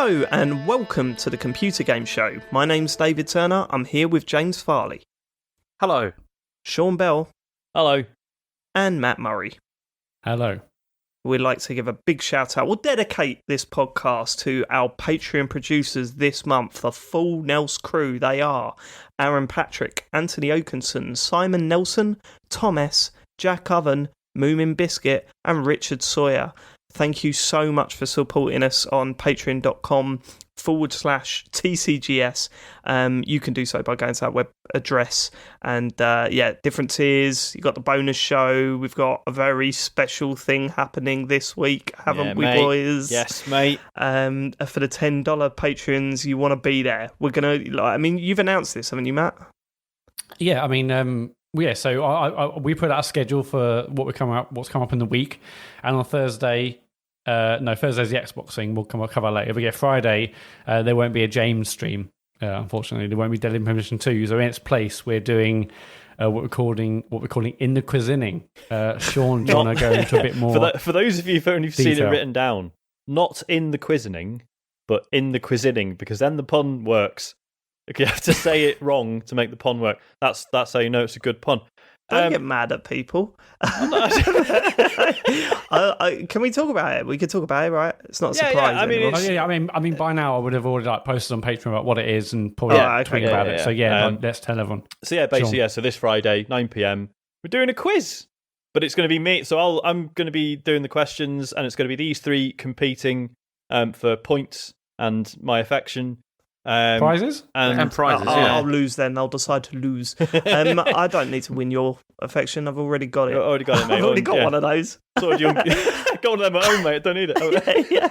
Hello and welcome to the Computer Game Show. My name's David Turner. I'm here with James Farley. Hello. Sean Bell. Hello. And Matt Murray. Hello. We'd like to give a big shout out. We'll dedicate this podcast to our Patreon producers this month, the full Nels crew. They are Aaron Patrick, Anthony Oakenson, Simon Nelson, Tom S., Jack Oven, Moomin Biscuit, and Richard Sawyer. Thank you so much for supporting us on patreon.com/TCGS. You can do so by going to our web address. And different tiers. You've got the bonus show. We've got a very special thing happening this week, haven't we, mate. boys? Yes, mate. For the $10 patrons, you want to be there. We're going to, you've announced this, haven't you, Matt? Yeah, so we put out a schedule for what's come up in the week. And on Thursday... Thursday's the Xbox thing. We'll cover later. But yeah, Friday there won't be a James stream. Unfortunately, there won't be Deadly Premonition 2. So in its place, we're doing what we're calling in the quizinning. Sean, do you want to go into a bit more? For those of you who've only seen it written down, not in the quizinning, but in the quizinning, because then the pun works. You have to say it wrong to make the pun work. That's how you know it's a good pun. Don't get mad at people. Can we talk about it? We could talk about it, right? It's not a surprise. I mean, by now I would have already posted on Patreon about what it is and probably tweet about it. So let's tell everyone. So basically, so this Friday, 9 p.m, we're doing a quiz, but it's going to be me. So I'm going to be doing the questions, and it's going to be these three competing for points and my affection. Prizes? And prizes, I'll lose then. I'll decide to lose. I don't need to win your affection. I've already got it. I've already got it, mate. I've already got one of those. Got one of them at home, mate. I don't need it.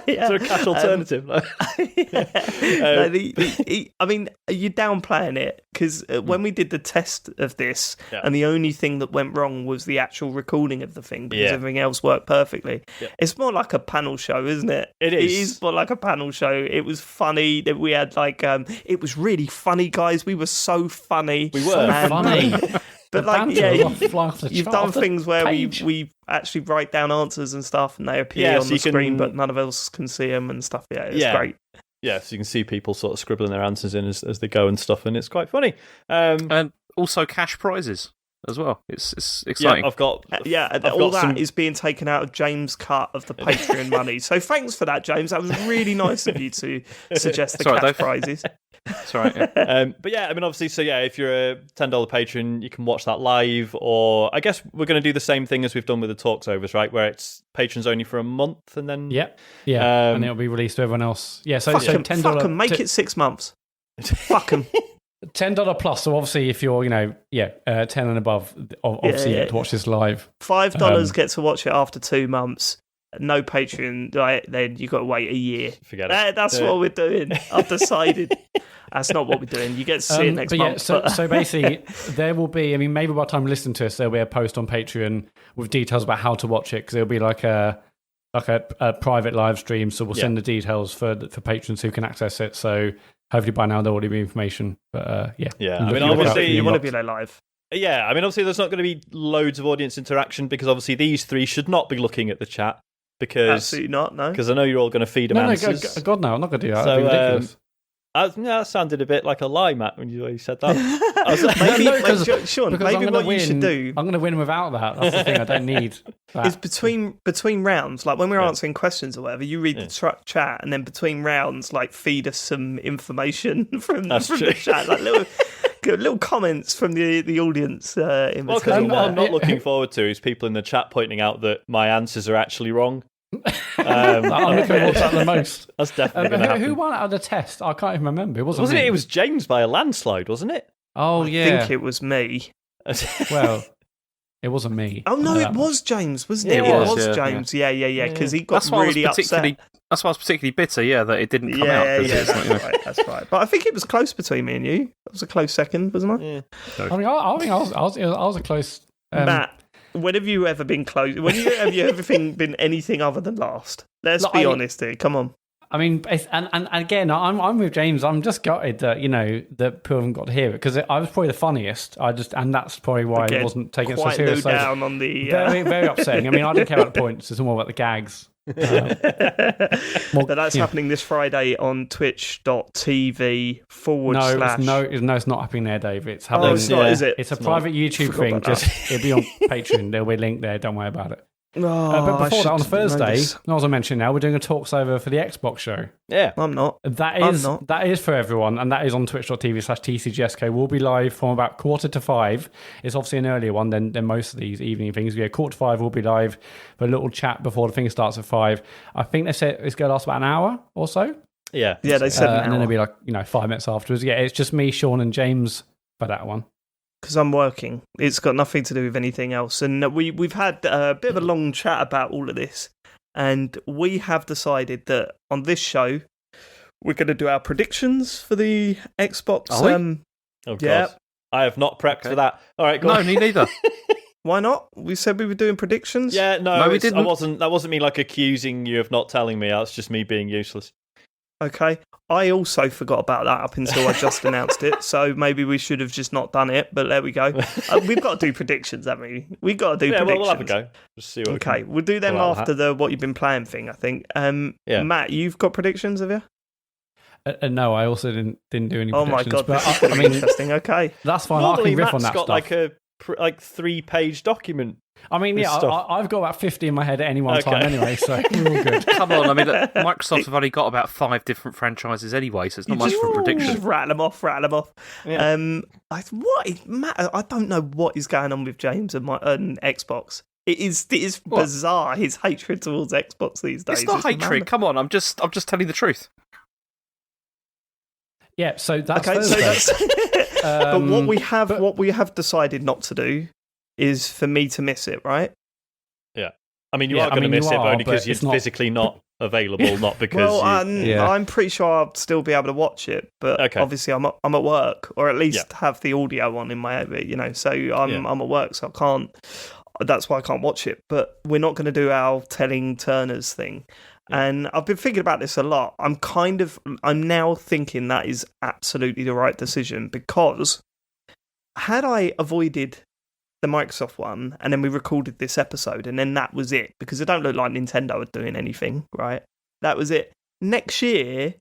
Is there a cash alternative? You're downplaying it because when we did the test of this, and the only thing that went wrong was the actual recording of the thing because everything else worked perfectly. Yeah. It's more like a panel show, isn't it? It is. It is more like a panel show. It was funny that we had it was really funny, guys. We were so funny. We were funny. But you've done things where we actually write down answers and stuff, and they appear on the screen, but none of us can see them and stuff. Yeah, it's great. Yeah, so you can see people sort of scribbling their answers in as they go and stuff, and it's quite funny. And also cash prizes as well. It's exciting. Yeah, I've got that is being taken out of James' cut of the Patreon money. So thanks for that, James. That was really nice of you to suggest the cash prizes. That's right. Yeah. But yeah, obviously, so yeah, if you're a $10 patron, you can watch that live, or I guess we're going to do the same thing as we've done with the Talks Overs, right? Where it's patrons only for a month, and then and it'll be released to everyone else. Yeah, so $10. Fuck them, make it 6 months. Fuck them. $10 plus. So obviously, if you're 10 and above, obviously you get to watch this live. $5 get to watch it after 2 months. No Patreon, then you've got to wait a year. Forget it. That's what we're doing. I've decided. That's not what we're doing. You get to see it next month. So basically, there will be, maybe by the time you listen to us, there'll be a post on Patreon with details about how to watch it, because it'll be like a private live stream. So we'll send the details for patrons who can access it. So hopefully by now there'll already be information. But obviously you want to be there live. Yeah, obviously there's not going to be loads of audience interaction, because obviously these three should not be looking at the chat. Because absolutely not, no. Because I know you're all going to feed them answers. God, no, I'm not going to do that. That'd be ridiculous. That sounded a bit like a lie, Matt, when you said that. Sean, maybe what you should do... I'm going to win without that. That's the thing, I don't need that. Is between rounds, like when we're answering questions or whatever, you read the chat, and then between rounds, feed us some information from the chat, like little comments from the audience. In between. What I'm not looking forward to is people in the chat pointing out that my answers are actually wrong. I'm looking forward to that the most. That's definitely going to happen. Who won out of the test? I can't even remember. It wasn't me. It was James by a landslide, wasn't it? Oh, I think it was me. Well, it wasn't me. Oh, no, it was James, wasn't it? It was James. Yeah, because he got really upset. That's why I was particularly bitter, that it didn't come out. That's right. But I think it was close between me and you. It was a close second, wasn't I? Yeah. I think I was a close... Matt, when have you ever been close? Have you ever been anything other than last? Let's be honest here. Come on. And again, I'm with James. I'm just gutted that that people haven't got to hear it, because I was probably the funniest. And that's probably why I wasn't taking it so seriously. Down on the very very upsetting. I didn't care about the points. It's more about the gags. But that's happening this Friday on twitch.tv / It's not happening there, Dave. It's happening. it's not, is it? It's a private YouTube thing. It'll be on Patreon. There'll be a link there. Don't worry about it. But before that, on Thursday, as I mentioned now, we're doing a talks over for the Xbox show. Yeah. I'm not. That is for everyone, and that is on twitch.tv / TCGSK. We'll be live from about 4:45. It's obviously an earlier one than most of these evening things. 4:45, we'll be live for a little chat before the thing starts at 5. I think they said it's going to last about an hour or so. Yeah. Yeah, they said an hour. And then it'll be 5 minutes afterwards. Yeah, it's just me, Sean, and James for that one. Because I'm working. It's got nothing to do with anything else. And we've had a bit of a long chat about all of this. And we have decided that on this show, we're going to do our predictions for the Xbox. Oh, God. Yeah. I have not prepped for that. All right, go on. No, me neither. Why not? We said we were doing predictions. Yeah, no, we didn't. That wasn't me accusing you of not telling me. That's just me being useless. Okay. I also forgot about that up until I just announced it, so maybe we should have just not done it, but there we go. We've got to do predictions, haven't we? We've got to do predictions. We'll have a go. Just see what we'll do them after the what you've been playing thing, I think. Matt, you've got predictions, have you? No, I also didn't do any predictions. Oh my God, but this is interesting. Okay. That's fine. Normally, I can riff Matt's on that got stuff. a 3-page document. I mean, yeah, I've got about 50 in my head at any one time anyway, so we're all good. Come on, I mean, Microsoft have only got about 5 different franchises anyway, so it's not much for a prediction. Just rattle them off. Yeah. Matt, I don't know what is going on with James and Xbox. It is bizarre, his hatred towards Xbox these days. It's not hatred, come on, I'm just telling the truth. Yeah, so that's okay. Thursday. But what we have decided not to do is for me to miss it, right? Yeah. I mean, you are going to miss it, but only because you're physically not available, not because I'm pretty sure I'll still be able to watch it, but obviously I'm at work, or at least have the audio on in my head, so I'm at work, so I can't. That's why I can't watch it. But we're not going to do our telling Turners thing. And I've been thinking about this a lot. I'm now thinking that is absolutely the right decision, because had I avoided the Microsoft one and then we recorded this episode and then that was it, because it don't look like Nintendo are doing anything, right? That was it. Next year,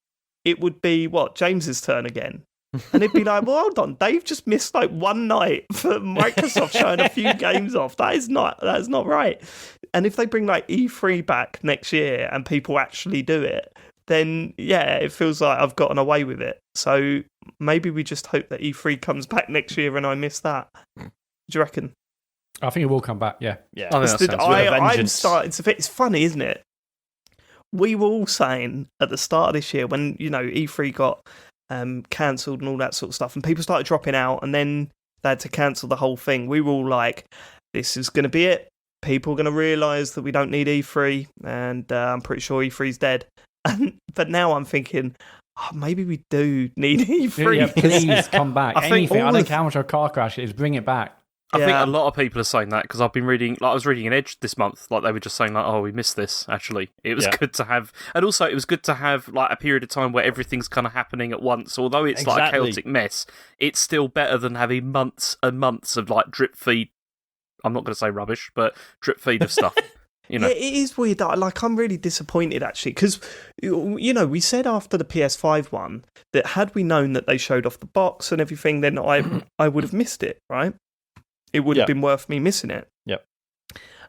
it would be, James's turn again. And it'd be like, well, hold on, Dave just missed one night for Microsoft showing a few games off. That is not right. And if they bring E3 back next year and people actually do it, then it feels like I've gotten away with it. So maybe we just hope that E3 comes back next year and I miss that. Do you reckon? I think it will come back, yeah. Yeah. I think that sounds it's funny, isn't it? We were all saying at the start of this year when, E3 got cancelled and all that sort of stuff, and people started dropping out, and then they had to cancel the whole thing. We were all like, this is going to be it. People are going to realise that we don't need E3, and I'm pretty sure E3's dead. But now I'm thinking, maybe we do need E3. Yeah, please come back. Anything. I don't care how much a car crash it is, bring it back. I think a lot of people are saying that, because I've been reading, I was reading an Edge this month, they were just saying we missed this, actually. It was good to have, and also it was good to have a period of time where everything's kind of happening at once. Although it's a chaotic mess, it's still better than having months and months of drip feed, I'm not going to say rubbish, but drip feed of stuff. Yeah, it is weird. I'm really disappointed, actually, because, we said after the PS5 one that had we known that they showed off the box and everything, then I would have missed it, right? It would have been worth me missing it. Yep.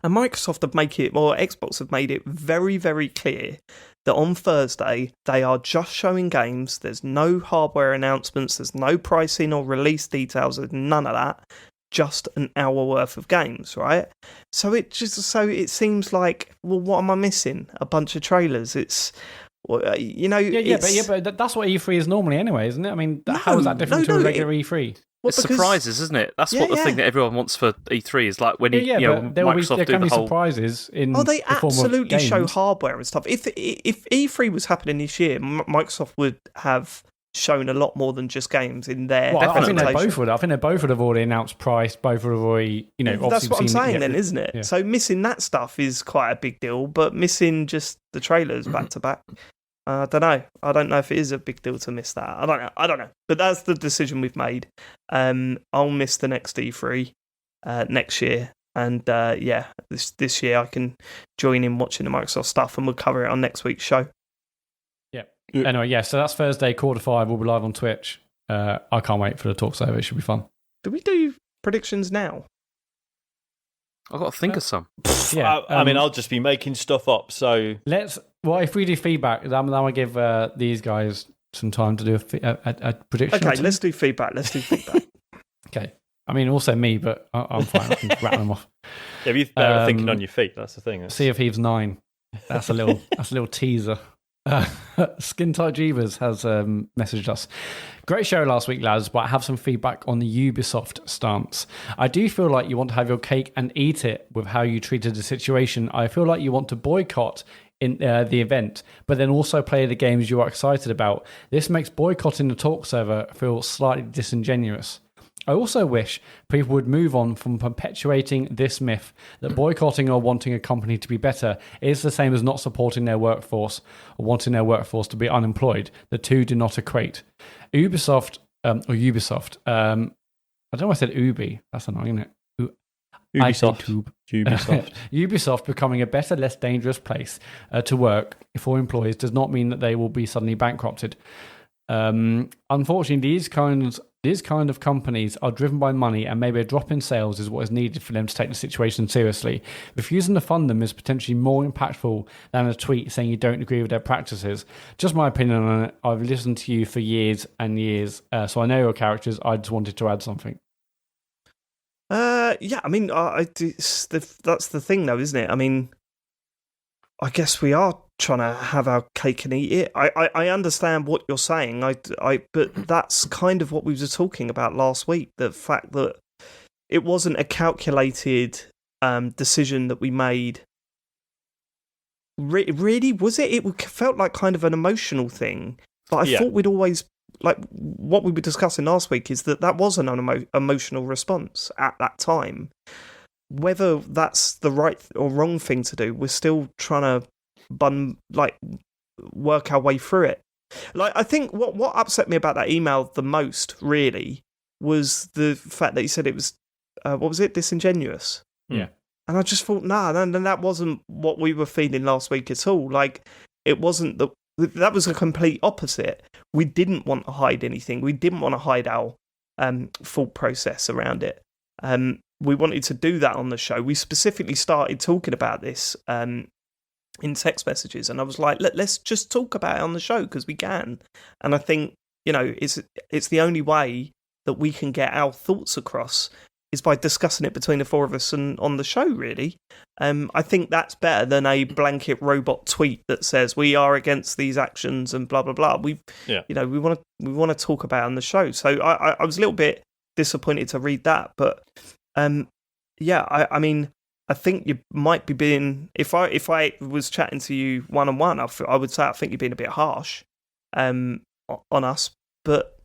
And Microsoft Xbox have made it very, very clear that on Thursday they are just showing games. There's no hardware announcements. There's no pricing or release details. There's none of that. Just an hour worth of games, right? So it seems like, well, what am I missing? A bunch of trailers. It's, but that's what E3 is normally anyway, isn't it? I mean, how is that different to a regular E3? It's surprises, isn't it? That's what the thing that everyone wants for E3 is when Microsoft there can do be the whole surprises in. They the form absolutely of show games. hardware and stuff. If E3 was happening this year, Microsoft would have shown a lot more than just games in their. I think they both would. I think they both would have already announced price. Both would have already, That's what I'm saying, then, isn't it? Yeah. So missing that stuff is quite a big deal, but missing just the trailers back to back. I don't know. I don't know if it is a big deal to miss that. I don't know. But that's the decision we've made. I'll miss the next E3 next year. And this year I can join in watching the Microsoft stuff, and we'll cover it on next week's show. Yeah. Anyway, yeah. So that's Thursday, 5:15. We'll be live on Twitch. I can't wait for the talk over. It should be fun. Do we do predictions now? I've got to think of some. Yeah, I mean, I'll just be making stuff up. So if we do feedback, then I give these guys some time to do a prediction. Okay, let's do feedback. Okay. I mean, also me, but I'm fine. I can rattle them off. Yeah, you're better thinking on your feet. That's the thing. Sea of Thieves 9. That's a little teaser. Skin Tight Jeevers has messaged us. Great show last week, lads, but I have some feedback on the Ubisoft stance. I do feel like you want to have your cake and eat it with how you treated the situation. I feel like you want to boycott in the event, but then also play the games you are excited about. This makes boycotting the talk server feel slightly disingenuous. I also wish people would move on from perpetuating this myth that boycotting or wanting a company to be better is the same as not supporting their workforce or wanting their workforce to be unemployed. The two do not equate. Ubisoft. I don't know why I said Ubi. That's annoying, isn't it? Ubisoft becoming a better, less dangerous place to work for employees does not mean that they will be suddenly bankrupted. Unfortunately, these kind of companies are driven by money, and maybe a drop in sales is what is needed for them to take the situation seriously. Refusing to fund them is potentially more impactful than a tweet saying you don't agree with their practices. Just my opinion on it. I've listened to you for years and years, so I know your characters. I just wanted to add something. Yeah, I mean, that's the thing, though, isn't it? I mean, I guess we are trying to have our cake and eat it. I understand what you're saying. But that's kind of what we were talking about last week. The fact that it wasn't a calculated decision that we made. Really, was it? It felt like kind of an emotional thing. But I thought we'd always, like what we were discussing last week, is that was an emotional response at that time. Whether that's the right or wrong thing to do, we're still trying to work our way through it. Like, I think what upset me about that email the most, really, was the fact that he said it was what was it, disingenuous? Yeah. And I just thought, no, that wasn't what we were feeling last week at all. Like, it wasn't that was a complete opposite. We didn't want to hide anything. We didn't want to hide our thought process around it. We wanted to do that on the show. We specifically started talking about this in text messages, and I was like, let's just talk about it on the show because we can. And I think, it's the only way that we can get our thoughts across is by discussing it between the four of us and on the show, really. I think that's better than a blanket robot tweet that says we are against these actions and blah blah blah. We want to talk about it on the show. So I was a little bit disappointed to read that, but I mean, I think you might be being, if I was chatting to you one-on-one, I would say I think you're being a bit harsh on us, but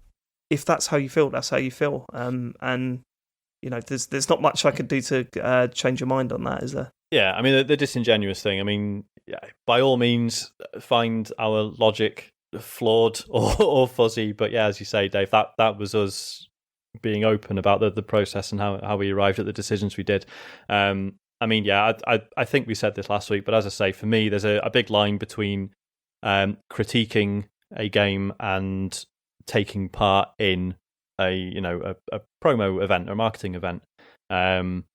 if that's how you feel, that's how you feel. And there's not much I could do to change your mind on that, is there? Yeah, I mean, the disingenuous thing, I mean, by all means, find our logic flawed or fuzzy, but yeah, as you say, Dave, that was us being open about the process and how we arrived at the decisions we did. I mean, yeah, I think we said this last week, but as I say, for me, there's a big line between critiquing a game and taking part in a promo event or a marketing event. I mean,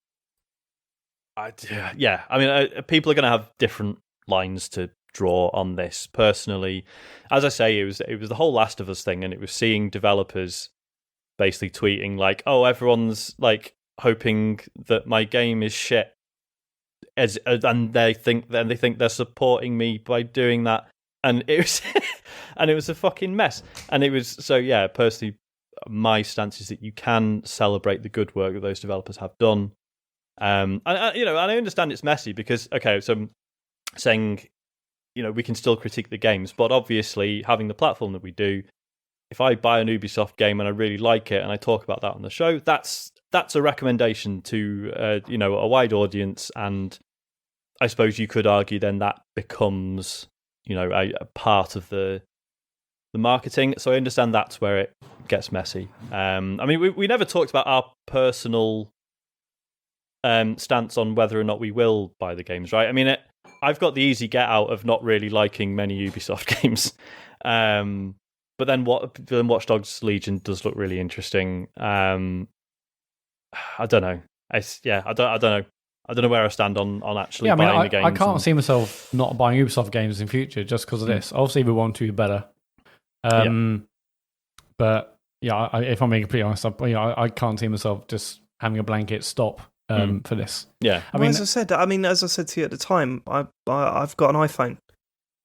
people are going to have different lines to draw on this. Personally, as I say, it was the whole Last of Us thing, and it was seeing developers basically tweeting like, "Oh, everyone's like hoping that my game is shit," and they think they're supporting me by doing that, and it was and it was a fucking mess. And it was personally, my stance is that you can celebrate the good work that those developers have done. And I understand it's messy because, okay, so I'm saying, we can still critique the games, but obviously having the platform that we do, if I buy an Ubisoft game and I really like it and I talk about that on the show, that's a recommendation to a wide audience, and I suppose you could argue then that becomes a part of the marketing. So I understand that's where it gets messy. I mean, we never talked about our personal stance on whether or not we will buy the games, right? I mean, I've got the easy get out of not really liking many Ubisoft games. But then Watch Dogs Legion does look really interesting. I don't know. I don't know. I don't know where I stand on actually buying the games. I can't see myself not buying Ubisoft games in future just because of this. Obviously, we want to be better. But yeah, if I'm being completely honest, I can't see myself just having a blanket stop for this. Yeah, as I said to you at the time, I've got an iPhone.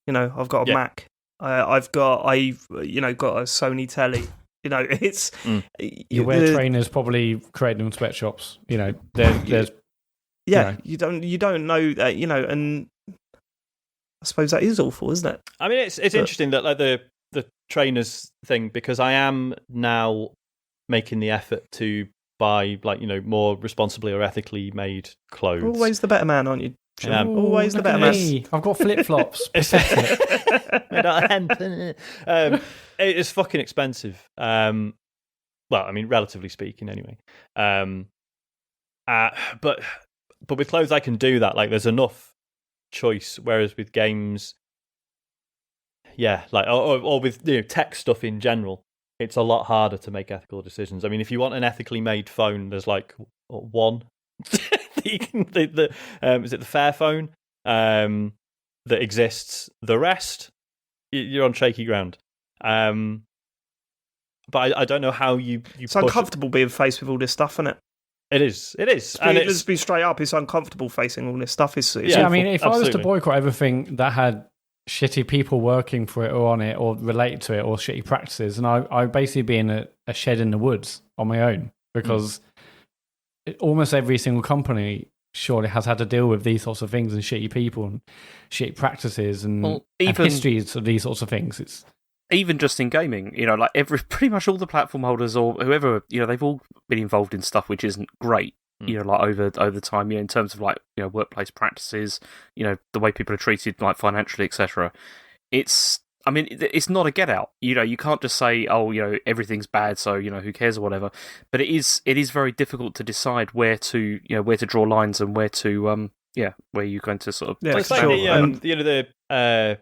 I've got a Mac. I've got a Sony telly. It's you wear trainers probably created in sweatshops. There's you don't know that, and I suppose that is awful, isn't it? I mean, it's interesting that like the trainers thing, because I am now making the effort to buy more responsibly or ethically made clothes. You're always the better man, aren't you? Always the better man. I've got flip flops. It's fucking expensive. Well, I mean, relatively speaking, anyway. But with clothes, I can do that. Like, there's enough choice. Whereas with games, or with tech stuff in general, it's a lot harder to make ethical decisions. I mean, if you want an ethically made phone, there's like one. Is it the Fairphone that exists? The rest, you're on shaky ground. But I don't know how you. It's uncomfortable being faced with all this stuff, isn't it? It is. Let's be straight up. It's uncomfortable facing all this stuff. It's I mean, if I was to boycott everything that had shitty people working for it or on it or related to it or shitty practices, and I'd basically be in a shed in the woods on my own because almost every single company surely has had to deal with these sorts of things and shitty people and shitty practices and histories of these sorts of things. It's even just in gaming, like pretty much all the platform holders or whoever, they've all been involved in stuff which isn't great. Like over time, in terms of workplace practices, the way people are treated, like financially, etc. It's not a get out. You can't just say, everything's bad, so who cares or whatever. But it is very difficult to decide where to draw lines and where to where you're going to sort of. Yeah, it's like the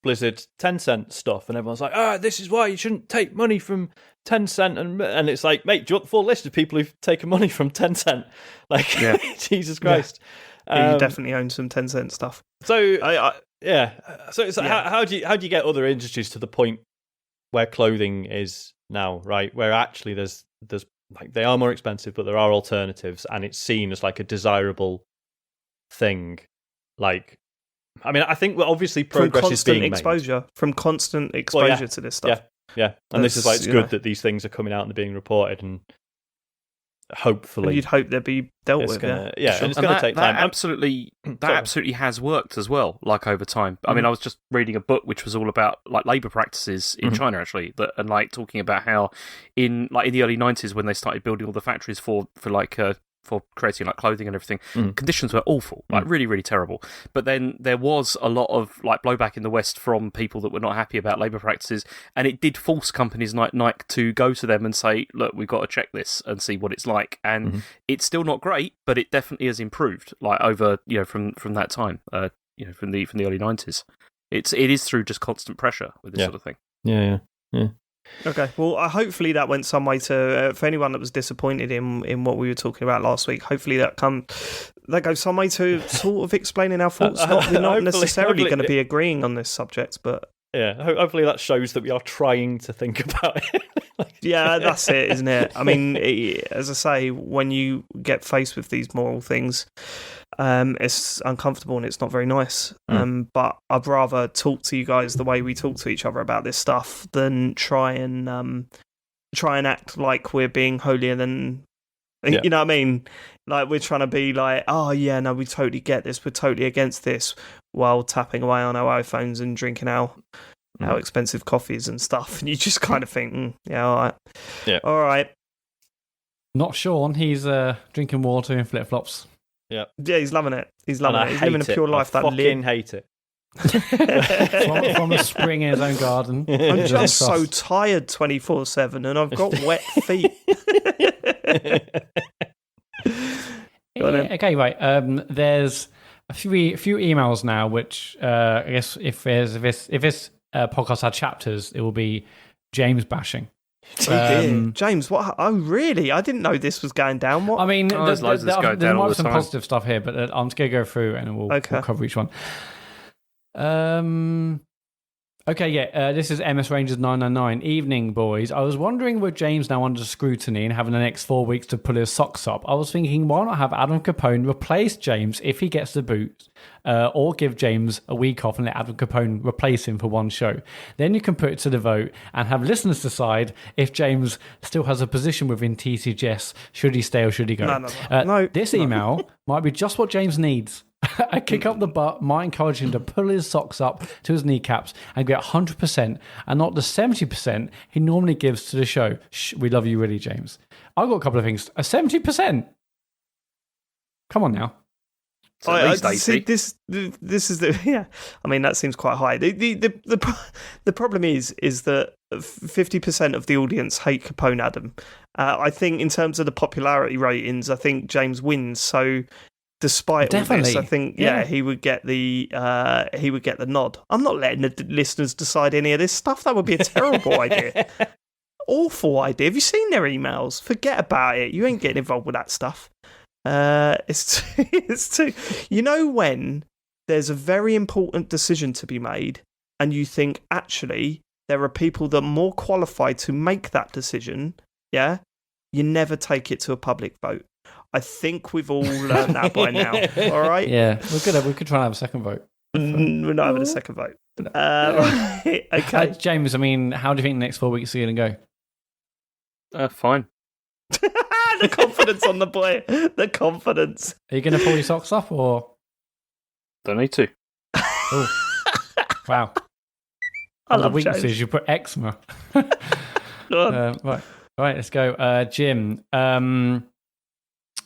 Blizzard Tencent stuff, and everyone's like, this is why you shouldn't take money from Tencent, and it's like, mate, do you want the full list of people who've taken money from Tencent? Like, Jesus Christ. Yeah. You definitely own some Tencent stuff. So So it's like, how do you get other industries to the point where clothing is now, right? Where actually there's like, they are more expensive, but there are alternatives, and it's seen as like a desirable thing. Like, I mean, I think obviously progress is being made. From constant exposure to this stuff. Yeah. And this is why it's good that these things are coming out and they're being reported, and hopefully, and you'd hope they'd be dealt with. And it's going to take time. That absolutely has worked as well. Like, over time. I mean, I was just reading a book which was all about like labor practices in China, actually, and like talking about how in the early 90s when they started building all the factories for creating like clothing and everything, conditions were awful, like really, really terrible. But then there was a lot of like blowback in the West from people that were not happy about labour practices, and it did force companies like Nike to go to them and say, look, we've got to check this and see what it's like. And it's still not great, but it definitely has improved, like over from that time, from the early 90s. It is through just constant pressure with this sort of thing. Yeah. Okay, well, hopefully that went some way to for anyone that was disappointed in what we were talking about last week. Hopefully that goes some way to sort of explaining our thoughts. We're not necessarily going to be agreeing on this subject, but hopefully that shows that we are trying to think about it. Yeah, that's it, isn't it? I mean, as I say, when you get faced with these moral things, it's uncomfortable and it's not very nice. But I'd rather talk to you guys the way we talk to each other about this stuff than try and act like we're being holier than. You know what I mean? Like, we're trying to be like, oh yeah, no, we totally get this. We're totally against this, while tapping away on our iPhones and drinking our expensive coffees and stuff. And you just kind of think, all right. Not Sean. He's drinking water in flip flops. Yeah, he's loving it. He's living a pure life. I fucking hate it. from a spring in his own garden. I'm just so tired 24/7, and I've got wet feet. Okay, right. There's a few emails now, which I guess if this podcast had chapters, it will be James bashing. James, what? Oh, really? I didn't know this was going down. What? I mean, there's loads of this going down all the some time. positive stuff here, but I'm just going to go through and we'll cover each one. Okay, yeah, this is MS Rangers 999. Evening, boys. I was wondering, with James now under scrutiny and having the next 4 weeks to pull his socks up, I was thinking, why not have Adam Capone replace James if he gets the boot, or give James a week off and let Adam Capone replace him for one show. Then you can put it to the vote and have listeners decide if James still has a position within TCGS. Should he stay or should he go? No. This email might be just what James needs. A kick up the butt might encourage him to pull his socks up to his kneecaps and get 100% and not the 70% he normally gives to the show. Shh, we love you really, James. I've got a couple of things. A 70%? Come on now. See, this is the yeah. I mean, that seems quite high. The problem is that 50% of the audience hate Capone Adam. I think in terms of the popularity ratings, I think James wins. So despite all this, I think he would get the nod. I'm not letting the listeners decide any of this stuff. That would be a terrible idea. Awful idea. Have you seen their emails? Forget about it. You ain't getting involved with that stuff. It's too. You know when there's a very important decision to be made, and you think actually there are people that are more qualified to make that decision. Yeah, you never take it to a public vote. I think we've all learned that by now. All right. Yeah, we could try and have a second vote. We're not having a second vote. Right. Okay, James. I mean, how do you think the next 4 weeks are going to go? Fine. The confidence on the boy. The confidence. Are you going to pull your socks up or? Don't need to. Oh, wow. I love the weaknesses. James. You put eczema. Right, let's go. Jim.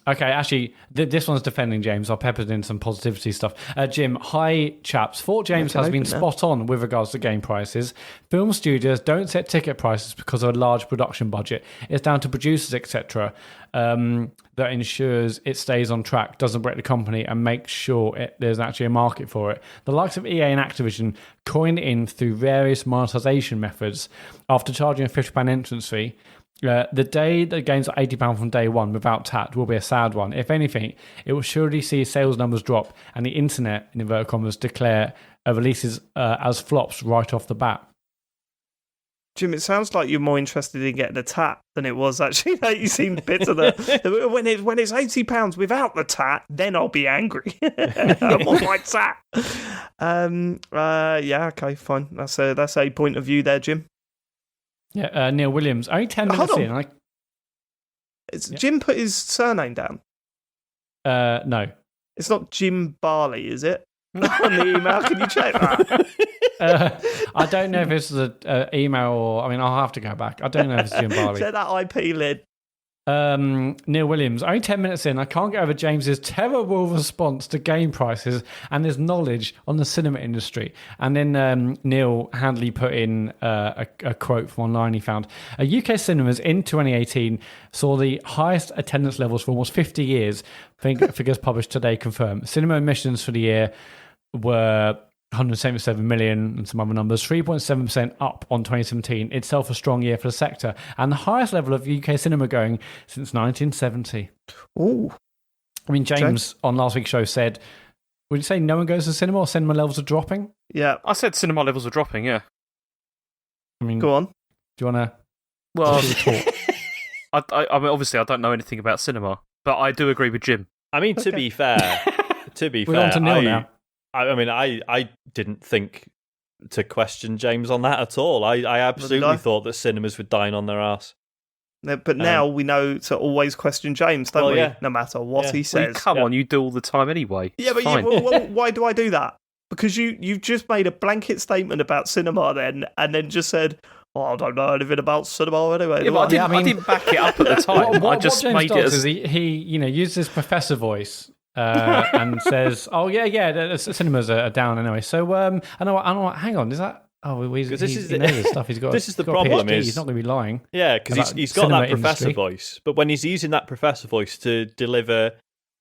Okay, actually, this one's defending James. I'll pepper in some positivity stuff. Jim, hi, chaps. Thought James has been spot on with regards to game prices. Film studios don't set ticket prices because of a large production budget. It's down to producers, etc., that ensures it stays on track, doesn't break the company, and makes sure there's actually a market for it. The likes of EA and Activision coin it in through various monetization methods. After charging a £50 entrance fee, the day that games are £80 from day one without TAT will be a sad one. If anything, it will surely see sales numbers drop and the internet, in inverted commas, declare releases as flops right off the bat. Jim, it sounds like you're more interested in getting the TAT than it was actually. You seem bitter that when it's £80 without the TAT, then I'll be angry. I want my TAT. Yeah, okay, fine. That's a point of view there, Jim. Yeah, Neil Williams. Only 10 minutes in. Jim put his surname down. No. It's not Jim Barley, is it? On the email, can you check that? I don't know if this is an email or... I mean, I'll have to go back. I don't know if it's Jim Barley. Check that IP lid. Neil Williams, only 10 minutes in, I can't get over James's terrible response to game prices and his knowledge on the cinema industry. And then Neil handily put in a quote from online he found. UK cinemas in 2018 saw the highest attendance levels for almost 50 years. Figures published today confirm. Cinema admissions for the year were 177 million and some other numbers, 3.7% up on 2017, itself a strong year for the sector, and the highest level of UK cinema going since 1970. Ooh. I mean, James on last week's show said, would you say no one goes to cinema or cinema levels are dropping? Yeah. I said cinema levels are dropping, yeah. I mean, go on. Do you want to... Well, I mean, obviously I don't know anything about cinema, but I do agree with Jim. I mean, to be fair, we're on to Neil now. I mean, I didn't think to question James on that at all. I absolutely thought that cinemas would dine on their arse. But now we know to always question James, don't we? Yeah. No matter what he says. Well, come on, you do all the time anyway. Yeah, but why do I do that? Because you've just made a blanket statement about cinema then, and then just said, I don't know anything about cinema anyway. Yeah, but I didn't back it up at the time. I just made it as... He used his professor voice. And says, "Oh yeah, the cinemas are down anyway." So I know. Hang on, is that? Oh, he knows this stuff. He's got. This is the problem. He's not going to be lying. Yeah, because he's got that professor voice. But when he's using that professor voice to deliver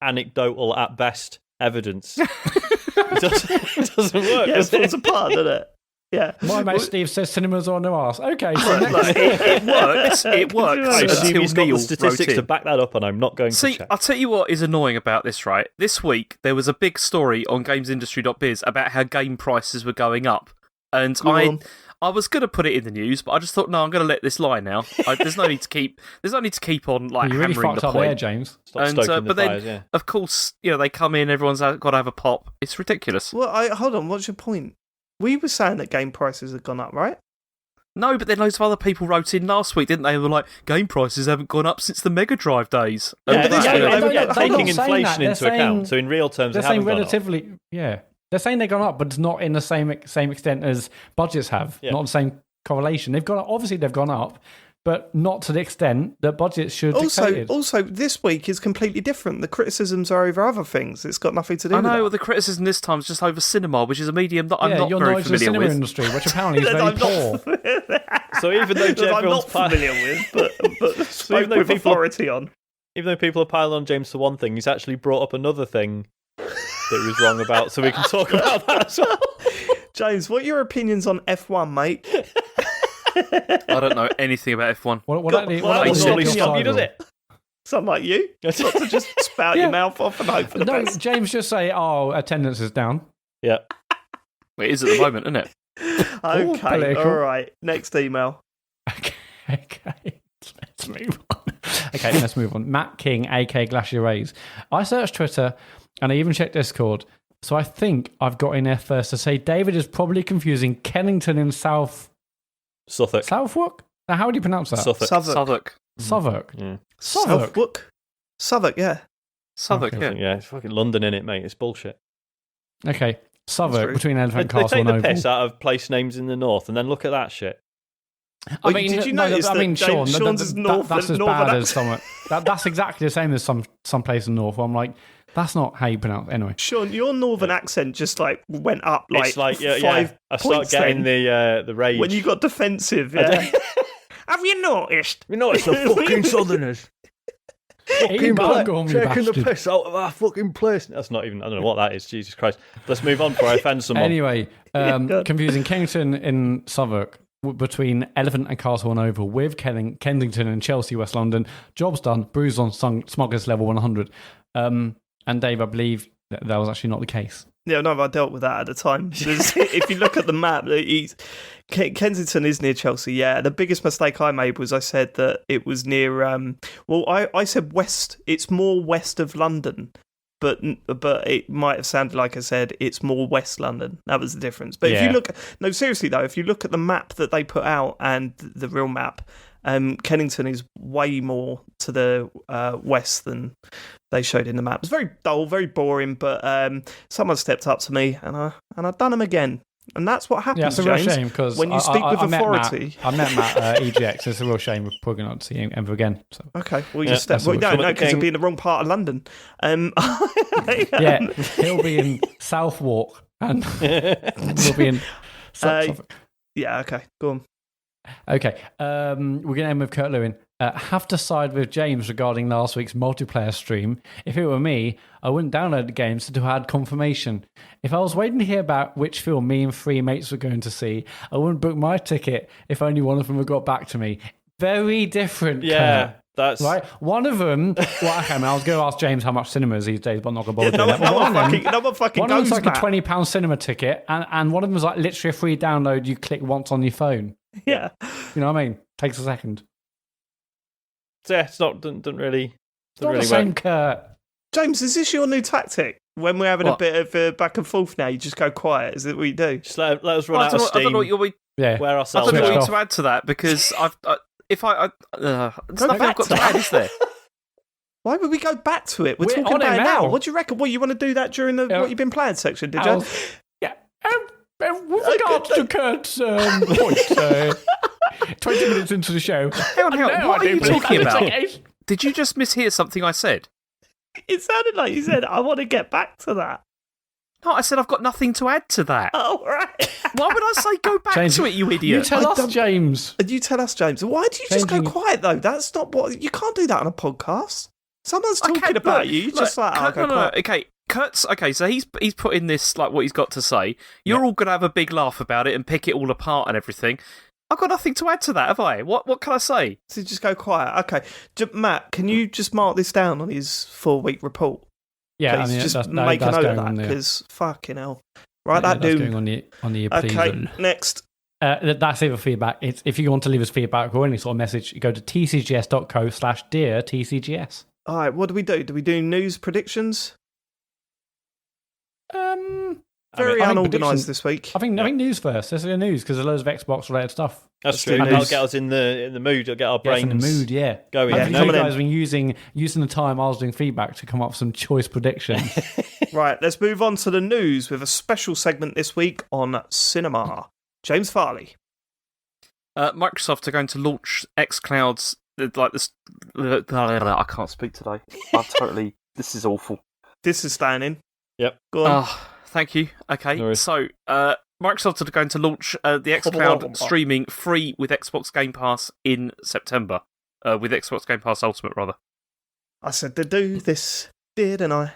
anecdotal at best evidence. It doesn't work. Yeah, it falls apart, doesn't it? Yeah. My mate Steve says cinemas are on their arse. Okay, so it works. It works. I assume until he's got Neil the statistics wrote to in. back that up, and I'm not going to See, check. I'll tell you what is annoying about this, right? This week, there was a big story on gamesindustry.biz about how game prices were going up. And I was going to put it in the news, but I just thought, no, I'm going to let this lie now. There's no need to keep on like you really hammering fucked the up point. there, James. Stop stoking the but fires, then, of course, they come in, everyone's got to have a pop. It's ridiculous. Well, hold on. What's your point? We were saying that game prices have gone up, right? No, but then loads of other people wrote in last week, didn't they? They were like, game prices haven't gone up since the Mega Drive days. Yeah, but they're taking not saying inflation that. They're into saying- account. So in real terms, They're they haven't saying gone up. relatively, They're saying they've gone up, but it's not in the same extent as budgets have. Yeah. Not the same correlation. They've gone up, obviously they've gone up, but not to the extent that budgets should dictate it. Also, this week is completely different. The criticisms are over other things. It's got nothing to do I with know, that. the criticism this time is just over cinema, which is a medium that I'm not your very knowledge of the familiar cinema with. industry, which apparently is very I'm poor. So even though that I'm everyone's not familiar with, but spoke even though with people- authority on. even though people are piling on James for one thing, he's actually brought up another thing that he was wrong about, so we can talk about that as well. James, what are your opinions on F1, mate? I don't know anything about F1. What God, actually- well, what that actually doesn't normally really is stop you, does viral? it? Someone like you? Not to just spout Yeah. your mouth off and hope for the No, best. James just say, attendance is down. Yeah. It is at the moment, isn't it? Okay, political. all right. Next email. Okay, let's move on. Okay, let's move on. Matt King, aka Glacier Rays. I searched Twitter and I even checked Discord, so I think I've got in there first to say David is probably confusing Kennington in Southwark. Now, how would you pronounce that? Suffolk. Southwark. Southwark. Yeah. Southwark. Southwark, yeah. Southwark, Okay. yeah. It's fucking London in it, mate. It's bullshit. Okay, Southwark true. between They Elephant Castle take and the Oval. piss out of place names in the north, and then look at that shit. Well, did you notice I that mean, Sean, Sean's is north that's as northern bad as accent? some. That's exactly the same as some place in North. Where I'm like, that's not how you pronounce it. Anyway. Sean, your northern accent just like went up like It's like, yeah, 5 I start points getting then, the rage. when you got defensive. I Yeah. Have you noticed? You know, it's the fucking southerners. Fucking bungle me, taking the bastard. piss out of our fucking place. That's not even, I don't know what that is, Jesus Christ. Let's move on before I offend someone. Anyway, good. confusing Kennington in Southwark between Elephant and Castle and Oval with Kensington and Chelsea, West London. Jobs done. Bruise on Smugglers level 100. And Dave, I believe that was actually not the case. Yeah, no, I dealt with that at the time. If you look at the map, Kensington is near Chelsea. Yeah, the biggest mistake I made was I said that it was near. I said west. It's more west of London, but it might have sounded like I said it's more West London. That was the difference. But if you look, no, seriously though, if you look at the map that they put out and the real map, Kennington is way more to the west than they showed in the map. It's very dull, very boring, but someone stepped up to me and I done them again. And that's what happens, Yeah, it's a real James, shame because when you speak with authority. I met Matt at EGX. It's a real shame we're probably not to see him ever again. So. Okay, well, you Yeah, step. that's Well, all no, right. no, because you'll be in the wrong part of London. Yeah, he'll be in Southwark and we'll be in Suffolk. Yeah, okay, go on. Okay, we're going to end with Kurt Lewin. Have to side with James regarding last week's multiplayer stream. If it were me, I wouldn't download the games until I had confirmation. If I was waiting to hear about which film me and 3 mates were going to see, I wouldn't book my ticket if only one of them had got back to me. Very different, Yeah, Kurt. that's... Right, one of them. Well, okay, I mean, I was going to ask James how much cinema is these days, but I'm not going to bother No, doing that. no But one one of them- fucking one of goes, them's like Matt. a £20 cinema ticket, and one of them is like literally a free download you click once on your phone. Yeah. You know what I mean? Takes a second. So, yeah, it's not, doesn't really, It's not really the same, work. Kurt. James, is this your new tactic? When we're having a What? bit of back and forth now, you just go quiet. Is that what you do? Just let us run out of I don't steam, know what you're... Yeah. wear I ourselves don't know what Switch you out. off. to add to that because there's nothing back I've got to to add, is there? Why would we go back to it? We're We're talking on it about it now. now. What do you reckon? What, you want to do that during the Yeah. what you've been playing section, did I you? was- yeah. With regards to Kurt's point, 20 minutes into the show. Hang on, No, what I are you do believe talking that's about? the case. Did you just mishear something I said? It sounded like you said, I want to get back to that. No, I said I've got nothing to add to that. Oh, right. Why would I say go back James, to it, you You idiot? tell I us, don't- James. And you tell us, James. Why do you just go Changing- quiet, though? That's not what... You can't do that on a podcast. Someone's talking about you. You're just like, oh, no. Okay, Kurt's okay. So he's put in this like what he's got to say. You're all gonna have a big laugh about it and pick it all apart and everything. I've got nothing to add to that, have I? What can I say? So just go quiet. Okay, Matt, can you just mark this down on his 4-week report? Yeah, Please, I mean, just make a note of that because fucking hell, right? That that's doom. going on the Okay, next. That's it for feedback. If you want to leave us feedback or any sort of message, go to tcgs.co/dear-tcgs. All right, what do we do? Do we do news predictions? Very unorganised this week. I think news first. Let's do news because there's loads of Xbox-related stuff. That's true. That'll get us in the mood. It'll get our brains in the mood, going. I think you guys have been using the time I was doing feedback to come up with some choice predictions. Right, let's move on to the news with a special segment this week on cinema. James Farley. Microsoft are going to launch xCloud's like this. I can't speak today. This is awful. This is staying in. Yep. Go on. Thank you. Okay, no so Microsoft are going to launch the xCloud streaming free with Xbox Game Pass in September. With Xbox Game Pass Ultimate, rather. I said to do this, didn't I?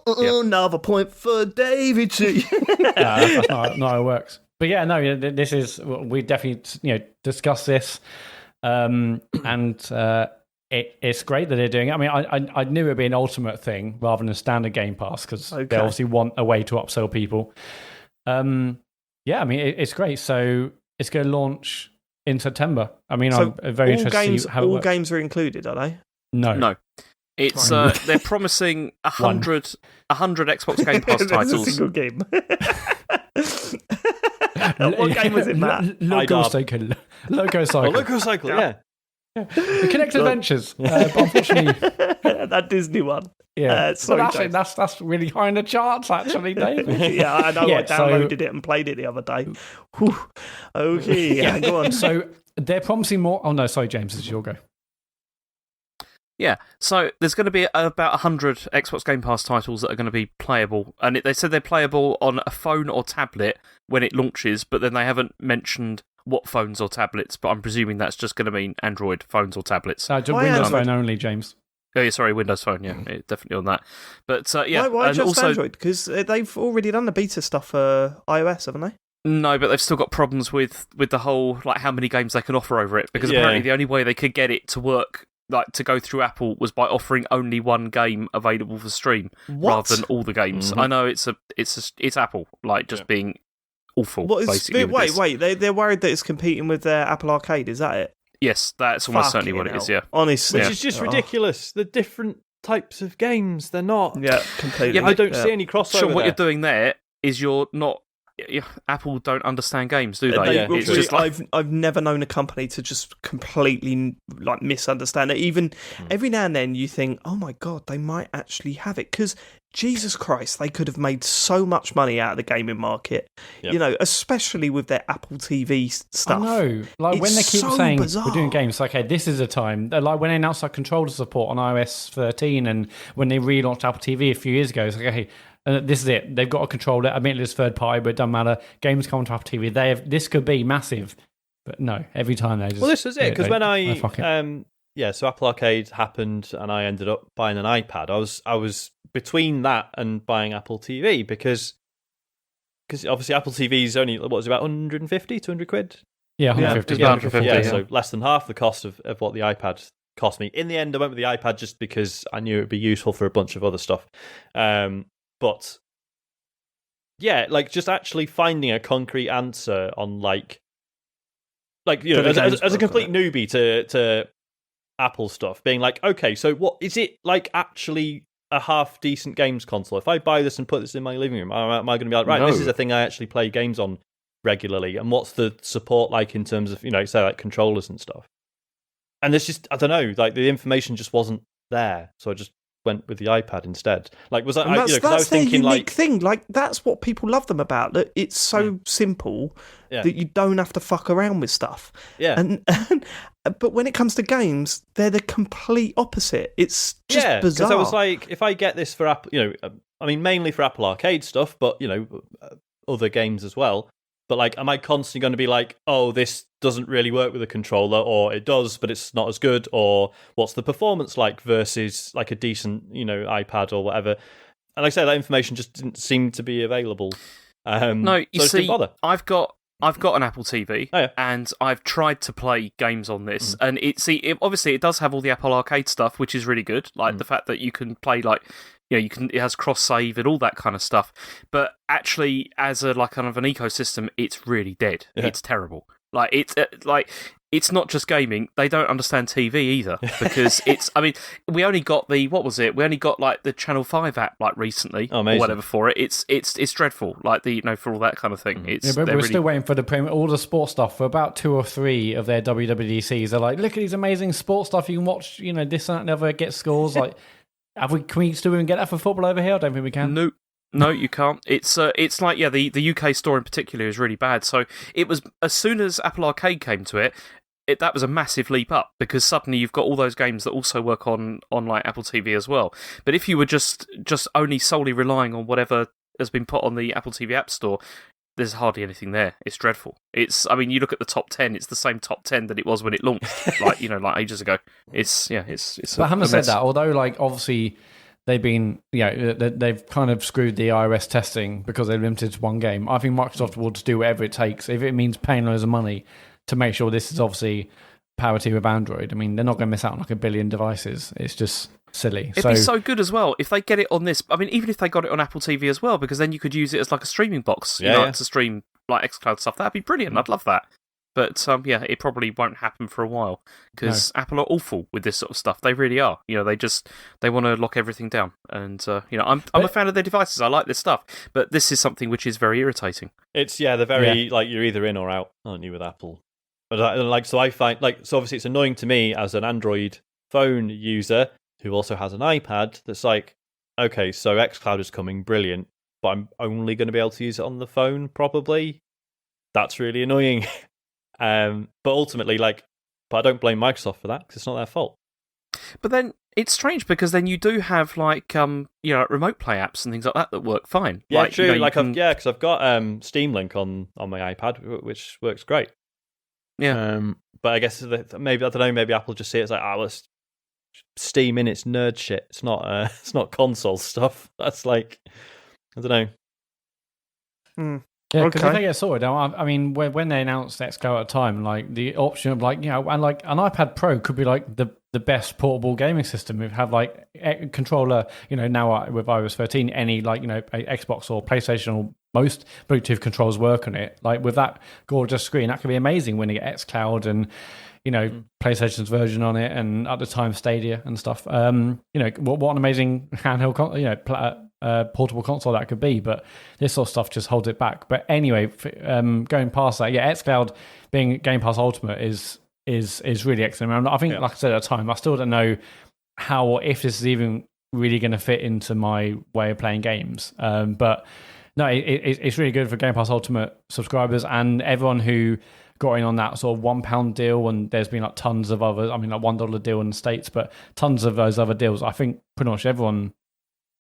Another point for David G. That's not how it works. But yeah, no, this is we definitely discuss this, and it's great that they're doing it. I mean, I knew it'd be an ultimate thing rather than a standard Game Pass because they obviously want a way to upsell people. Yeah, I mean, it's great. So it's going to launch in September. I mean, I'm very interested to see how it works. All games are included, are they? No. It's they're promising 100 Xbox Game Pass titles. A single game. What game was it, Matt? Loco Cycle. Loco Cycle, yeah. The Connected Adventures, but unfortunately, that Disney one. Yeah, that's really high in the charts, actually, Dave. Yeah, I know. I downloaded it and played it the other day. Whew. Okay, go on. So they're promising more. Oh no, sorry, James, this is your go. Yeah, so there's going to be about 100 Xbox Game Pass titles that are going to be playable, and they said they're playable on a phone or tablet when it launches, but then they haven't mentioned what phones or tablets, but I'm presuming that's just going to mean Android phones or tablets. Windows Phone only, James. Oh, yeah, sorry, Windows Phone, yeah, definitely on that. But yeah, why and just also, Android? Because they've already done the beta stuff for iOS, haven't they? No, but they've still got problems with the whole like how many games they can offer over it, because apparently the only way they could get it to work, like to go through Apple, was by offering only one game available for stream rather than all the games. I know it's Apple like just being awful. Basically, wait, they're worried that it's competing with their Apple Arcade. Is that it? Yes, that's almost certainly what it is. Yeah, honestly, which is just ridiculous. The different types of games, they're not. Yeah, completely. Yeah, I don't see any crossover. Sure, what you're doing there is you're not. Apple don't understand games, do they? It's just like, I've never known a company to just completely like misunderstand it. Even every now and then you think, oh my god, they might actually have it, because Jesus Christ, they could have made so much money out of the gaming market. Yep. Especially with their Apple TV stuff. I know, like when they keep saying we're doing games, okay, this is a time. Like when they announced our controller support on iOS 13, and when they relaunched Apple TV a few years ago, it's like, okay. This is it. They've got a controller. Admittedly, it's third party, but it doesn't matter. Games come to Apple TV. This could be massive, but no. Every time they just. Well, this is it, because when so Apple Arcade happened, and I ended up buying an iPad. I was between that and buying Apple TV because obviously Apple TV is only what was it, about 150, 200 quid. Yeah, 150. Yeah, so less than half the cost of what the iPad cost me. In the end, I went with the iPad just because I knew it would be useful for a bunch of other stuff. But yeah, like just actually finding a concrete answer on like as a complete newbie to Apple stuff, being like, okay, so what is it like actually a half decent games console? If I buy this and put this in my living room, am I going to be like, right, this is a thing I actually play games on regularly? And what's the support like in terms of, say like controllers and stuff? And there's just, I don't know, like the information just wasn't there. So I just went with the iPad instead. Like, was that? That's I was thinking, unique thing. Like, that's what people love them about. That it's so simple that you don't have to fuck around with stuff. Yeah. But when it comes to games, they're the complete opposite. It's just bizarre. Because I was like, if I get this for Apple, I mean, mainly for Apple Arcade stuff, but other games as well. But like, am I constantly going to be like, oh, this doesn't really work with a controller, or it does, but it's not as good, or what's the performance like versus like a decent, iPad or whatever? And like I say, that information just didn't seem to be available. No, you so see, bother. I've got an Apple TV, and I've tried to play games on this, and obviously it does have all the Apple Arcade stuff, which is really good, like the fact that you can play it has cross save and all that kind of stuff. But actually, as a like kind of an ecosystem, it's really dead. Yeah. It's terrible. Like it's not just gaming. They don't understand TV either, because it's. I mean, we only got we only got like the Channel 5 app like recently or whatever for it. It's dreadful. Like for all that kind of thing. It's but we're still waiting for all the sports stuff. For about 2 or 3 of their WWDCs, they're like, look at these amazing sports stuff you can watch. This and that, never get scores. Like, can we still even get that for football over here? I don't think we can. Nope. No, you can't. It's like the UK store in particular is really bad. So it was, as soon as Apple Arcade came to it, that was a massive leap up, because suddenly you've got all those games that also work on like Apple TV as well. But if you were just only solely relying on whatever has been put on the Apple TV App Store, there's hardly anything there. It's dreadful. You look at the top 10, it's the same top 10 that it was when it launched, like ages ago. It's. But having said that, although like obviously they've been, they've kind of screwed the iOS testing because they're limited to one game. I think Microsoft will just do whatever it takes, if it means paying loads of money, to make sure this is obviously parity with Android. I mean, they're not going to miss out on like 1 billion devices. It's just silly. It'd be so good as well if they get it on this. I mean, even if they got it on Apple TV as well, because then you could use it as like a streaming box, to stream like xCloud stuff. That'd be brilliant. I'd love that. But it probably won't happen for a while, because Apple are awful with this sort of stuff. They really are. They want to lock everything down. And I'm a fan of their devices. I like this stuff, but this is something which is very irritating. It's they're very like, you're either in or out, aren't you, with Apple? But I find so obviously it's annoying to me as an Android phone user who also has an iPad. That's like, okay, so xCloud is coming, brilliant, but I'm only going to be able to use it on the phone probably. That's really annoying. But ultimately, but I don't blame Microsoft for that, because it's not their fault. But then it's strange, because then you do have remote play apps and things like that work fine. Yeah, true. Because I've got Steam Link on my iPad, which works great. Yeah. But I guess maybe I don't know. Maybe Apple just see it as like, it's Steam in its nerd shit. It's not console stuff. That's like, I don't know. Yeah, because if they get sorted, I mean, when they announced xCloud at the time, like the option of and like an iPad Pro could be like the best portable gaming system. We have like a controller, now with iOS 13, any Xbox or PlayStation or most Bluetooth controls work on it. Like with that gorgeous screen, that could be amazing when you get xCloud and PlayStation's version on it, and at the time Stadia and stuff. What an amazing handheld, portable console that could be, but this sort of stuff just holds it back. But anyway, going past that, xCloud being Game Pass Ultimate is really excellent. I think, like I said at the time, I still don't know how or if this is even really going to fit into my way of playing games. But no, it's really good for Game Pass Ultimate subscribers and everyone who got in on that sort of £1 deal, and there's been like tons of others. I mean, like $1 deal in the States, but tons of those other deals. I think pretty much everyone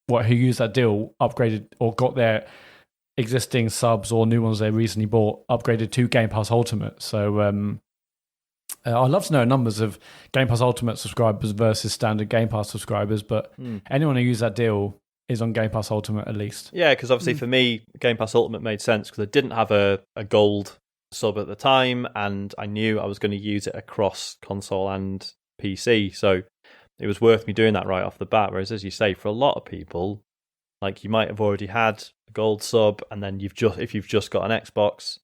who used that deal upgraded or got their existing subs or new ones they recently bought upgraded to Game Pass Ultimate. So I'd love to know numbers of Game Pass Ultimate subscribers versus standard Game Pass subscribers, but anyone who used that deal is on Game Pass Ultimate at least. Yeah, because obviously for me, Game Pass Ultimate made sense because I didn't have a gold sub at the time, and I knew I was going to use it across console and PC, so it was worth me doing that right off the bat. Whereas, as you say, for a lot of people, like you might have already had a gold sub, and then if you've just got an Xbox,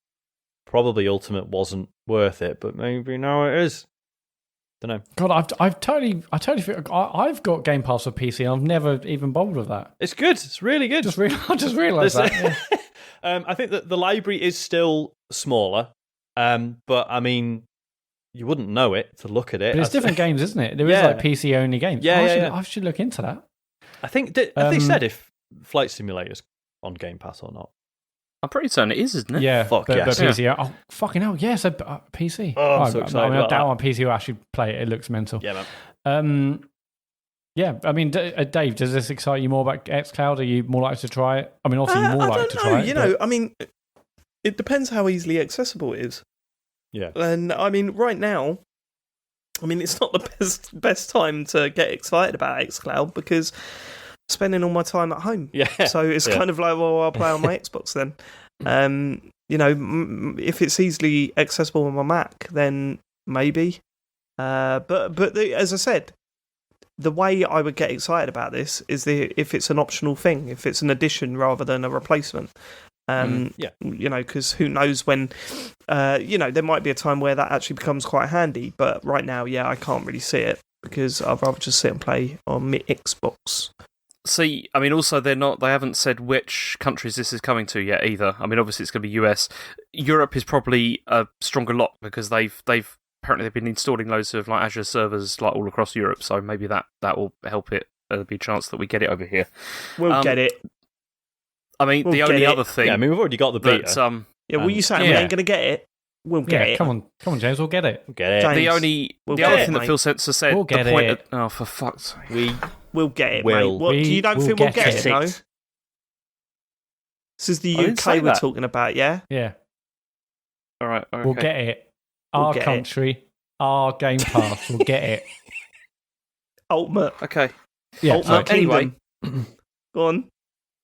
probably Ultimate wasn't worth it. But maybe now it is. Don't know. God, I totally feel I've got Game Pass for PC, and I've never even bothered with that. It's good. It's really good. I just realised that. Yeah. I think that the library is still smaller, but I mean, you wouldn't know it to look at it. But it's different games, isn't it? There is like PC only games. I should look into that. I think have they said if Flight Simulator's on Game Pass or not? I'm pretty certain it is, isn't it? Yeah, but PC. Yeah. Oh, fucking hell! Yes, PC. Oh, I'm so excited. I doubt on PC will actually play it. It looks mental. Yeah, man. Yeah, I mean, Dave, does this excite you more about xCloud? Are you more likely to try it? I mean, obviously, you're more likely to try it. I mean, it depends how easily accessible it is. Yeah. And I mean, right now, it's not the best time to get excited about xCloud because I'm spending all my time at home. Yeah. So it's kind of like, well, I'll play on my Xbox then. If it's easily accessible on my Mac, then maybe. As I said, the way I would get excited about this is if it's an optional thing, if it's an addition rather than a replacement. Because who knows when, there might be a time where that actually becomes quite handy. But right now, I can't really see it because I'd rather just sit and play on my Xbox. See, also they haven't said which countries this is coming to yet either. Obviously it's going to be US. Europe is probably a stronger lot because they've apparently they've been installing loads of like Azure servers like all across Europe. So maybe that will help it. There'll be a chance that we get it over here. We'll get it. The only other thing... Yeah, we've already got the beta. You saying we ain't going to get it? We'll get it. Come on, James, we'll get it. We'll get it. James, the other thing that Phil Spencer said... We'll get it. Oh, for fuck's sake. We'll get it, mate. What, you don't think we'll get it, no? This is the UK we're talking about, yeah? Yeah. All right, okay. We'll get it. Our country, our Game Pass, we'll get it. Ultimate. Okay. Yeah, Ultimate Kingdom. Go on.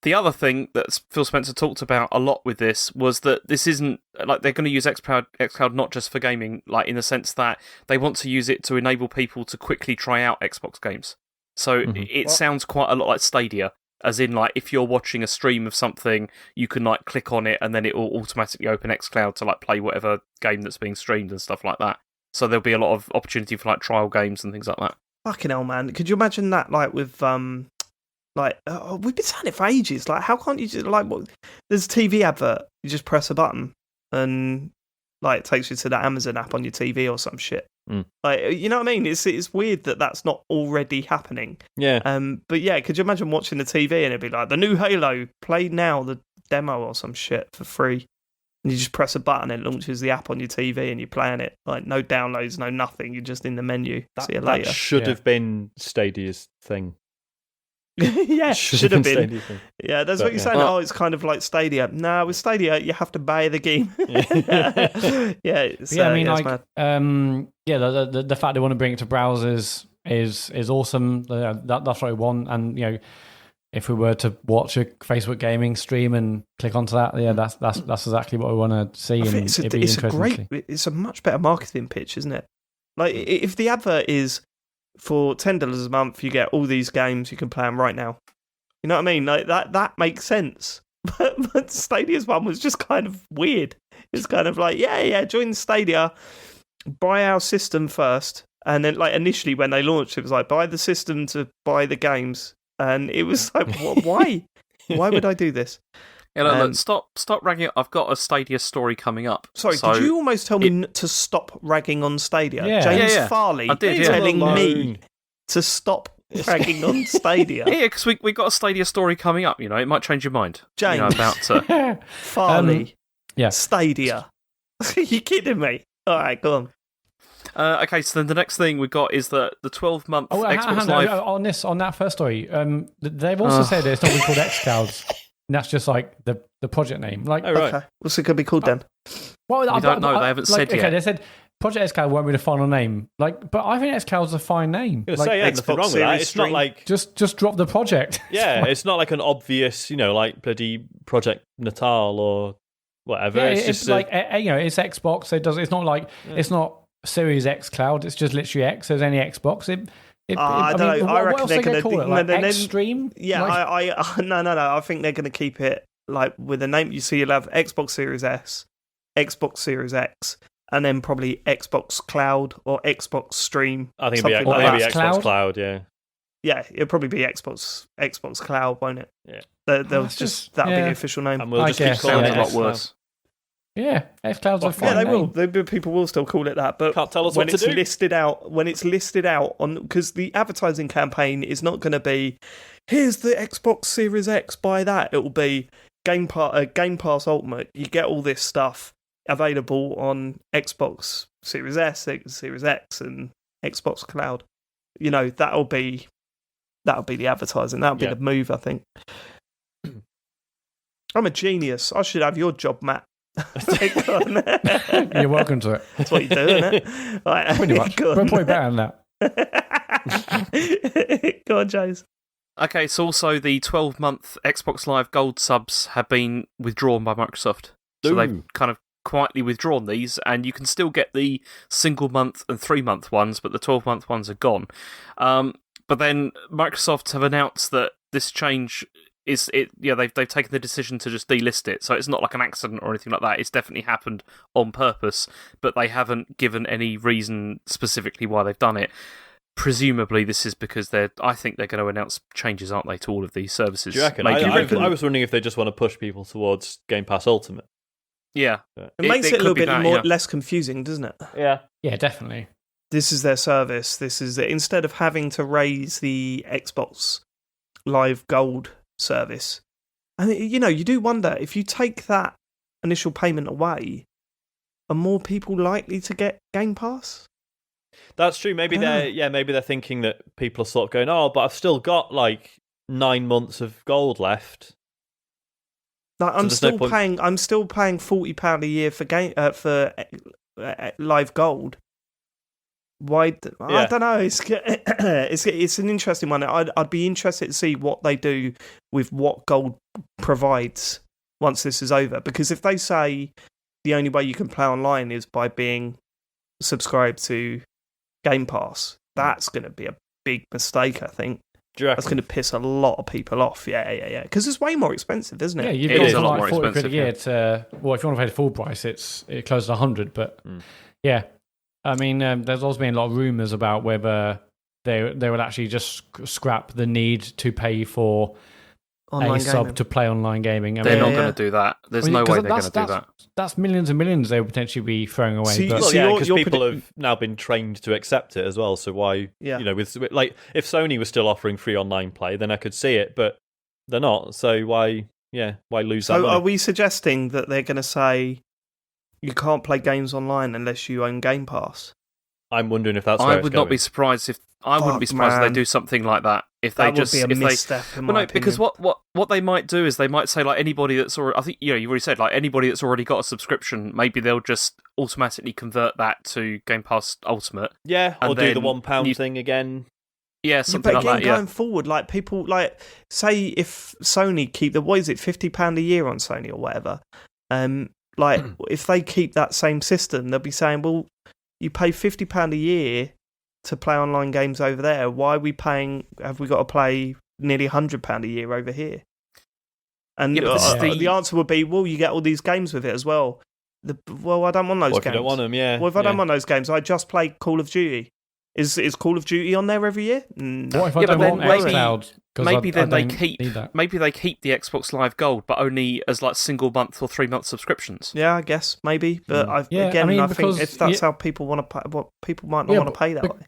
The other thing that Phil Spencer talked about a lot with this was that this isn't like they're going to use xCloud not just for gaming, like in the sense that they want to use it to enable people to quickly try out Xbox games. So it sounds quite a lot like Stadia, as in like if you're watching a stream of something, you can like click on it and then it will automatically open xCloud to like play whatever game that's being streamed and stuff like that. So there'll be a lot of opportunity for like trial games and things like that. Fucking hell, man! Could you imagine that? Like with we've been saying it for ages. Like, how can't you just there's a TV advert. You just press a button and like it takes you to the Amazon app on your TV or some shit. Like, you know what I mean? It's weird that that's not already happening. Yeah. But yeah, could you imagine watching the TV and it'd be like the new Halo, play now the demo or some shit for free, and you just press a button and it launches the app on your TV and you're playing it. Like no downloads, no nothing. You're just in the menu. See you later. That should have been Stadia's thing. Yeah, should have been. Yeah, that's what you're saying. Well, it's kind of like Stadia. No, with Stadia, you have to buy the game. The fact they want to bring it to browsers is awesome. That's what I want. And if we were to watch a Facebook gaming stream and click onto that, that's exactly what we want to see. It's a much better marketing pitch, isn't it? Like if the advert is, for $10 a month, you get all these games, you can play them right now. You know what I mean? Like that makes sense. But Stadia's one was just kind of weird. It's kind of like, join Stadia, buy our system first. And then, like, initially when they launched, it was like, buy the system to buy the games. And it was like, why? Why would I do this? Look, stop ragging it. I've got a Stadia story coming up. Sorry, did you almost tell me to stop ragging on Stadia? Yeah. James Farley telling me to stop ragging on Stadia. Yeah, because we got a Stadia story coming up. It might change your mind. James Farley. Stadia. Are you kidding me? All right, go on. Okay, so then the next thing we've got is the 12-month Xbox Live. On that first story, they've also said it's not called xCloud. And that's just like the project name. Like, okay. What's it going to be called then? Well, we don't know. They haven't said yet. Okay, they said Project xCloud won't be the final name. Like, but I think xCloud's a fine name. Nothing wrong with that. It's not like just drop the project. Yeah, it's not like an obvious, like bloody Project Natal or whatever. Yeah, it's just like it's Xbox. It's not like it's not Series xCloud. It's just literally X. There's any Xbox. I don't know. I reckon they're going to call it like Extreme. Yeah, no. I think they're going to keep it like with a name. You see, you'll have Xbox Series S, Xbox Series X, and then probably Xbox Cloud or Xbox Stream. I think it'll be maybe Xbox Cloud. Yeah. Yeah, it'll probably be Xbox Cloud, won't it? Yeah. That'll be the official name. And we'll just keep calling it a lot worse. Yeah, xCloud's a fine name. They will. People will still call it that, but can't tell us when what it's to do. When it's listed out on, because the advertising campaign is not going to be, here's the Xbox Series X, buy that. It will be Game Pass Ultimate. You get all this stuff available on Xbox Series S, Series X, and Xbox Cloud. That'll be the advertising. That'll be the move, I think. I'm a genius. I should have your job, Matt. Take on. You're welcome to it. That's what you do, isn't it? Right, Pretty much. go We're on. probably better than that. Go on, James. Okay, so also the 12-month Xbox Live Gold subs have been withdrawn by Microsoft. So they've kind of quietly withdrawn these, and you can still get the single-month and 3-month ones, but the 12-month ones are gone. But then Microsoft have announced that this change they've taken the decision to just delist it. So it's not like an accident or anything like that. It's definitely happened on purpose, but they haven't given any reason specifically why they've done it. Presumably, this is because I think they're going to announce changes, aren't they, to all of these services? Do you reckon? I was wondering if they just want to push people towards Game Pass Ultimate. Yeah. It makes it a little bit less confusing, doesn't it? Yeah. Yeah, definitely. This is their service. This is instead of having to raise the Xbox Live Gold service. And, you do wonder, if you take that initial payment away, are more people likely to get Game Pass? That's true. Maybe they're thinking that people are sort of going, oh, but I've still got like 9 months of gold left. Like, I'm still paying £40 a year for Live Gold. Why? I don't know. It's an interesting one. I'd be interested to see what they do with what Gold provides once this is over. Because if they say the only way you can play online is by being subscribed to Game Pass, that's going to be a big mistake, I think. That's going to piss a lot of people off. Yeah. Because it's way more expensive, isn't it? Yeah, you've got a lot more £40 a year to. Well, if you want to pay the full price, it closes to 100. But yeah, I mean, there's also been a lot of rumours about whether they would actually just scrap the need to pay for online sub to play online gaming. They're not going to do that. There's no way they're going to do that. That's millions and millions they would potentially be throwing away. Because people have now been trained to accept it as well. So why, with like if Sony was still offering free online play, then I could see it, but they're not. So why lose that money? Are we suggesting that they're going to say you can't play games online unless you own Game Pass? I'm wondering if that's. I would not be surprised if they do something like that. If they would be a misstep. Because what they might do is they might say, like, anybody that's already, I think you've already said, like, anybody that's already got a subscription, maybe they'll just automatically convert that to Game Pass Ultimate. Yeah, or do the £1 thing again. Yeah, something like that. Going forward, like, people, like, say if Sony keep £50 a year on Sony or whatever. Like, if they keep that same system, they'll be saying, well, you pay £50 a year to play online games over there. Why are we paying? Have we got to play nearly £100 a year over here? And the answer would be, well, you get all these games with it as well. I don't want those games. If you don't want them, yeah. Well, if I don't want those games, I just play Call of Duty. Is Call of Duty on there every year? No. What if I don't want xCloud? Maybe they keep the Xbox Live Gold, but only as like single month or 3 month subscriptions. Yeah, I guess maybe. But I think if that's how people want to pay, people might not want to pay that way.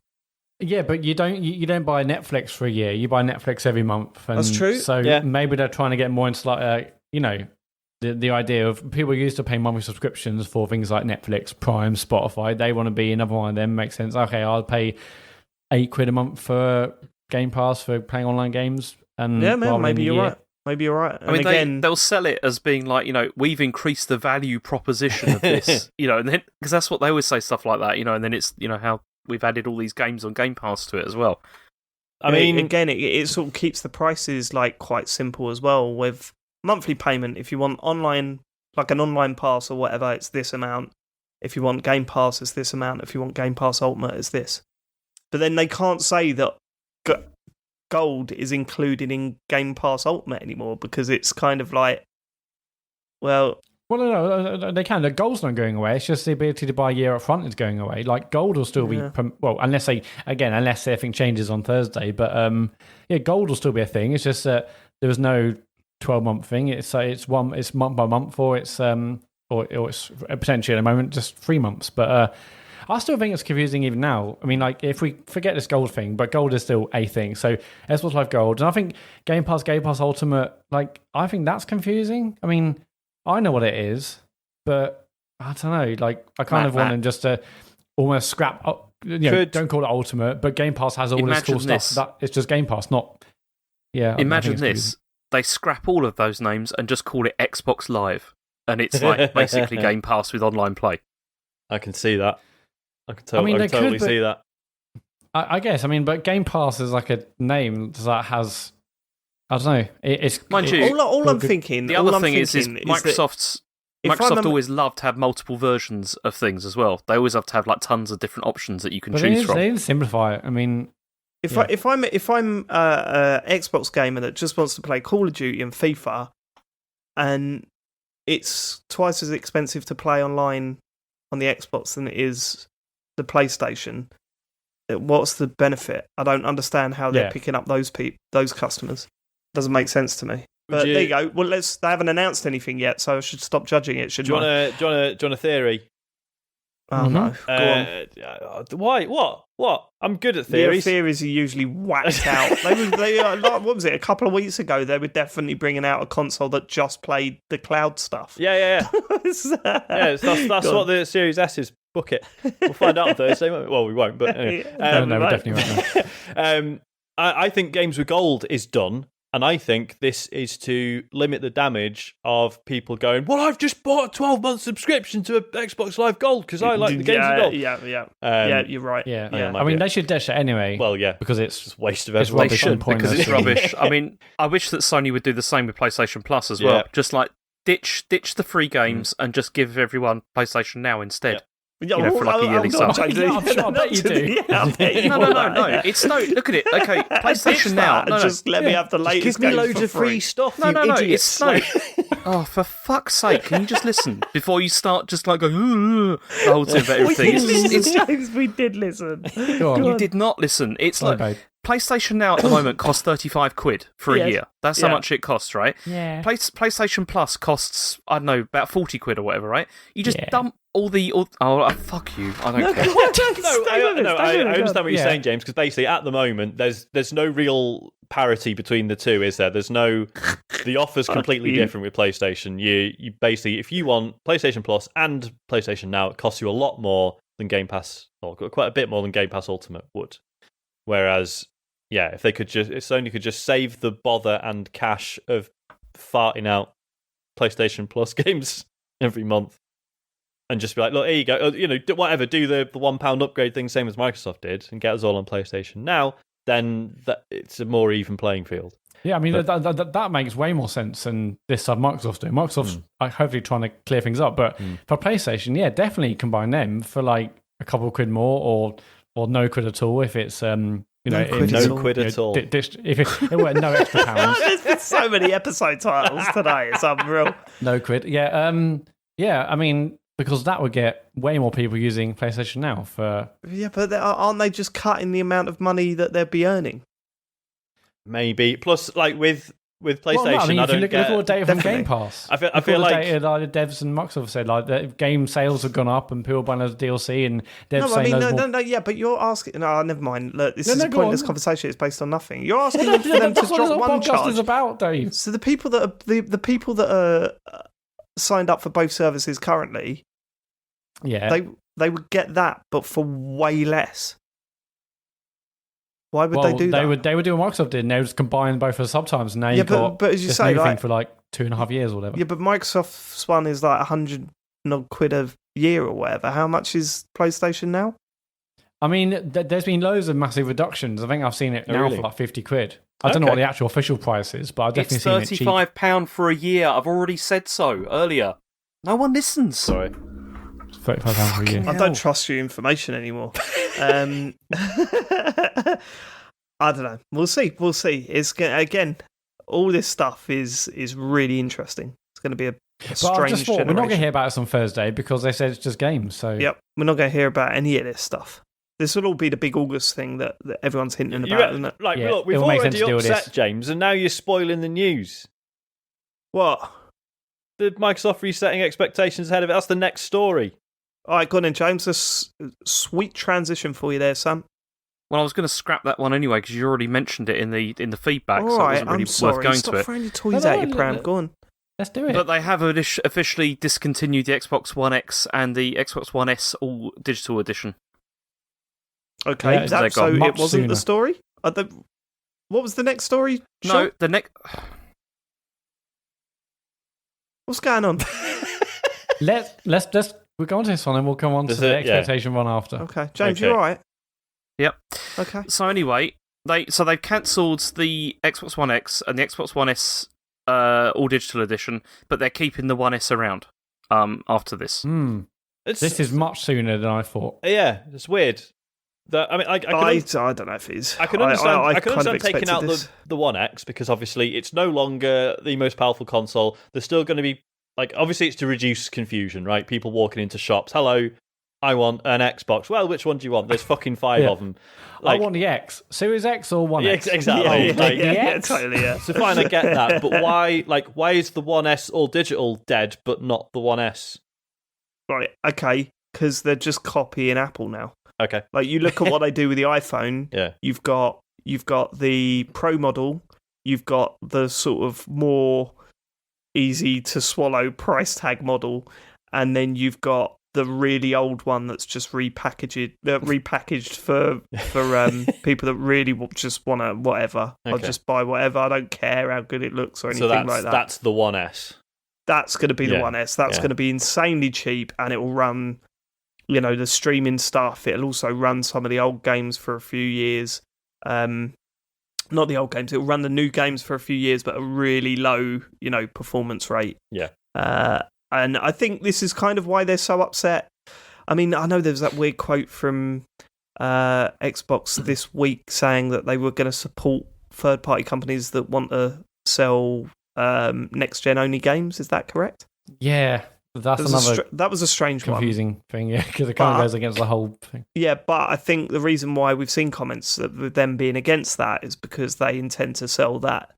Yeah, but you don't buy Netflix for a year. You buy Netflix every month. And that's true. So maybe they're trying to get more into like the idea of people used to pay monthly subscriptions for things like Netflix, Prime, Spotify. They want to be another one of them. Makes sense. Okay, I'll pay £8 a month for Game Pass for playing online games. And maybe you're right. Maybe you're right. I mean, they'll sell it as being like, we've increased the value proposition of this, and then because that's what they always say, stuff like that, and then it's how we've added all these games on Game Pass to it as well. I mean, again, it sort of keeps the prices like quite simple as well with monthly payment. If you want online, like an online pass or whatever, it's this amount. If you want Game Pass, it's this amount. If you want Game Pass Ultimate, it's this. But then they can't say that Gold is included in Game Pass Ultimate anymore because it's kind of like, no, they can. The Gold's not going away. It's just the ability to buy a year up front is going away. Like, Gold will still be, unless everything changes on Thursday. But Gold will still be a thing. It's just that there was no 12-month thing. It's month by month, or it's potentially at the moment just 3 months. But I still think it's confusing even now. I mean, like, if we forget this Gold thing, but Gold is still a thing. So Xbox Live Gold, and I think Game Pass Ultimate, like, I think that's confusing. I mean, I know what it is, but I don't know. Like, I kind of want them just to almost scrap. Don't call it Ultimate, but Game Pass has all this cool stuff. That it's just Game Pass, not. Yeah. Imagine this: they scrap all of those names and just call it Xbox Live, and it's like basically Game Pass with online play. I can see that. I can totally see that. I guess. I mean, but Game Pass is like a name that has. I don't know. All I'm thinking. The other thing is Microsoft always loved to have multiple versions of things as well. They always have to have like tons of different options that you can choose from. They need to simplify it. I mean, if I'm a Xbox gamer that just wants to play Call of Duty and FIFA, and it's twice as expensive to play online on the Xbox than it is the PlayStation, what's the benefit? I don't understand how they're picking up those customers. Doesn't make sense to me. But there you go. Well, they haven't announced anything yet, so I should stop judging it. Do you want a theory? Oh no! Go on. Why? What? I'm good at theories. Yeah, theories are usually whacked out. What was it? A couple of weeks ago, they were definitely bringing out a console that just played the cloud stuff. Yeah. That's what the Series S is. Book it. We'll find out on Thursday. Well, we won't, but anyway. No, we definitely won't. I think Games with Gold is done. And I think this is to limit the damage of people going, well, I've just bought a 12-month subscription to Xbox Live Gold because I like the Games with Gold. Yeah, you're right. Yeah. I mean, they should ditch it anyway. Well, yeah. Because it's just waste of everything. They should, because it's rubbish. I mean, I wish that Sony would do the same with PlayStation Plus as well. Yeah. Just like ditch the free games and just give everyone PlayStation Now instead. Yeah. For like a yearly sub. I bet you do. No. It's no. Look at it. Okay, PlayStation Now. Just let me have the latest. Give me loads of free stuff. No. It's no. Oh, for fuck's sake! Can you just listen before you start just like going the whole thing about everything? We did listen. You did not listen. It's like PlayStation Now at the moment costs £35 for a year. That's how much it costs, right? Yeah. PlayStation Plus costs, I don't know, about £40 or whatever, right? You just dump fuck you. I don't care. I understand what you're saying, James, because basically at the moment there's no real parity between the two, is there? The offer's completely different with PlayStation. You basically, if you want PlayStation Plus and PlayStation Now, it costs you a lot more than Game Pass, or quite a bit more than Game Pass Ultimate would. Whereas, if Sony could just save the bother and cash of farting out PlayStation Plus games every month, and just be like, look, here you go, whatever, do the £1 upgrade thing, same as Microsoft did, and get us all on PlayStation Now, then it's a more even playing field. Yeah, I mean, that makes way more sense than this stuff Microsoft's doing. Microsoft's hopefully trying to clear things up, but for PlayStation, definitely combine them for like a couple of quid more, or no quid at all if it's no quid at all. If it were no extra pounds. There's been so many episode titles today. It's unreal. No quid. Yeah. I mean, because that would get way more people using PlayStation Now for. Yeah, but aren't they just cutting the amount of money that they'll be earning? Maybe. Plus, like with PlayStation, well, no, I mean, I if you don't look get... at all the data from Game Pass. I feel like... the data like the devs and Microsoft said, like, the game sales have gone up and people buying those DLC and devs saying... No, but you're asking... No, never mind. Look, this is a pointless conversation. It's based on nothing. You're asking them for them to drop one charge. Is about, Dave. So the people that are signed up for both services currently, they would get that, but for way less. Why would they do that? They would do what Microsoft did, and they would just combine both of the subtimes, and now you've got but as you say, thing for like 2.5 years or whatever. Yeah, but Microsoft's one is like £100 a year or whatever. How much is PlayStation Now? I mean, there's been loads of massive reductions. I think I've seen it now for like £50. I don't know what the actual official price is, but I've definitely seen it cheap. It's £35 for a year. I've already said so earlier. No one listens. Sorry. £35 for a year. I don't trust your information anymore. I don't know. We'll see. It's again, all this stuff is really interesting. It's going to be a strange generation. We're not going to hear about this on Thursday because they said it's just games. So yep, we're not going to hear about any of this stuff. This will all be the big August thing that everyone's hinting about, isn't it? Like, look, we've already upset James, and now you're spoiling the news. What? The Microsoft resetting expectations ahead of it. That's the next story. All right, go on then, James. A sweet transition for you there, Sam. Well, I was going to scrap that one anyway because you already mentioned it in the feedback, so it wasn't really worth going Stop to it. Stop throwing your toys at you, Pram. Go on. Let's do it. But they have officially discontinued the Xbox One X and the Xbox One S all digital edition. Okay, so it wasn't the story? What was the next story? No, the next... What's going on? Let's we'll go on to this one and we'll come on to the expectation one after. Okay, James, you all right? Yep. Okay. So anyway, they've cancelled the Xbox One X and the Xbox One S all digital edition, but they're keeping the One S around after this. This is much sooner than I thought. Yeah, it's weird. I don't know if it's. I can understand taking out the One X because obviously it's no longer the most powerful console. There's still going to be obviously it's to reduce confusion, right? People walking into shops. Hello, I want an Xbox. Well, which one do you want? There's fucking 5 of them. I want the X, Series X or One X. Exactly. Totally. Yeah. So fine, I get that, but why is the One S all digital dead, but not the One S? Right. Okay. Because they're just copying Apple now. Okay. Like you look at what they do with the iPhone. Yeah. You've got the Pro model. You've got the sort of more easy to swallow price tag model, and then you've got the really old one that's just repackaged for people that really just want to whatever. Okay. I'll just buy whatever. I don't care how good it looks or anything like that. That's the One S. That's going to be the One S. That's going to be insanely cheap, and it will run, the streaming stuff. It'll also run some of the old games for a few years. Not the old games. It'll run the new games for a few years, but a really low, performance rate. Yeah. And I think this is kind of why they're so upset. I mean, I know there was that weird quote from Xbox this week saying that they were going to support third-party companies that want to sell next-gen only games. Is that correct? Yeah, that's that was a strange confusing thing, yeah, because it kind of goes against the whole thing. Yeah, but I think the reason why we've seen comments with them being against that is because they intend to sell that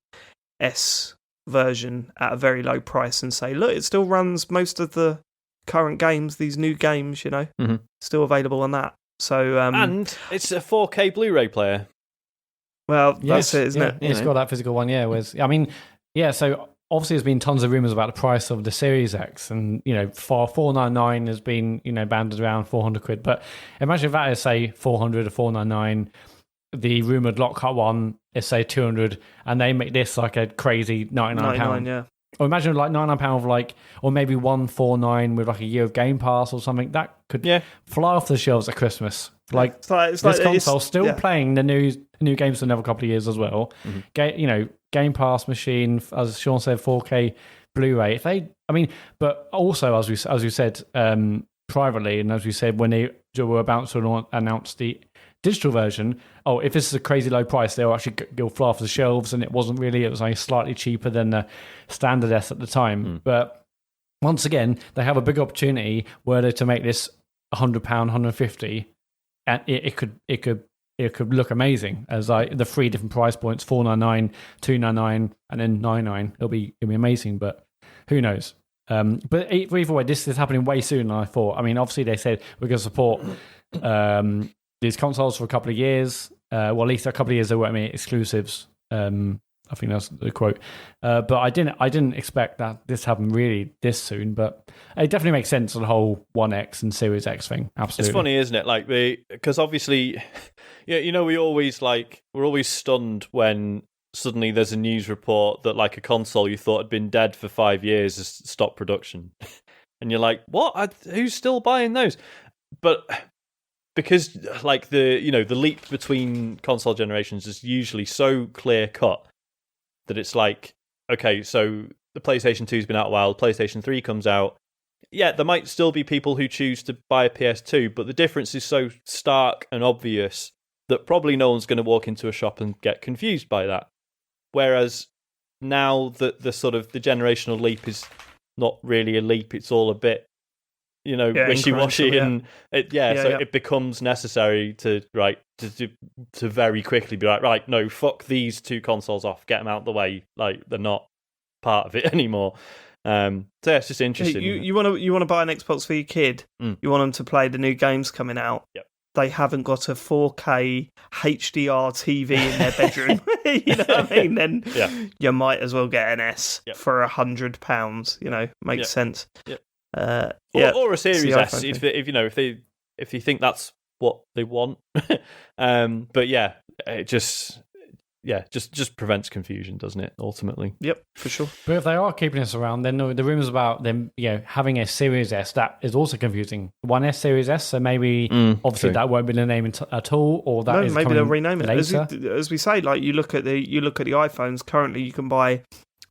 S version at a very low price and say, look, it still runs most of the current games, these new games, still available on that. So and it's a 4K Blu-ray player. Well, that's it, isn't it? It's got that physical one, so obviously there's been tons of rumours about the price of the Series X, and for $499 has been banded around £400, but imagine if that is say $400 or $499. The rumoured Lockhart one is say $200, and they make this like a crazy £99. Yeah. Or imagine like £99 or maybe $149 with like a year of Game Pass or something. That could fly off the shelves at Christmas. It's this console still playing the new games for another couple of years as well. Mm-hmm. Game Pass machine, as Sean said, 4K Blu-ray. But also as we said privately, and as we said when they were about to announce the digital version, if this is a crazy low price, they'll actually go fly off the shelves, and it wasn't really. It was only slightly cheaper than the standard S at the time. But once again, they have a big opportunity were they to make this £100, £150, and it could look amazing as the 3 different price points: $499, $299, and then $99. It'll be amazing, but who knows? But either way, this is happening way sooner than I thought. I mean, obviously they said we're going to support these consoles for a couple of years. Well, at least a couple of years they won't make exclusives. I think that's the quote. But I didn't expect that this happened really this soon. But it definitely makes sense, the whole One X and Series X thing. Absolutely, it's funny, isn't it? Because obviously, we're always stunned when suddenly there's a news report that like a console you thought had been dead for 5 years has stopped production, and you're like, what? Who's still buying those? But because the leap between console generations is usually so clear cut that it's like, okay, so the PlayStation 2's been out a while, PlayStation 3 comes out. Yeah, there might still be people who choose to buy a PS2, but the difference is so stark and obvious that probably no one's going to walk into a shop and get confused by that. Whereas now that the generational leap is not really a leap, it's all a bit wishy-washy, and it becomes necessary to very quickly be like, right, no, fuck these two consoles off, get them out of the way, like they're not part of it anymore. It's just interesting. You want to buy an Xbox for your kid? You want them to play the new games coming out? Yep. They haven't got a 4K HDR TV in their bedroom. You know what I mean? Then you might as well get an S for £100. Makes sense. Yep. Or a Series S if you think that's what they want. But yeah, it just just prevents confusion, doesn't it? Ultimately. Yep, for sure. But if they are keeping us around, then the rumours about them, having a Series S, that is also confusing. 1S Series S, so maybe obviously true. that won't be the name at all, or that is maybe coming they'll rename it. later. As we say, like you look at the iPhones currently, you can buy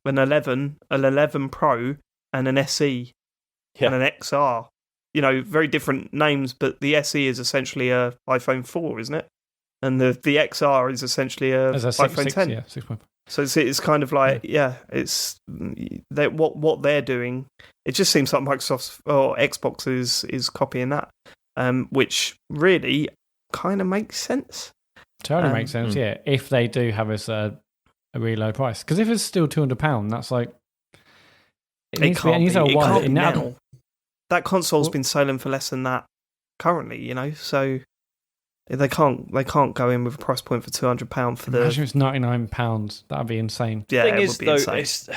an 11 Pro, and an SE, and an XR. Very different names, but the SE is essentially a iPhone 4, isn't it? And the XR is essentially a iPhone 10. Yeah, 6.5. So it's kind of like, it's what they're doing. It just seems like Microsoft or Xbox is copying that, which really kind of makes sense. Totally makes sense, yeah. If they do have us a really low price, because if it's still £200, that's like it needs a one. Now. That console's been selling for less than that currently, so. They can't go in with a price point for £200 for the. Imagine it's £99. That'd be insane. Yeah, thing it is, would be though, insane. it's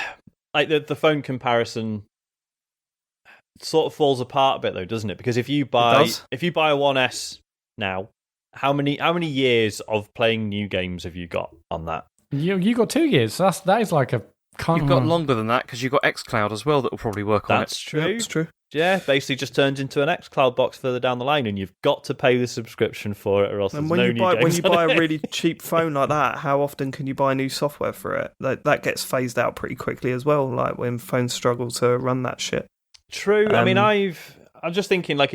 like the phone comparison sort of falls apart a bit, though, doesn't it? Because if you buy a 1S now, how many years of playing new games have you got on that? You got 2 years. So that is like a. You've got longer than that because you've got xCloud as well that will probably work on it. That's true. That's true. Yeah, basically just turns into an xCloud box further down the line, and you've got to pay the subscription for it, or else there's no new games. When you buy a really cheap phone like that, how often can you buy new software for it? That gets phased out pretty quickly as well. Like when phones struggle to run that shit. True. I mean, I'm just thinking my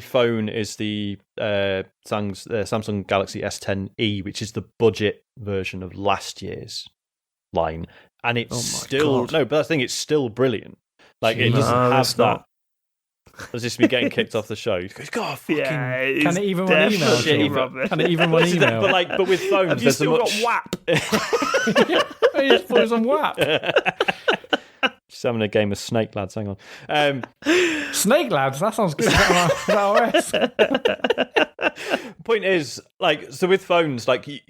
phone is the Samsung Galaxy S10e, which is the budget version of last year's line, and it's but that's the thing, it's still brilliant. Like it doesn't have that. Does this me getting kicked off the show? He's got a fucking. Can it even run email? Can it even run email? But with phones, have you still got WAP? He just put us on WAP. Just having a game of Snake Lads. Hang on. Snake Lads? That sounds good. Is that OS? Point is, so with phones,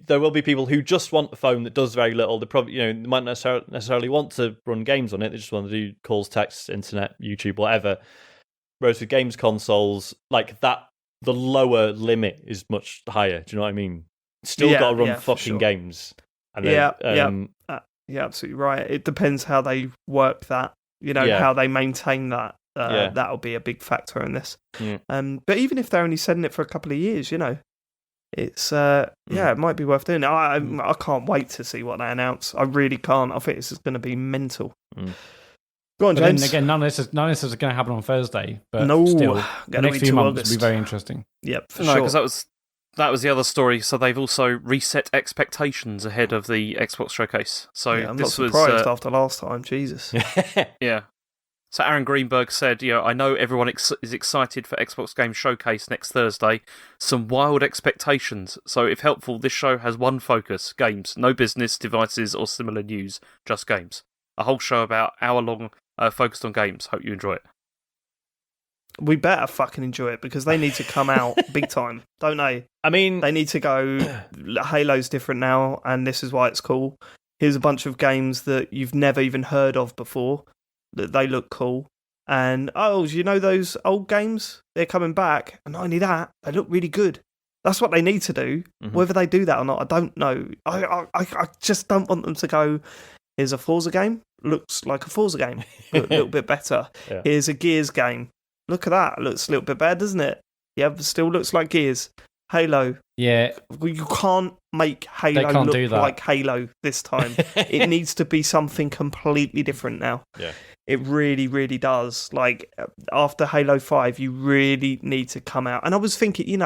there will be people who just want a phone that does very little. They probably, they might not necessarily want to run games on it. They just want to do calls, texts, internet, YouTube, whatever. Whereas with games consoles, the lower limit is much higher. Do you know what I mean? Still got to run fucking games. And then, you're absolutely right. It depends how they work that, how they maintain that. That'll be a big factor in this. Yeah. But even if they're only selling it for a couple of years, it's it might be worth doing. I can't wait to see what they announce. I really can't. I think this is going to be mental. Go on, James. Then again, none of this is going to happen on Thursday. But no, still, the next few months will be very interesting. Yep, for sure. Because that was the other story. So they've also reset expectations ahead of the Xbox showcase. So I'm this not surprised after last time. Jesus. Yeah. So Aaron Greenberg said, I know everyone is excited for Xbox Game Showcase next Thursday. Some wild expectations. So if helpful, this show has one focus: games. No business, devices, or similar news. Just games. A whole show about hour long, focused on games. Hope you enjoy it. We better fucking enjoy it because they need to come out big time, don't they? I mean, they need to go. Halo's different now, and this is why it's cool. Here's a bunch of games that you've never even heard of before. That they look cool, and those old games? They're coming back, and not only that, they look really good. That's what they need to do. Mm-hmm. Whether they do that or not, I don't know. I just don't want them to go. Here's a Forza game. Looks like a Forza game, but a little bit better. Yeah. Here's a Gears game. Look at that. Looks a little bit better, doesn't it? Yeah, but still looks like Gears. Halo. Yeah. You can't make Halo look like Halo this time. It needs to be something completely different now. Yeah. It really, really does. After Halo 5, you really need to come out. And I was thinking,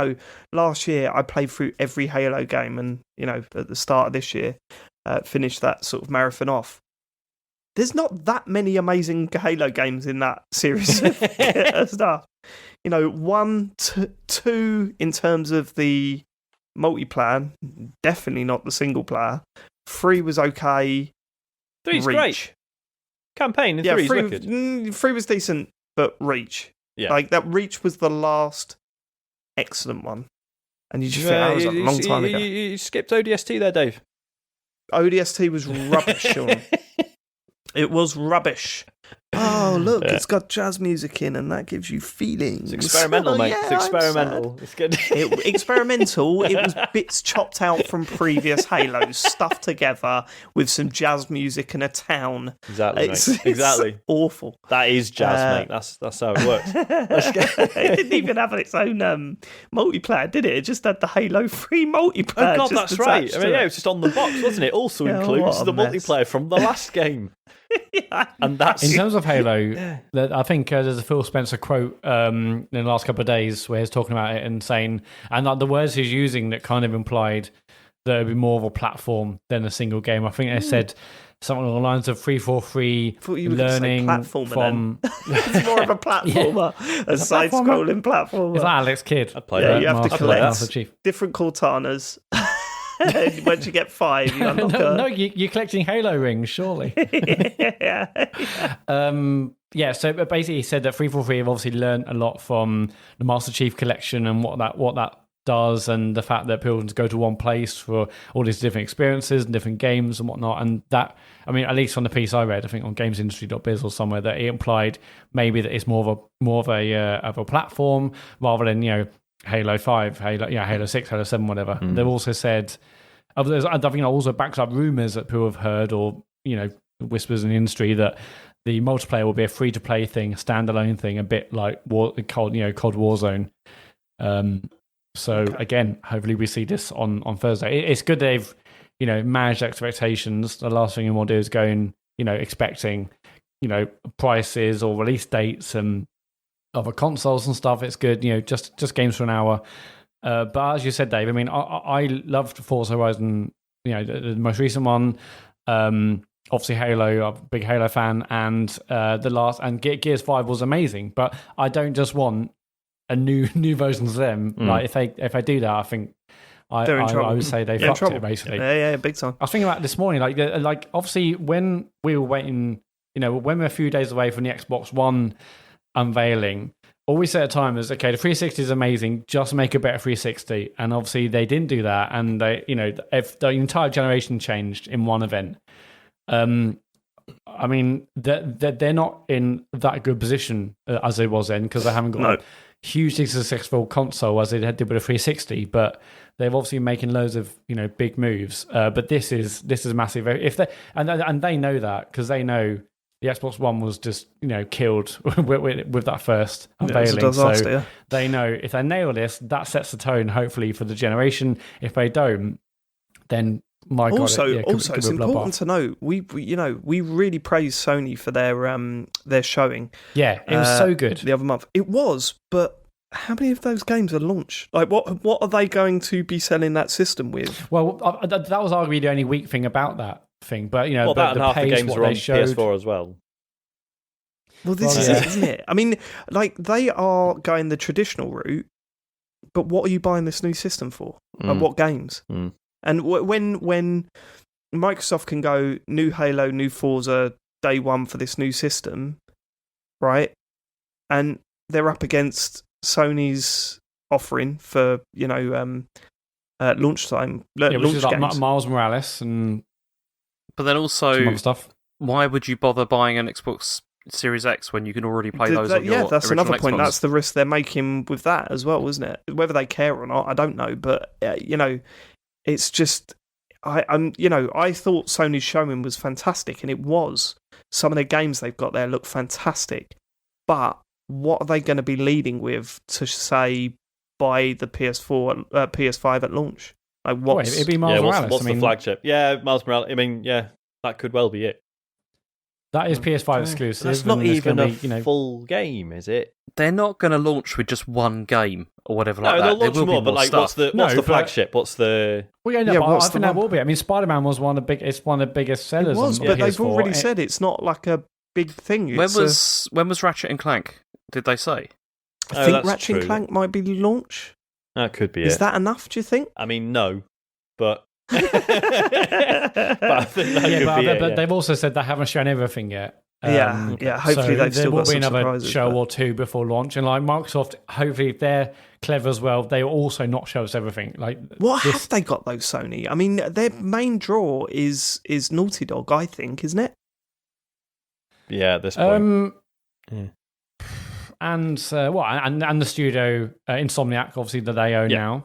last year I played through every Halo game and, at the start of this year, finished that sort of marathon off. There's not that many amazing Halo games in that series of stuff. 1, 2 in terms of the multiplayer, definitely not the single player. 3 was okay. 3's great. Campaign in 3's wicked. 3 was decent, but Reach. Yeah. That Reach was the last excellent one. And you just think that was a long time ago. You skipped ODST there, Dave. ODST was rubbish, Sean. It was rubbish. Oh, look, it's got jazz music in, and that gives you feelings. It's experimental, mate. Yeah, It's experimental. It's good. Experimental. It was bits chopped out from previous Halos, stuffed together with some jazz music and a town. Exactly, mate. Exactly. It's awful. That is jazz, mate. That's how it works. It didn't even have its own multiplayer, did it? It just had the Halo 3 multiplayer. Oh, God, just that's right. attached I mean, to yeah, it. it was just on the box, wasn't it? Also includes what a the mess. multiplayer from the last game. And that's In terms of Halo, I think there's a Phil Spencer quote in the last couple of days where he's talking about it and saying, and like the words he's using that kind of implied that it would be more of a platform than a single game. I think they said something along the lines of 343 thought you were gonna say learning platformer from. It's more of a platformer, a side-scrolling platformer. Is that Alex Kidd? I'd play Yeah, that. you have to Master collect Chief. different Cortanas. And once you get 5, you unlock No, you're collecting Halo rings, surely. yeah. So basically, he said that 343 have obviously learned a lot from the Master Chief collection and what that does, and the fact that people can go to one place for all these different experiences and different games and whatnot. And that, I mean, at least on the piece I read, I think on gamesindustry.biz or somewhere, that it implied maybe that it's more of a platform rather than Halo 5, Halo 6, Halo 7, whatever. They've also said, I think it also backs up rumours that people have heard or, whispers in the industry that the multiplayer will be a free-to-play thing, a standalone thing, a bit like COD Warzone. Again, hopefully we see this on Thursday. It's good they've, managed expectations. The last thing you want to do is go in, expecting, prices or release dates and other consoles and stuff. It's good, just games for an hour. But as you said, Dave, I mean, I loved Forza Horizon, the most recent one. Obviously, Halo, I'm a big Halo fan, and Gears 5 was amazing. But I don't just want a new version of them. Like if they do that, I think I would say they fucked it basically. Yeah, big time. I was thinking about this morning, like obviously when we were waiting, when we're a few days away from the Xbox One unveiling, all we said at the time is, okay, the 360 is amazing, just make a better 360. And obviously they didn't do that, and they, if the entire generation changed in one event. I mean, they're not in that good position as they was then, because they haven't got a hugely successful console as they did with a 360, but they're obviously making loads of big moves. But this is massive. If they and they know that, because they know the Xbox One was just killed with that first unveiling. So they know if they nail this, that sets the tone hopefully for the generation. If they don't, then my God, also, it's important to know we really praise Sony for their showing. Yeah, it was so good the other month. It was, but how many of those games are launched? Like, what are they going to be selling that system with? Well, that was arguably the only weak thing about that thing. But about the half pace, the games what are on they showed, PS4 as well. Well, this is it, isn't it? I mean, like, they are going the traditional route, but what are you buying this new system for? Like, what games? And when Microsoft can go new Halo, new Forza, day one for this new system, right? And they're up against Sony's offering for launch time, which launch is like games. Miles Morales and. But then also, some other stuff. Why would you bother buying an Xbox Series X when you can already play those on your that's original another point. Xbox? That's the risk they're making with that as well, isn't it? Whether they care or not, I don't know. But it's just I thought Sony's showing was fantastic, and it was. Some of the games they've got there look fantastic, but what are they going to be leading with to say buy the PS4, PS5 at launch? Like what? It'd be Miles Morales. What's the flagship? Yeah, Miles Morales. I mean, yeah, that could well be it. That is PS5 exclusive. That's not even a be, full game, is it? They're not going to launch with just one game or whatever like that. They'll launch more, but like, what's the flagship? What's the? Well, I think that will be. I mean, Spider-Man was one of the biggest sellers. It was, on but PS4. they've already said it's not like a big thing. When was Ratchet and Clank? Did they say? I think Ratchet and Clank might be launch. That could be. Is that enough? Do you think? I mean, no, but. But I think that could be it. But they've also said they haven't shown everything yet. Hopefully they've still got some surprises. There will be another show or two before launch, and like Microsoft, hopefully if they're clever as well, they will also not show us everything. Like, what have they got though, Sony? I mean, their main draw is Naughty Dog, I think, isn't it? at this point. And the studio Insomniac, obviously, that they own now.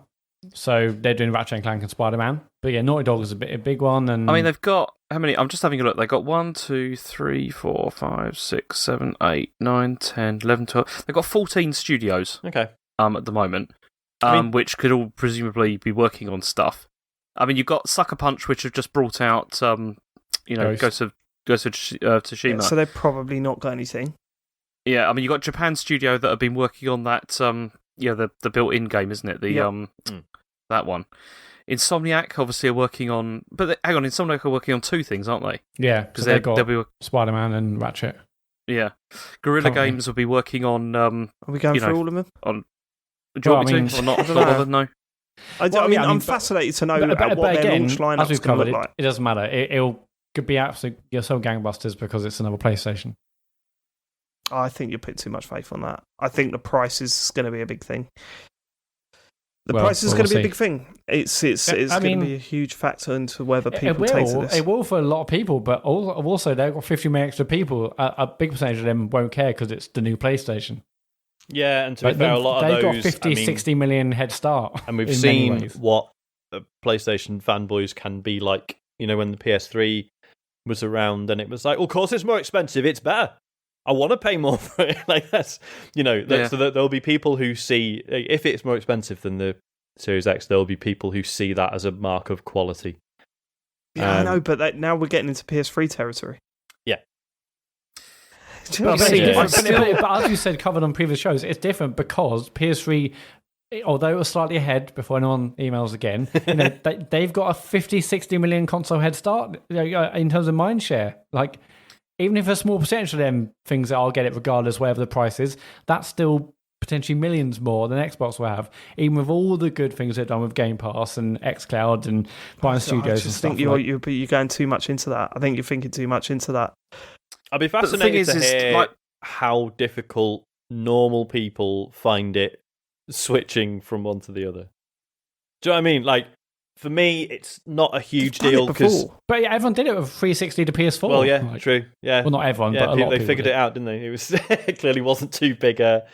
So they're doing Ratchet and Clank and Spider-Man. But yeah, Naughty Dog is a big one. And I mean, they've got how many? I'm just having a look. They've got 1, 2, 3, 4, 5, 6, 7, 8, 9, 10, 11, 12. They've got 14 studios. Okay. At the moment, which could all presumably be working on stuff. I mean, you've got Sucker Punch, which have just brought out, Ghost of Tsushima. Yeah, so they've probably not got anything. Yeah, I mean, you've got Japan Studio that have been working on that, the built-in game, isn't it? That one. Insomniac, obviously, are working on... But hang on, Insomniac are working on 2 things, aren't they? Yeah, because they've got Spider-Man and Ratchet. Yeah. Guerrilla Games will be working on... are we going through all of them? Do you want me to? Or not? Not bothered, no? I'm fascinated to know what their launch lineup is going to look like. It doesn't matter. It'll could be absolutely so gangbusters because it's another PlayStation. I think you put too much faith on that. I think the price is going to be a big thing. Price is going to be a big thing. It's going to be a huge factor into whether people take to this. It will for a lot of people, but also they've got 50 million extra people. A big percentage of them won't care because it's the new PlayStation. Yeah, and to be fair, a lot of those... They've got 60 million head start. And we've seen what PlayStation fanboys can be like. You know, when the PS3 was around and it was like, well, of course it's more expensive, it's better. I want to pay more for it. Like that's, so that there'll be people who see, if it's more expensive than the Series X, there'll be people who see that as a mark of quality. Yeah, I know, but now we're getting into PS3 territory. Yeah. But as you said, covered on previous shows, it's different because PS3, although it was slightly ahead before anyone emails again, they've got a 50-60 million console head start in terms of mind share. Like, even if a small percentage of them things that I'll get it regardless, whatever the price is, that's still potentially millions more than Xbox will have, even with all the good things they've done with Game Pass and xCloud and buying studios and stuff. I think you're going too much into that. I think you're thinking too much into that. I'd be fascinated to hear how difficult normal people find it switching from one to the other. Do you know what I mean? Like, for me, it's not a huge deal because... But yeah, everyone did it with 360 to PS4. Well, yeah, true. Yeah. Well, not everyone, but a lot of people they figured it out, didn't they? It was it clearly wasn't too big a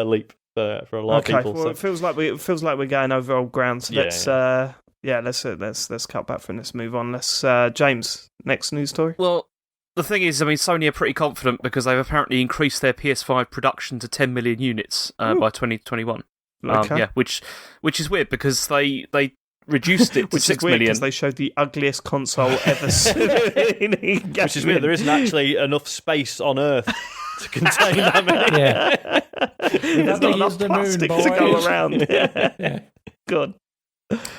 leap for a lot of people. Well, it feels like we're going over old ground. So let's cut back from this. Move on. Let's James, next news story. Well, the thing is, I mean, Sony are pretty confident because they've apparently increased their PS5 production to 10 million units by 2021. Okay. Which is weird because they reduced it to 6 million. Because they showed the ugliest console ever seen. Which is weird. There isn't actually enough space on Earth to contain that many. Yeah. There's not enough plastic to go around. Yeah. Good.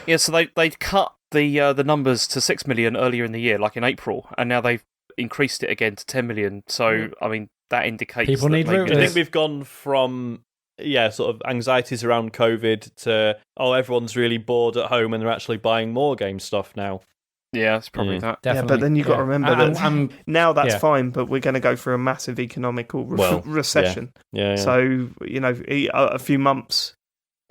Yeah, so they cut the numbers to 6 million earlier in the year, like in April, and now they've increased it again to 10 million. So, I mean, that indicates people need room. I think we've gone from sort of anxieties around COVID to everyone's really bored at home and they're actually buying more game stuff now. Yeah, it's probably that. Definitely. Yeah, but then you've got to remember that now that's fine, but we're going to go through a massive economical recession. Yeah. So, a few months,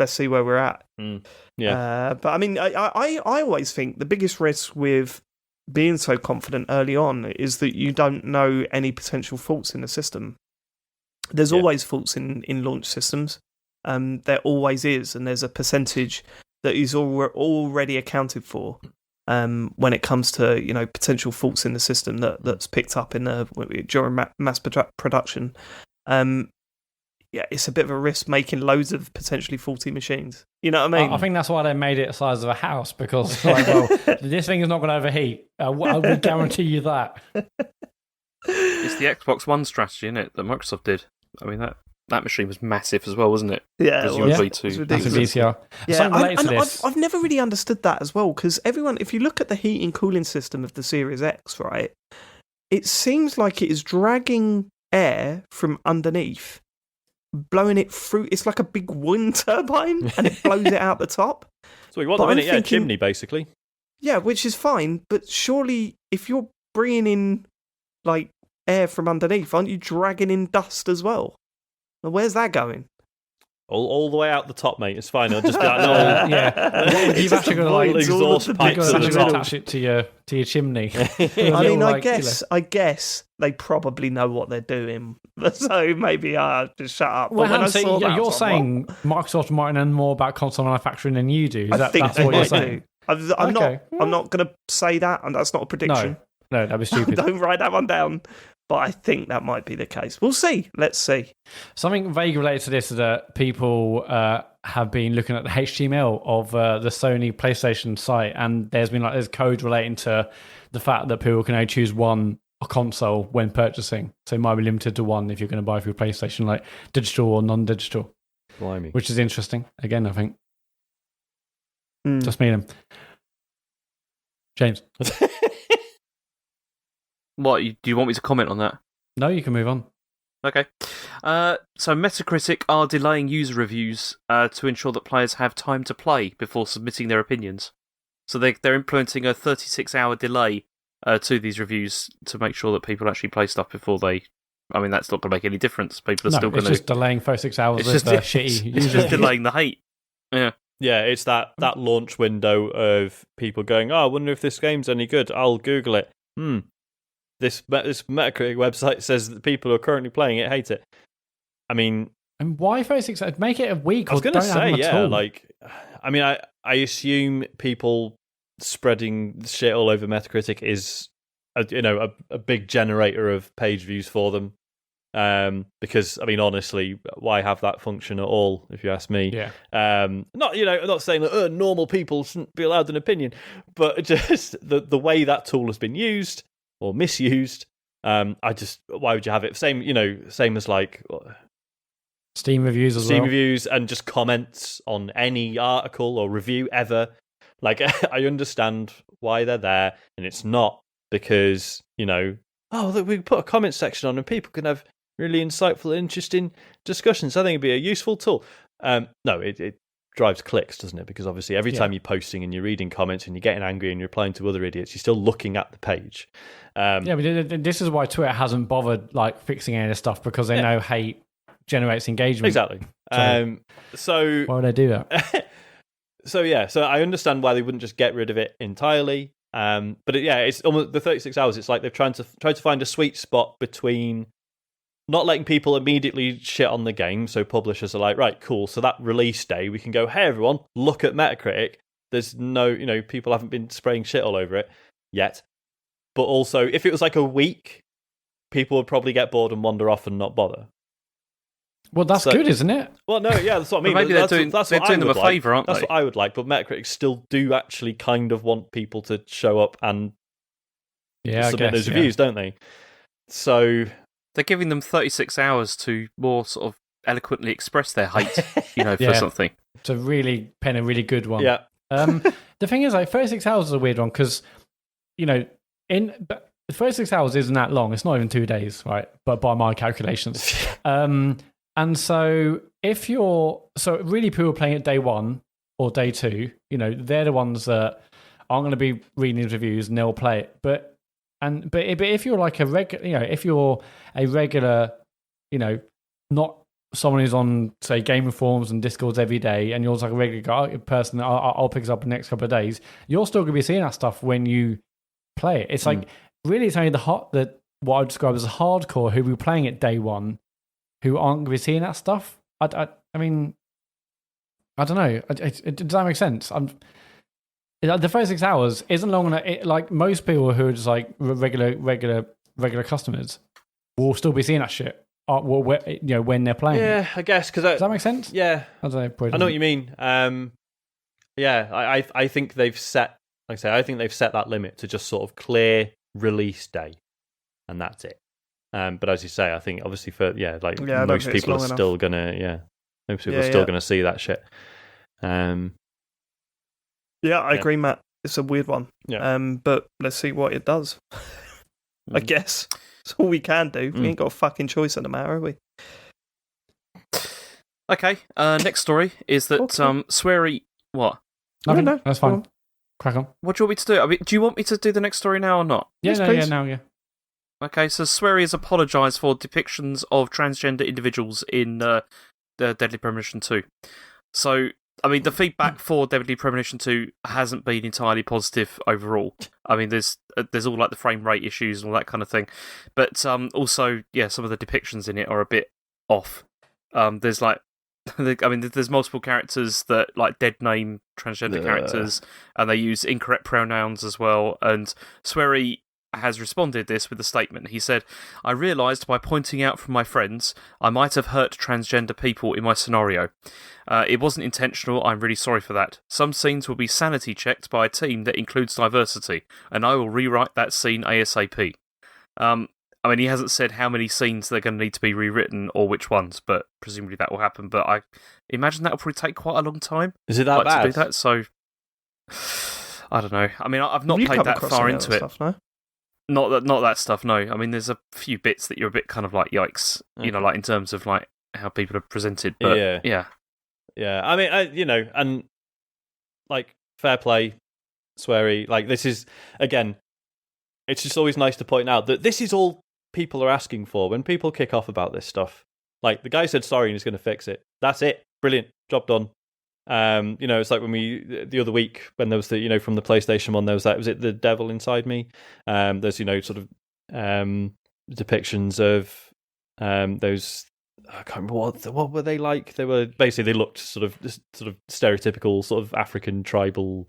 let's see where we're at. But I mean, I always think the biggest risk with being so confident early on is that you don't know any potential faults in the system. There's always faults in launch systems. There always is, and there's a percentage that is already accounted for when it comes to potential faults in the system that's picked up during mass production. It's a bit of a risk making loads of potentially faulty machines. You know what I mean? I think that's why they made it the size of a house because, this thing is not going to overheat. I will guarantee you that. It's the Xbox One strategy, isn't it, that Microsoft did? I mean, that machine was massive as well, wasn't it? Yeah, it was ridiculous. VCR. Yeah, I've never really understood that as well, because if you look at the heating cooling system of the Series X, right, it seems like it is dragging air from underneath, blowing it through. It's like a big wind turbine, and it blows it out the top. So we want a chimney, basically. Yeah, which is fine, but surely if you're bringing in like air from underneath, aren't you dragging in dust as well? Where's that going? All the way out the top, mate. It's fine. It'll just be like, You've actually got to like exhaust pipes attach it to your chimney. I mean, I guess they probably know what they're doing, so maybe I just shut up. Well, but when I saw that, you're saying Microsoft might know more about console manufacturing than you do. I think that's what you're saying? I'm not going to say that, and that's not a prediction. No, that'd be stupid. Don't write that one down. But I think that might be the case. We'll see. Let's see. Something vague related to this is that people have been looking at the HTML of the Sony PlayStation site, and there's code relating to the fact that people can only choose one console when purchasing. So it might be limited to one if you're going to buy for your PlayStation, like digital or non-digital. Blimey. Which is interesting. Again, I think. Just me and him. James. What, do you want me to comment on that? No, you can move on. Okay. So Metacritic are delaying user reviews to ensure that players have time to play before submitting their opinions. So they're implementing a 36-hour delay to these reviews to make sure that people actually play stuff before they... I mean, that's not going to make any difference. People are still going to... it's just delaying 36 hours it's with shitty It's just delaying the hate. Yeah. Yeah, it's that launch window of people going, I wonder if this game's any good. I'll Google it. This Metacritic website says that people who are currently playing it hate it. I mean... And why 36 hours? Make it a week. I was going to say, I assume people spreading shit all over Metacritic is, a big generator of page views for them. Because, I mean, honestly, why have that function at all, if you ask me? Yeah. I'm not saying that normal people shouldn't be allowed an opinion, but just the way that tool has been used or misused, why would you have it? Same as like Steam reviews as well. Steam reviews and just comments on any article or review ever. Like, I understand why they're there, and it's not because, look, we put a comment section on and people can have really insightful, interesting discussions. I think it'd be a useful tool. No, it drives clicks, doesn't it? Because obviously every time you're posting and you're reading comments and you're getting angry and you're replying to other idiots, you're still looking at the page. But this is why Twitter hasn't bothered like fixing any of this stuff, because they know hate generates engagement. Exactly. So why would they do that? So I understand why they wouldn't just get rid of it entirely. But it's almost the 36 hours. It's like they've tried to find a sweet spot between not letting people immediately shit on the game. So publishers are like, right, cool. So that release day, we can go, hey, everyone, look at Metacritic. There's no, people haven't been spraying shit all over it yet. But also, if it was like a week, people would probably get bored and wander off and not bother. Well, that's good, isn't it? Well, no, yeah, that's what I mean. Maybe they're doing them a favour, aren't they? That's what I would like, but Metacritic still do actually kind of want people to show up and submit those reviews, don't they? So they're giving them 36 hours to more sort of eloquently express their hate, for something. To really pen a really good one. Yeah. The thing is, like, 36 hours is a weird one because, in 36 hours isn't that long. It's not even 2 days, right? But by my calculations. And so if really people playing it day one or day two, they're the ones that aren't going to be reading these reviews and they'll play it. But if you're like a regular, if you're a regular, not someone who's on, say, gaming forums and Discords every day, and you're like a regular person, I'll pick this up in the next couple of days, you're still going to be seeing that stuff when you play it. It's like, really, it's only what I would describe as a hardcore who will be playing it day one, who aren't going to be seeing that stuff. I mean, I don't know. Does that make sense? The first 6 hours isn't long enough. Like most people who are just like regular customers will still be seeing that shit. When they're playing. Yeah, I guess does that make sense? Yeah, I don't know. I know what you mean. I think they've set. Like I say, I think they've set that limit to just sort of clear release day, and that's it. But as you say, I think obviously most people are still gonna gonna see that shit. I agree, Matt. It's a weird one. Yeah. But let's see what it does. I guess that's all we can do. We ain't got a fucking choice in the matter, have we? Okay. Next story is that Swery. What? Nothing. No, that's fine. Crack on. What do you want me to do? I mean, do you want me to do the next story now or not? Yeah, yes, now. Okay, so Swery has apologised for depictions of transgender individuals in Deadly Premonition 2. So, I mean, the feedback for Deadly Premonition 2 hasn't been entirely positive overall. I mean, there's all like the frame rate issues and all that kind of thing, but also, yeah, some of the depictions in it are a bit off. There's like, there's multiple characters that like dead name transgender characters, and they use incorrect pronouns as well. And Swery has responded this with a statement. He said, "I realised by pointing out from my friends, I might have hurt transgender people in my scenario. It wasn't intentional. I'm really sorry for that. Some scenes will be sanity checked by a team that includes diversity, and I will rewrite that scene ASAP." I mean, he hasn't said how many scenes they're going to need to be rewritten or which ones, but presumably that will happen. But I imagine that will probably take quite a long time. Is it that bad? To do that? So, I don't know. I mean, I've not played that far into it. Stuff, no? Not that stuff, no. I mean, there's a few bits that you're a bit kind of like, yikes, Okay. you know, like in terms of like how people are presented. But yeah. I mean, and like fair play, Swery. Like this is again, it's just always nice to point out that this is all people are asking for when people kick off about this stuff. Like the guy said sorry and he's going to fix it. That's it. Brilliant. Job done. It's like when the other week when there was the, from the PlayStation one, there was that, was it The Devil Inside Me? There's, sort of depictions of those, I can't remember what were they like? They were basically, they looked sort of stereotypical sort of African tribal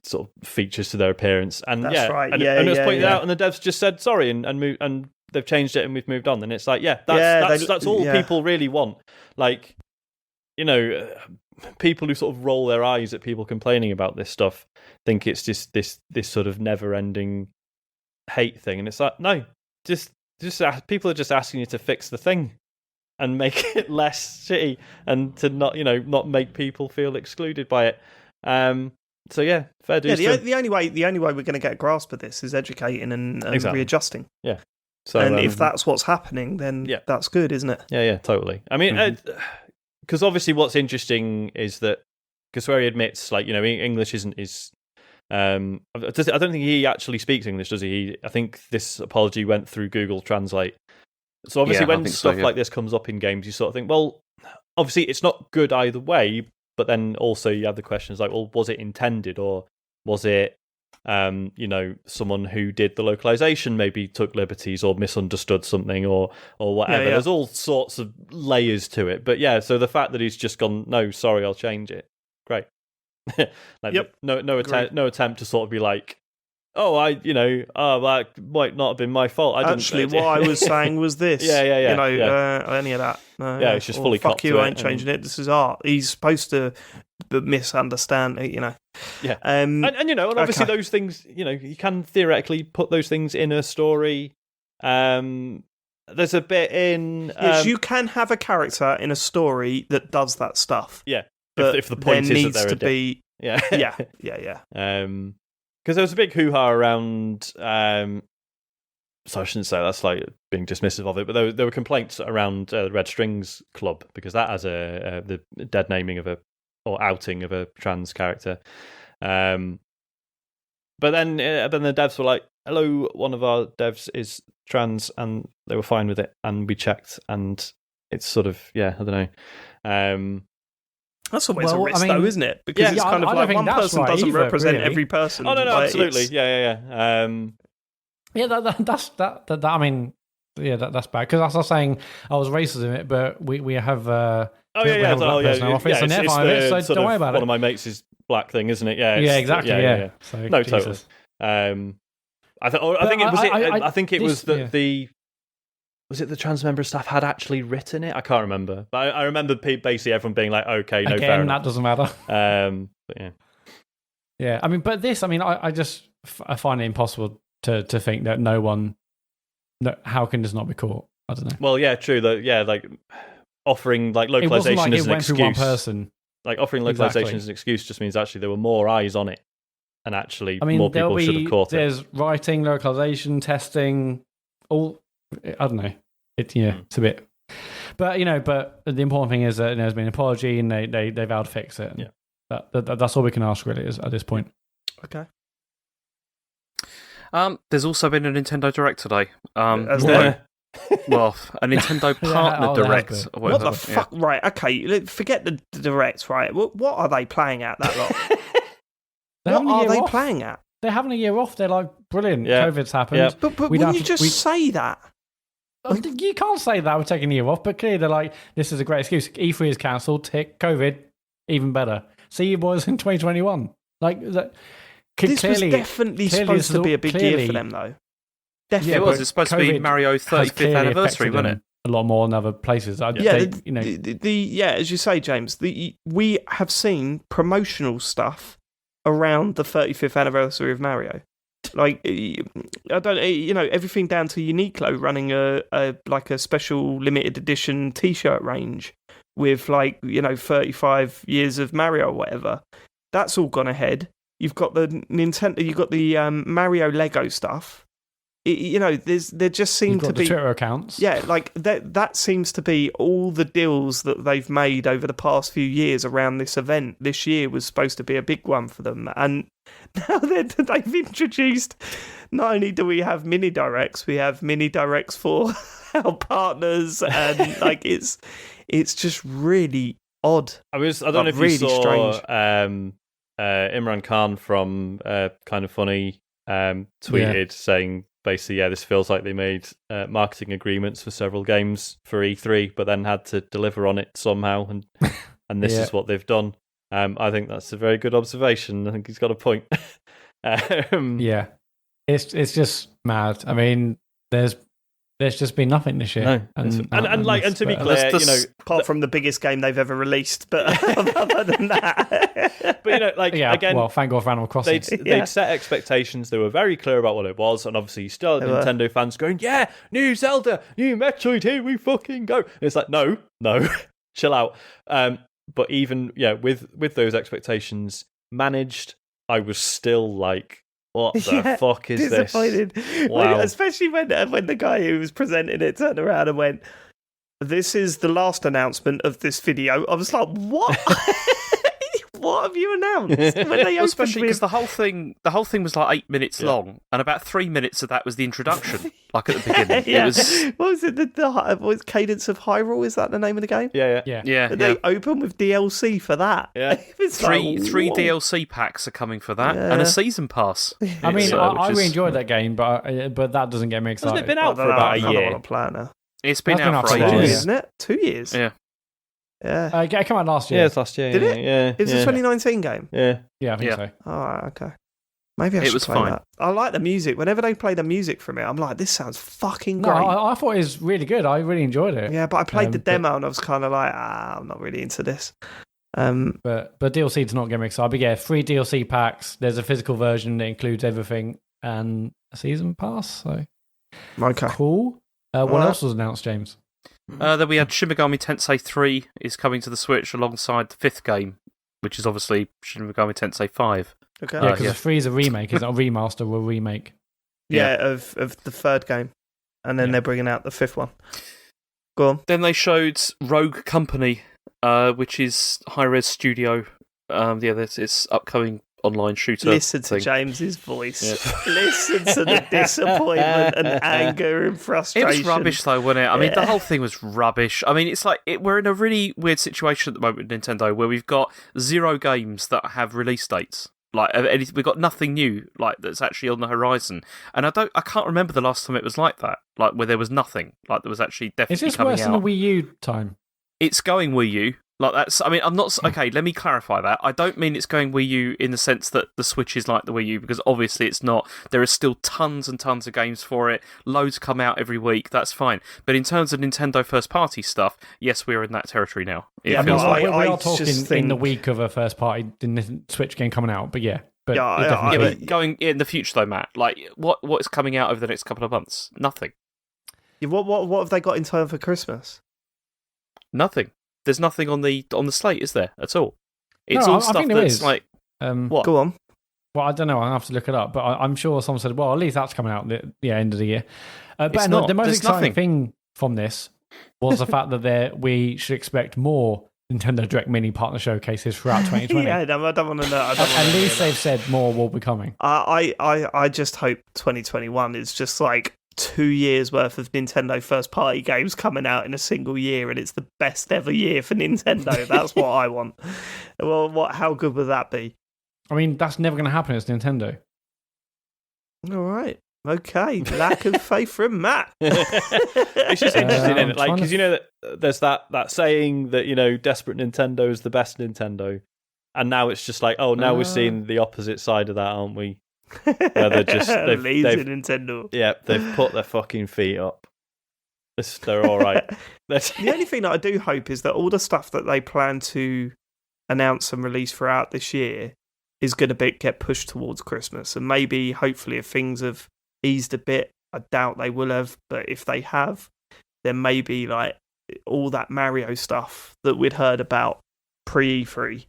sort of features to their appearance. And that's right. And it was pointed out, and the devs just said sorry and they've changed it and we've moved on. And it's like, that's all people really want. Like, people who sort of roll their eyes at people complaining about this stuff think it's just this sort of never-ending hate thing. And it's like, no, just people are just asking you to fix the thing and make it less shitty and to not make people feel excluded by it. So yeah, fair dues. Yeah, the only way we're going to get a grasp of this is educating and exactly. readjusting. Yeah. So, and if that's what's happening, then that's good, isn't it? Yeah, totally. I mean, because obviously, what's interesting is that because where he admits, like, English isn't his. I don't think he actually speaks English, does he? I think this apology went through Google Translate. So obviously, when stuff like this comes up in games, you sort of think, well, obviously, it's not good either way. But then also you have the questions like, well, was it intended, or was it, someone who did the localization maybe took liberties or misunderstood something or whatever. Yeah. There's all sorts of layers to it. But yeah, so the fact that he's just gone, no, sorry, I'll change it. Great. No attempt to sort of be like, that might not have been my fault. What I was saying was this. Any of that. No, it's just fully fuck you, I ain't changing it. This is art. He's supposed to misunderstand it, Yeah. And obviously those things, you can theoretically put those things in a story. There's a bit in... yes, you can have a character in a story that does that stuff. Yeah. But if the point there is needs that they're to be... Yeah. Yeah. Because there was a big hoo-ha around... so I shouldn't say that's like being dismissive of it, but there were complaints around Red Strings Club, because that has the dead naming of or outing of a trans character. But then the devs were like, hello, one of our devs is trans, and they were fine with it, and we checked, and it's sort of, I don't know. That's always a risk, though, isn't it? Because it's kind of like one person doesn't represent every person. Oh, no, absolutely. Yeah. That's I mean, that's bad. Because as I was saying, I was racist in it, but we have. Office, and they're fine with it, so don't worry about it. One of my mates is black thing, isn't it? Yeah. Exactly. Yeah. So, no, Jesus. totally. I think it was that the. Was it the transmember staff had actually written it? I can't remember. But I remember basically everyone being like, okay, no, fair enough. That doesn't matter. But yeah. Yeah, I mean, but this, I mean, I find it impossible to think that how can this not be caught? I don't know. Well, yeah, true. Like offering like localization as an excuse. One person. Like offering localization as an excuse just means actually there were more eyes on it, and actually more people should have caught it. There's writing, localization, testing, all. I don't know. It's a bit, but the important thing is that there's been an apology and they vowed to fix it. Yeah, that's all we can ask really is at this point. Okay. There's also been a Nintendo Direct today. Well, a Nintendo partner direct. Or What whatever. the fuck? Right, okay, forget the directs, right? What are they playing at that lot? What are they playing at? They're having a year off. They're like, brilliant, Yeah. COVID's happened. Yeah. But wouldn't you just say that? You can't say that we're taking a year off, but clearly they're like, this is a great excuse. E3 is cancelled, tick, COVID, even better. See you boys in 2021. Like, This was definitely supposed to be a big year for them, though. Definitely. Yeah, it was. It's supposed to be Mario's 35th anniversary, wasn't it? A lot more than other places. As you say, James, we have seen promotional stuff around the 35th anniversary of Mario. Like, I don't, everything down to Uniqlo running a special limited edition T-shirt range with 35 years of Mario or whatever. That's all gone ahead. You've got the Nintendo. You've got the Mario Lego stuff. There just seem to be Twitter accounts. Yeah, like that seems to be all the deals that they've made over the past few years around this event. This year was supposed to be a big one for them, and now they've introduced. Not only do we have mini directs, we have mini directs for our partners, and it's just really odd. I don't know if you saw Imran Khan from Kind of Funny tweeted saying, basically, this feels like they made marketing agreements for several games for E3, but then had to deliver on it somehow, and this is what they've done. I think that's a very good observation. I think he's got a point. Yeah, it's just mad. I mean, there's just been nothing this year. No, and to be clear, apart from the biggest game they've ever released, but other than that, but again, well, thank God for Animal Crossing. They'd set expectations. They were very clear about what it was, and obviously, you still had Nintendo fans going, "Yeah, new Zelda, new Metroid, here we fucking go." And it's like, no, chill out. But even with those expectations managed, I was still like, what the fuck is disappointed. this? Wow. Especially when the guy who was presenting it turned around and went, "This is the last announcement of this video." I was like, what? What have you announced? When they especially because the whole thing was like 8 minutes long, and about 3 minutes of that was the introduction, like at the beginning. Yeah. It was, what was it? What was Cadence of Hyrule? Is that the name of the game? Yeah. They open with DLC for that. Yeah. Three DLC packs are coming for that, and a season pass. I mean, I really enjoyed that game, but that doesn't get me excited. Hasn't it been out for about a year? It's been out for 2 ages, years, isn't it? 2 years. Yeah. Yeah. It came out last year. Yeah, it's last year. Did it? Yeah. It's a 2019 game. Yeah. Yeah, I think so. Oh, okay. Maybe I should play that. I like the music. Whenever they play the music from it, I'm like, this sounds fucking great. No, I thought it was really good. I really enjoyed it. Yeah, but I played the demo and I was kind of like, I'm not really into this. But DLC does not get me excited. But yeah, 3 DLC packs. There's a physical version that includes everything and a season pass. So okay, cool. What else was announced, James? Then we had Shin Megami Tensei 3 is coming to the Switch alongside the 5th game, which is obviously Shin Megami Tensei 5. Okay. Yeah, because the 3 is a remake. It's not a remaster or a remake. Yeah, of the 3rd game. And then they're bringing out the 5th one. Go on. Then they showed Rogue Company, which is Hi-Res Studio. It's upcoming online shooter. Listen to James's voice. Yeah. Listen to the disappointment and anger and frustration. It was rubbish, though, wasn't it? I mean, the whole thing was rubbish. I mean, it's like we're in a really weird situation at the moment with Nintendo, where we've got 0 games that have release dates. Like, we've got nothing new that's actually on the horizon, and I can't remember the last time it was like that. Like where there was nothing. Like there was actually definitely coming out. Is this worse than the Wii U time? It's going Wii U. Like that's. I mean, I'm not. Okay, let me clarify that. I don't mean it's going Wii U in the sense that the Switch is like the Wii U, because obviously it's not. There are still tons and tons of games for it. Loads come out every week. That's fine. But in terms of Nintendo first-party stuff, yes, we're in that territory now. We are talking in the week of a first-party Switch game coming out. But yeah. But going in the future though, Matt. Like what is coming out over the next couple of months? Nothing. Yeah, what have they got in time for Christmas? Nothing. There's nothing on the slate, is there, at all? It's all stuff that's like... what? Go on. Well, I don't know. I'll have to look it up. But I'm sure someone said, well, at least that's coming out at the end of the year. But the most exciting thing from this was the fact that we should expect more Nintendo Direct Mini partner showcases throughout 2020. Yeah, I don't want to know. At least they've said more will be coming. I just hope 2021 is just like 2 years worth of Nintendo first-party games coming out in a single year, and it's the best ever year for Nintendo. That's what I want. Well, how good would that be? I mean, that's never going to happen. It's Nintendo. All right. Okay. Lack of faith from Matt. It's just interesting, isn't it? Like, because you know that there's that saying that, you know, desperate Nintendo is the best Nintendo, and now it's just like, oh, now we're seeing the opposite side of that, aren't we? Where they're just lazy Nintendo. Yeah, they've put their fucking feet up. They're all right. The only thing that I do hope is that all the stuff that they plan to announce and release throughout this year is going to get pushed towards Christmas, and maybe, hopefully, if things have eased a bit, I doubt they will have, but if they have, then maybe like all that Mario stuff that we'd heard about pre-E3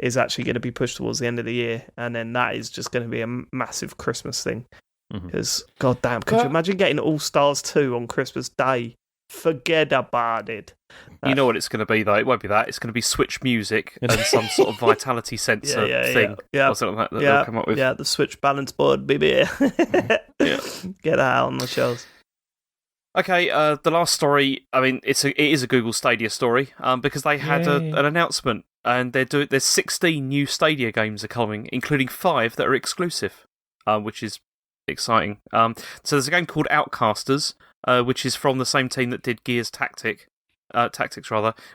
is actually going to be pushed towards the end of the year, and then that is just going to be a massive Christmas thing. Because, goddamn, could you imagine getting All-Stars 2 on Christmas Day? Forget about it. You know what it's going to be, though? It won't be that. It's going to be Switch music and some sort of vitality sensor thing. Yeah. Or something like that they'll come up with. Yeah, the Switch balance board, baby. Get that out on the shelves. Okay, the last story, I mean, it is a Google Stadia story, because they had an announcement, and there's 16 new Stadia games are coming, including 5 that are exclusive, which is exciting. So there's a game called Outcasters, which is from the same team that did Gears Tactics,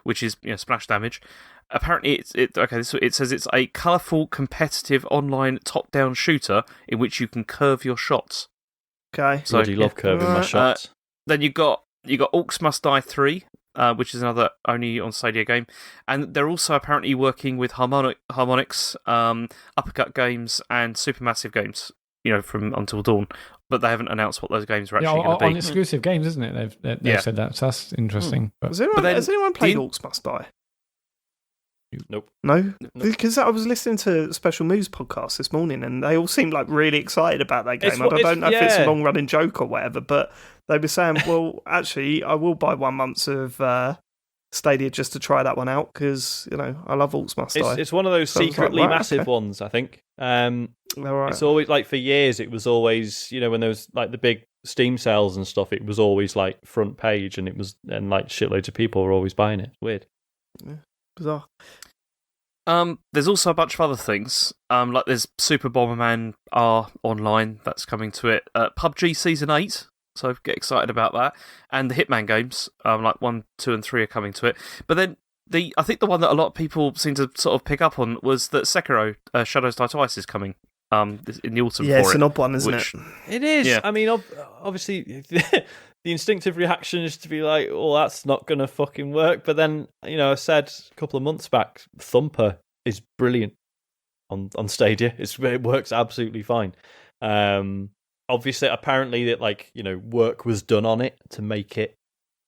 which is splash damage. Apparently, it says it's a colourful, competitive online top-down shooter in which you can curve your shots. Okay, so you love curving my shots. Then you got Orcs Must Die 3, which is another only on Stadia game, and they're also apparently working with Harmonix, Uppercut Games, and Supermassive Games. From Until Dawn, but they haven't announced what those games are actually going to be. On exclusive games, isn't it? They've said that, so that's interesting. Has anyone played Orcs Must Die? Nope. No? Because I was listening to Special Moves podcast this morning, and they all seemed like really excited about that game. I don't know if it's a long-running joke or whatever, but they were saying, well, actually, I will buy 1 month of Stadia just to try that one out, because, I love Orcs Must Die. It's one of those secretly massive ones, I think. It's always, like, for years, it was always, when there was, like, the big Steam sales and stuff, it was always, like, front page, and like, shitloads of people were always buying it. It's weird. Yeah, bizarre. There's also a bunch of other things. Like there's Super Bomberman R online that's coming to it. PUBG Season 8, so get excited about that. And the Hitman games, like 1, 2, and 3 are coming to it. But then I think the one that a lot of people seem to sort of pick up on was that Sekiro Shadows Die Twice is coming in the autumn. Yeah, it's an odd one, isn't it? It is. Yeah. I mean, obviously. The instinctive reaction is to be like, oh, that's not going to fucking work. But then, I said a couple of months back, Thumper is brilliant on Stadia. It works absolutely fine. Obviously, apparently, that work was done on it to make it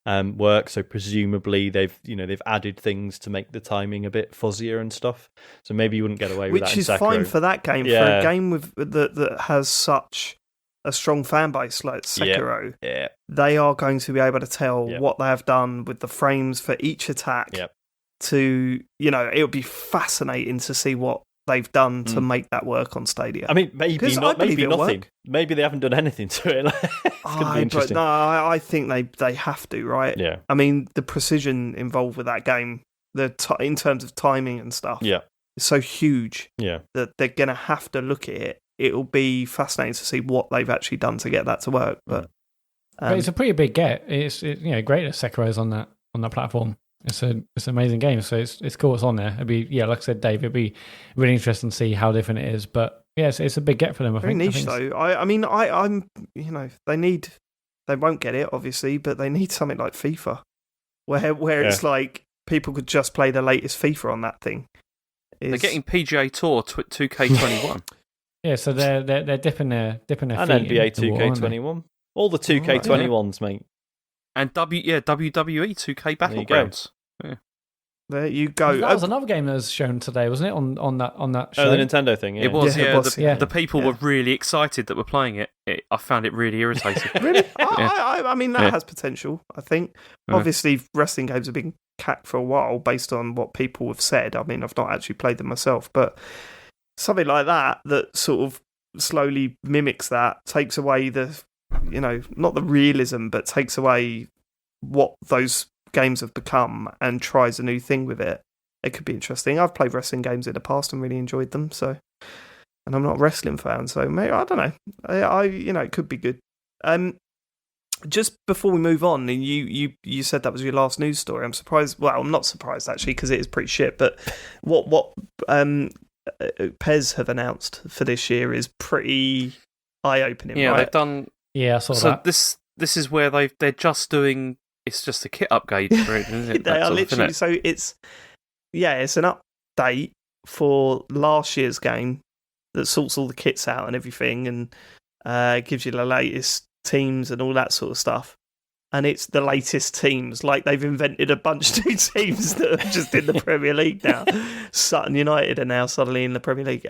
work. So presumably, they've added things to make the timing a bit fuzzier and stuff. So maybe you wouldn't get away with that. Which is fine for that game. For a game that has such a strong fan base like Sekiro, they are going to be able to tell what they have done with the frames for each attack. To it would be fascinating to see what they've done to make that work on Stadia. I mean, maybe nothing. Work. Maybe they haven't done anything to it. It's going to be interesting. But no, I think they have to, right? Yeah. I mean, the precision involved with that game, in terms of timing and stuff, is so huge. That they're going to have to look at it. It'll be fascinating to see what they've actually done to get that to work. But it's a pretty big get. It's great that Sekiro's on that platform. It's an amazing game, so it's cool it's on there. It'd be like I said, Dave. It'd be really interesting to see how different it is. But it's a big get for them. I think. Very niche though. I'm they won't get it obviously, but they need something like FIFA, where it's like people could just play the latest FIFA on that thing. They're getting PGA Tour 2K21. Yeah, so they're dipping their feet and NBA 2K21. All the 2K21s, mate. And WWE 2K Battlegrounds. There you go. That was another game that was shown today, wasn't it? On that show. Oh, the Nintendo thing. Yeah. It was. The people were really excited that were playing it. I found it really irritating. Really? I mean, that has potential. I think. Obviously, wrestling games have been cacked for a while based on what people have said. I mean, I've not actually played them myself, but something like that sort of slowly mimics that, takes away the not the realism, but takes away what those games have become and tries a new thing with it. It could be interesting. I've played wrestling games in the past and really enjoyed them. So, and I'm not a wrestling fan, so maybe I don't know. It could be good. Just before we move on, and you said that was your last news story. I'm surprised. Well, I'm not surprised actually because it is pretty shit. But what PES have announced for this year is pretty eye-opening. Yeah, right? they've done. Yeah, I saw that. This is where they're just doing. It's just a kit upgrade for it, isn't it? They are literally. So it's an update for last year's game that sorts all the kits out and everything, and gives you the latest teams and all that sort of stuff. And it's the latest teams. Like they've invented a bunch of new teams that are just in the Premier League now. Sutton United are now suddenly in the Premier League.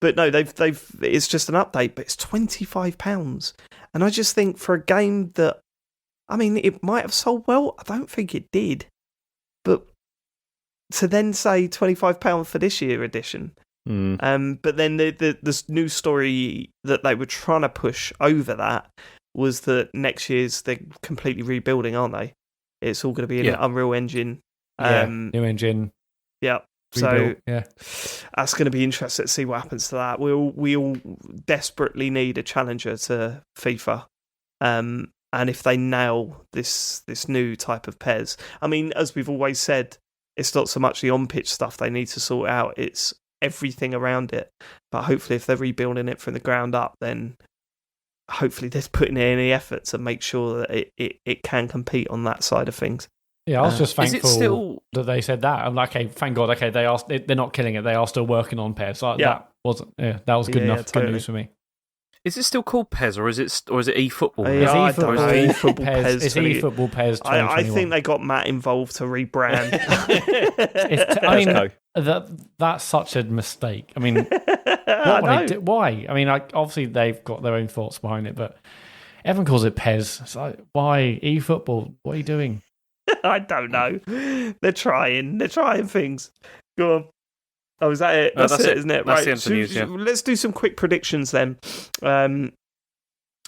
But no, they've. It's just an update, but it's £25, and I just think for a game that, I mean, it might have sold well. I don't think it did, but to then say £25 for this year edition. But then the news story that they were trying to push over that was that next year's they're completely rebuilding, aren't they? It's all going to be in Unreal Engine. New engine. Yeah. Rebuilt, So that's going to be interesting to see what happens to that. We all desperately need a challenger to FIFA. And if they nail this new type of PES, I mean, as we've always said, it's not so much the on-pitch stuff they need to sort out, it's everything around it. But hopefully if they're rebuilding it from the ground up, then hopefully they're putting in the effort to make sure that it can compete on that side of things. Yeah, I was just thankful that they said that. I'm like, okay, thank God. Okay, they're not killing it. They are still working on PES. Like, that was good enough. Totally. Good news for me. Is it still called PES or is it eFootball? It's eFootball PES. It's eFootball PES. I think they got Matt involved to rebrand. That's such a mistake. I mean, why? I mean, obviously they've got their own thoughts behind it, but everyone calls it PES. It's like, why eFootball? What are you doing? I don't know. They're trying things. Go on. Oh, is that it? That's it, isn't it? That's right. the end of news, yeah. Let's do some quick predictions then.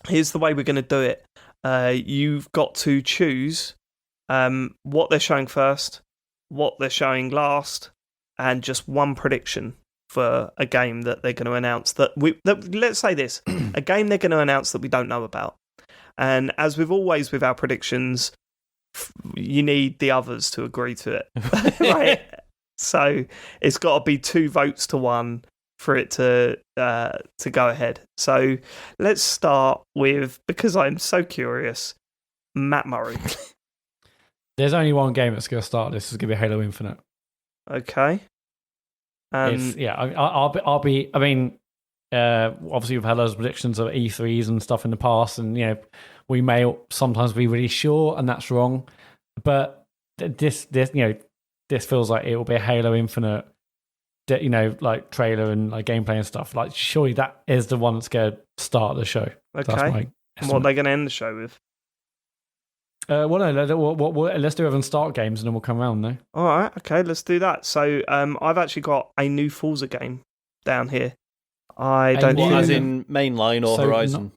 Here's the way we're going to do it. You've got to choose what they're showing first, what they're showing last, and just one prediction for a game that they're going to announce. Let's say this, a game they're going to announce that we don't know about. And as with always with our predictions, you need the others to agree to it. Right? So it's got to be 2 votes to 1 for it to go ahead. So let's start with, because I'm so curious, Matt Murray. There's only one game that's going to start this. It's going to be Halo Infinite. Okay. I'll be. I mean, obviously we've had those predictions of E3s and stuff in the past, and we may sometimes be really sure, and that's wrong. But this feels like it will be a Halo Infinite, like trailer and like gameplay and stuff. Like, surely that is the one that's going to start the show. Okay. What are they going to end the show with? Let's do Evan start games and then we'll come around, no? All right, okay, let's do that. So I've actually got a new Forza game down here. As in mainline or Horizon?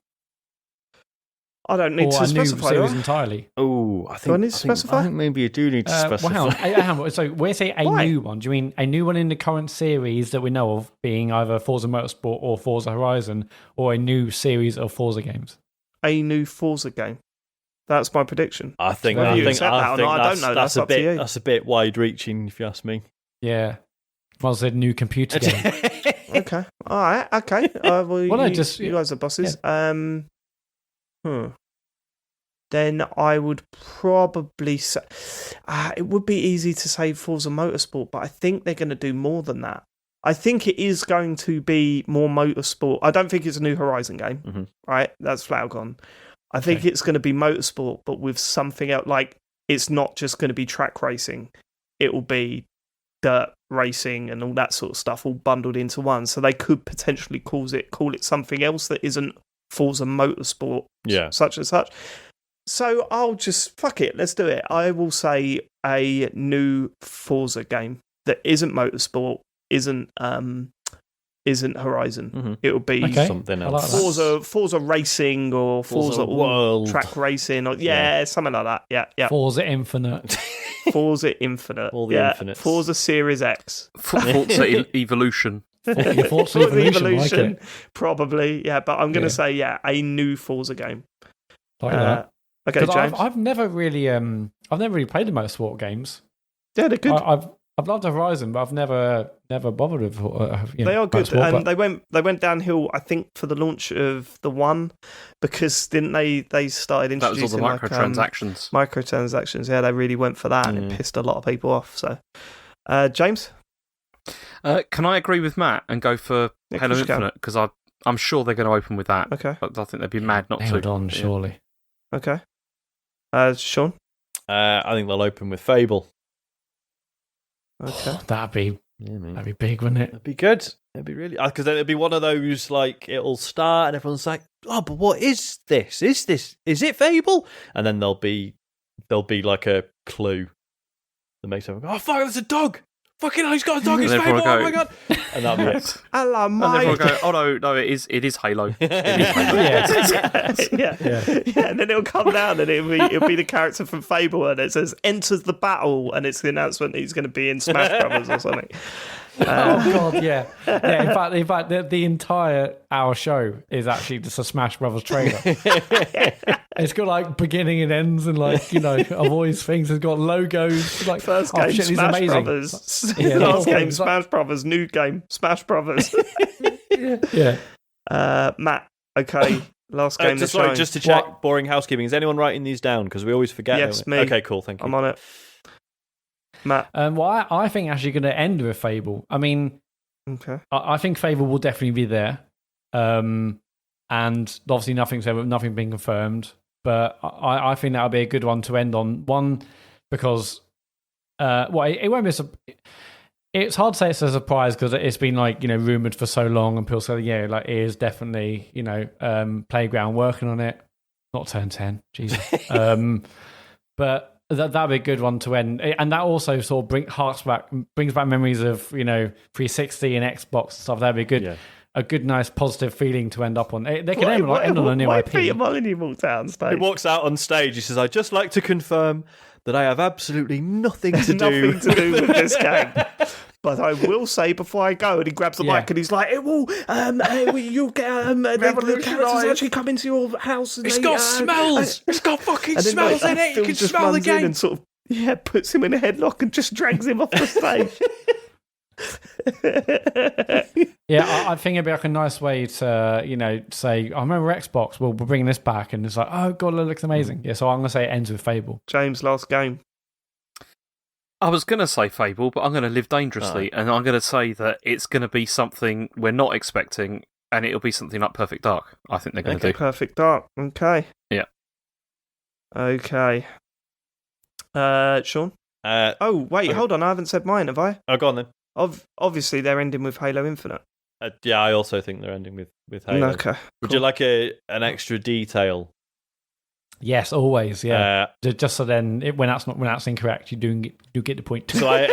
I don't need to specify. Series entirely. Oh, I think. Do I need to specify? I think maybe you do need to specify. Well, hang on. So when you say a new one, do you mean a new one in the current series that we know of, being either Forza Motorsport or Forza Horizon, or a new series of Forza games? A new Forza game. That's my prediction. I think I don't know. That's up to you. That's a bit wide-reaching, if you ask me. Yeah. Well, said new computer game. Okay. All right. Okay. You guys are bosses. Yeah. Then I would probably say it would be easy to say Forza Motorsport, but I think they're going to do more than that. I think it is going to be more motorsport. I don't think it's a new Horizon game, right? That's flat gone. I think it's going to be motorsport, but with something else. Like, it's not just going to be track racing. It will be dirt racing and all that sort of stuff all bundled into one. So they could potentially call it something else that isn't Forza Motorsport, such and such. So I'll just, fuck it, let's do it. I will say a new Forza game that isn't motorsport, isn't isn't Horizon. Mm-hmm. It'll be something else. like that. Forza Racing or Forza World Track Racing, or something like that. Yeah. Forza Infinite. Forza Infinite. All the infinites. Forza Series X. Forza Evolution. Forza Evolution, like it. Probably, yeah. But I'm going to say, a new Forza game. Like that. Okay, James. I've never really played the motorsport games. Yeah, they're good. I've loved Horizon, but I've never bothered with. They are good, motorsport, and they went downhill. I think for the launch of the one, because didn't they started introducing that was all the microtransactions. Microtransactions, yeah, they really went for that, and it pissed a lot of people off. So, James, can I agree with Matt and go for Halo Infinite, because I'm sure they're going to open with that. Okay, I think they'd be mad not nailed to. on, surely. Okay, Sean, I think they'll open with Fable. Okay, that'd be big, wouldn't it? It'd be good. It'd be really, because then it'll be one of those, like, it'll start and everyone's like, oh, but what is this? Is it Fable? And then there'll be like a clue that makes everyone go, oh fuck, there's a dog. Fucking hell, he's got a dog. It's Fable. Oh my god! And that'll be it. Hello, mate. And everyone go, oh no, it is Halo. It is Halo. Yeah. And then it'll come down and it'll be the character from Fable, and it says enters the battle, and it's the announcement that he's going to be in Smash Brothers or something. Oh god, yeah. In fact, the entire hour show is actually just a Smash Brothers trailer. It's got like beginning and ends, and like of all these things. It's got logos. Like first game Smash Brothers, last game Smash Brothers, new game Smash Brothers. Yeah. Matt, okay. Last game. Just to check. Boring housekeeping. Is anyone writing these down? Because we always forget. Yes, me. Okay, cool. Thank you. I'm on it. Matt. Well, I think actually going to end with Fable. I mean, okay. I think Fable will definitely be there, and obviously nothing's been confirmed. But I think that would be a good one to end on. One, because it won't be. It's hard to say it's a surprise because it's been rumored for so long, and people say it is definitely Playground working on it. Not Turn 10, Jesus. But that'd be a good one to end, and that also sort of brings back memories of 360 and Xbox and stuff. That'd be good. Yeah. A good, nice, positive feeling to end up on. They can end on a new IP. Peter Molyneux walks out on stage. He walks out on stage. He says, "I'd just like to confirm that I have absolutely nothing to do with this game. But I will say before I go," and he grabs the mic and he's like, "It will, you'll get the characters actually come into your house. And it's got smells. It's got fucking smells in it. You can smell the game." And sort of puts him in a headlock and just drags him off the stage. I think it'd be like a nice way to say, I remember Xbox, we're bringing this back, and it's like, oh god, it looks amazing. Yeah, so I'm gonna say it ends with Fable. James, last game. I was going to say Fable, but I'm going to live dangerously, and I'm going to say that it's going to be something we're not expecting, and it'll be something like Perfect Dark. I think they're going to do Perfect Dark. Okay. Yeah. Okay. Sean. Hold on. I haven't said mine, have I? Oh, go on then. Obviously, they're ending with Halo Infinite. I also think they're ending with Halo. Okay. Would you like an extra detail? Yes, always. Yeah, just so then when that's incorrect, you do get the point. So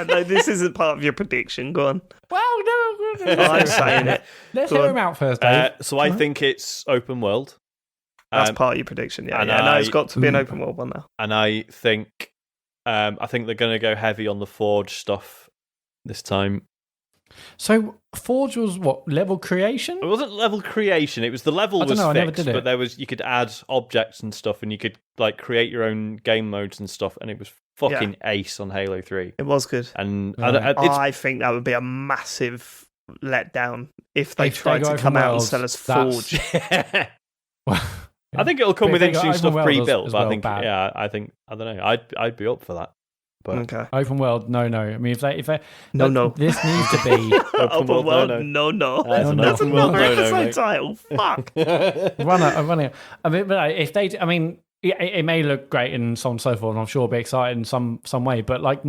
no, this isn't part of your prediction. Go on. Well, no, I'm saying it. Let's hear him out first, Dave. So I think it's open world. That's part of your prediction. Yeah. It's got to be an open world one now. And I think they're going to go heavy on the Forge stuff this time. So Forge was what, level creation? It wasn't level creation. It was the level was fixed, but you could add objects and stuff, and you could create your own game modes and stuff, and it was fucking ace on Halo 3. It was good, and I think that would be a massive letdown if they tried to come out and sell us Forge. I think it'll come with interesting stuff pre-built, but I think I don't know. I'd be up for that. But okay. Open world, no. I mean, if they no. This needs to be open world, no. That's another episode title. Fuck. Running. I mean, but if they, I mean, it may look great and so on and so forth, and I'm sure it'll be exciting in some way. But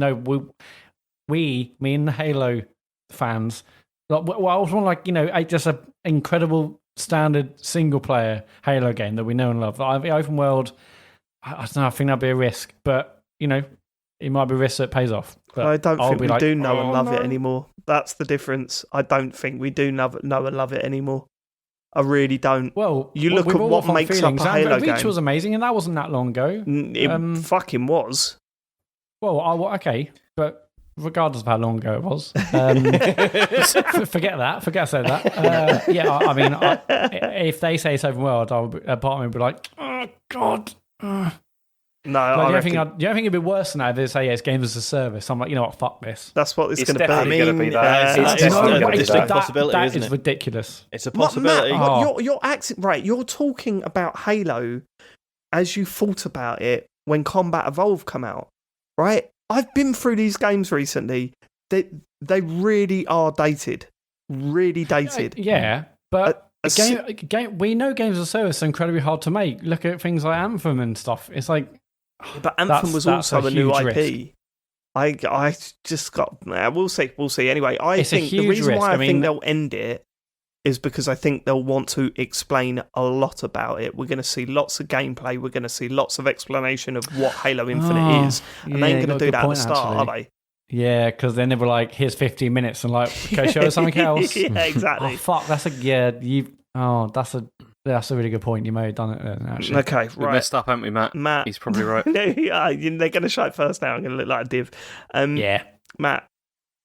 me and the Halo fans, I was want just an incredible standard single player Halo game that we know and love. The open world, I don't know. I think that'd be a risk, but it might be a risk that pays off. But I don't think we do know and love it no. anymore. That's the difference. I don't think we do know and love it anymore. I really don't. Well, you look at what makes up a Halo game. Reach was amazing, and that wasn't that long ago. It fucking was. Well, okay, but regardless of how long ago it was, forget that. Forget I said that. I mean, if they say it's open world, a part of me would be like, oh god. No, I don't think it'd be worse than that if they say it's games as a service. I'm like, you know what, fuck this. That's what it's going to be. Definitely going to be that. It's a distinct possibility, that isn't is it? ridiculous. It's a possibility. Matt, you're acting right. You're talking about Halo as you thought about it when Combat Evolved come out, right? I've been through these games recently. They really are dated, really dated. Yeah, but. Game, we know games as a service are incredibly hard to make. Look at things like Anthem and stuff. It's like, but Anthem was also a new IP. Risk. I just got. We'll see. Anyway, I it's think the reason why I mean, think they'll end it is because I think they'll want to explain a lot about it. We're going to see lots of gameplay. We're going to see lots of explanation of what Halo Infinite is, and they ain't going to do that at the start, are they? Yeah, because then they were like, "Here's 15 minutes," and like, "Okay, show us something else." Yeah, exactly. Oh fuck, that's a really good point. You may have done it then, actually. Okay, We right. messed up, haven't we, Matt? He's probably right. They're going to show it first now. I'm going to look like a div. Yeah, Matt,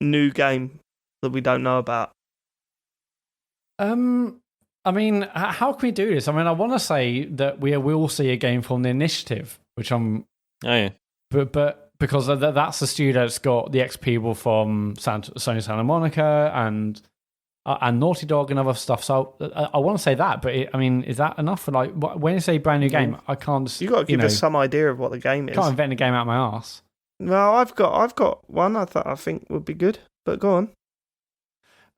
new game that we don't know about. I mean, how can we do this? I mean, I want to say that we will see a game from the Initiative, which I'm. Oh yeah. But because that's the studio that's got the ex-people from Sony Santa Monica and Naughty Dog and other stuff. So I want to say that, but is that enough for like when you say brand new game? I can't. You got to give us some idea of what the game is. Can't invent a game out of my arse. Well, I've got one. I think would be good, but go on.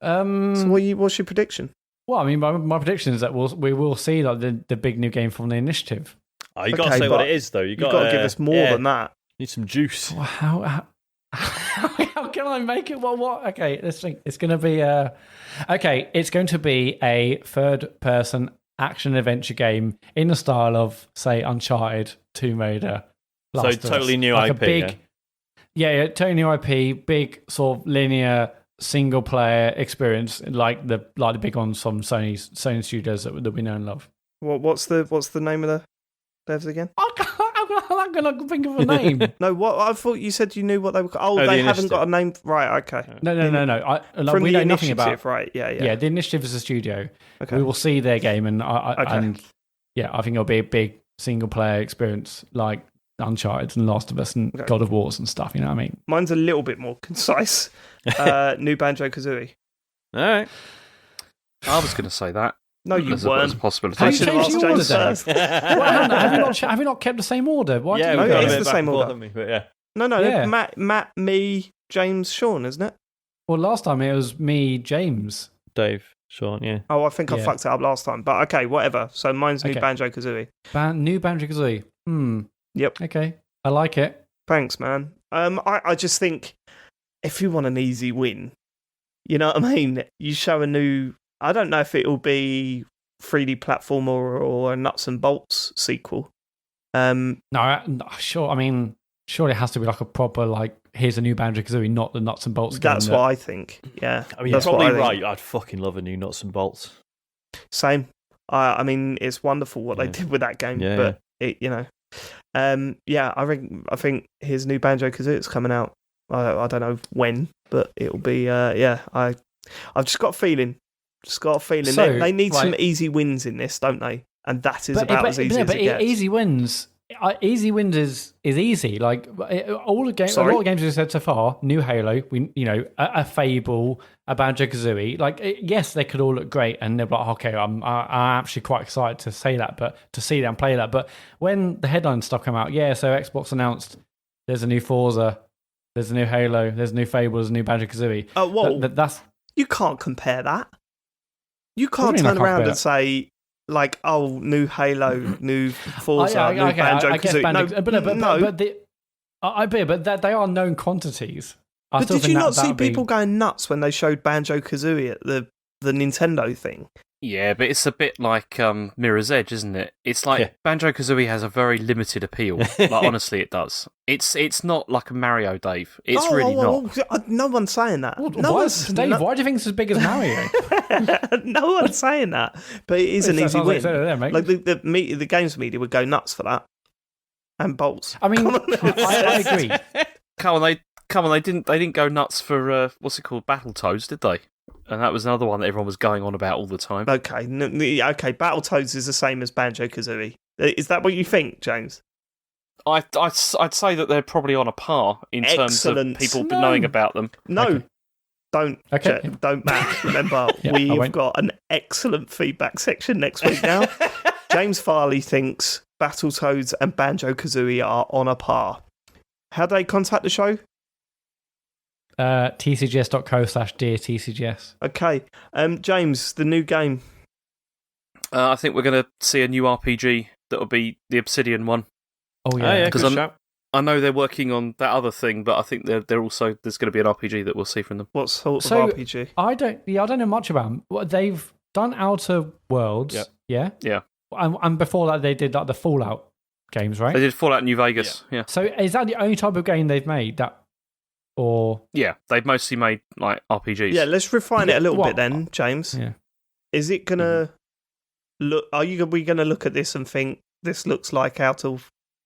So what's your prediction? Well, I mean, my prediction is that we will see like the big new game from the Initiative. Oh, you got to say what it is, though. You got to give us more than that. Need some juice. Well, how can I make it? Well, what? Okay, let's think. It's going to be it's going to be a third-person action adventure game in the style of, say, Uncharted, Tomb Raider. So totally new IP. Totally new IP, big sort of linear single-player experience, like the big ones from Sony Studios that we know and love. What's the name of the devs again? I'm not going to think of a name. No, what I thought you said you knew what they were called. Oh, they haven't got a name. Right, okay. No. We know nothing about. Right, yeah. Yeah, the Initiative is a studio. Okay. We will see their game, and I think it'll be a big single player experience like Uncharted and Last of Us and God of Wars and stuff. You know what I mean? Mine's a little bit more concise. New Banjo-Kazooie. All right. I was going to say that. No, you As a weren't. possibility. Have you changed the order, first. have you not kept the same order? Why Yeah, do we've you got it's a bit the back same and forth, order. haven't we? But yeah. No, Yeah. Matt, me, James, Sean, isn't it? Well, last time it was me, James. Dave, Sean, yeah. Oh, I think I Yeah. fucked it up last time. But okay, whatever. So mine's New Okay. Banjo-Kazooie. New Banjo-Kazooie. Yep. Okay, I like it. Thanks, man. I just think if you want an easy win, you know what I mean? You show a new... I don't know if it will be 3D platformer or a Nuts and Bolts sequel. Sure. I mean, surely it has to be like a proper like. Here's a new Banjo-Kazooie, not the Nuts and Bolts game. That's what I think. Yeah, I mean, that's you're probably what I think. right. I'd fucking love a new Nuts and Bolts. Same. I mean, it's wonderful what they did with that game, but it, I think his new Banjo-Kazooie is coming out. I don't know when, but it'll be. I've just got a feeling. So, they need some easy wins in this, don't they? And that is about as easy as it gets. Easy wins. Easy wins is easy. Like all the games, a lot of games we've said so far. New Halo, a Fable, a Banjo-Kazooie. Like yes, they could all look great, and they're like, okay, I'm actually quite excited to say that, but to see them play that. But when the headline stuff come out, so Xbox announced there's a new Forza, there's a new Halo, there's a new Fable, there's a new Banjo-Kazooie. That's you can't compare that. You can't turn around and say, like, oh, new Halo, new Forza, new Banjo-Kazooie. But they are known quantities. But did you not see people going nuts when they showed Banjo-Kazooie at the the Nintendo thing. Yeah, but it's a bit like Mirror's Edge, isn't it? It's like Banjo-Kazooie has a very limited appeal. Like, honestly, it does. It's not like a Mario, Dave. It's really not. No one's saying that. Dave, why do you think it's as big as Mario? No one's saying that. But it is an easy win. Like the games media would go nuts for that. And bolts. I mean, I agree. Come on, they didn't go nuts for what's it called, Battletoads, did they? And that was another one that everyone was going on about all the time. Okay, Battletoads is the same as Banjo-Kazooie. Is that what you think, James? I'd say that they're probably on a par in terms of people knowing about them. No, don't, Matt. Remember, we've got an excellent feedback section next week now. James Farley thinks Battletoads and Banjo-Kazooie are on a par. How do they contact the show? tcgs.co/dear-tcgs. Okay. James, the new game. I think we're going to see a new RPG that'll be the Obsidian one. Oh yeah, because I know they're working on that other thing, but I think they're also there's going to be an RPG that we'll see from them. What sort of RPG? I don't know much about them. They've done Outer Worlds, yeah. And before that, they did like the Fallout games, right? They did Fallout New Vegas, yeah. So is that the only type of game they've made that? Or yeah, they've mostly made like RPGs. Yeah, let's refine it a little bit then, James. Yeah. Is it gonna look? We gonna look at this and think this looks like Outer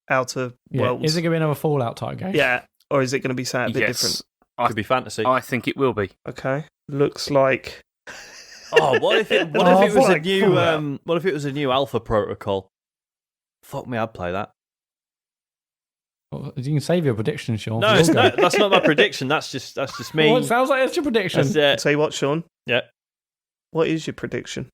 Worlds? Is it gonna be another Fallout type game? Yeah, or is it gonna be something a bit different? Could be fantasy. I think it will be. Okay, looks like. Oh, what if it was a new? What if it was a new Alpha Protocol? Fuck me, I'd play that. You can save your prediction, Sean. No, that's not my prediction. That's just me. Well, it sounds like that's your prediction. Tell you what, Sean. Yeah. What is your prediction?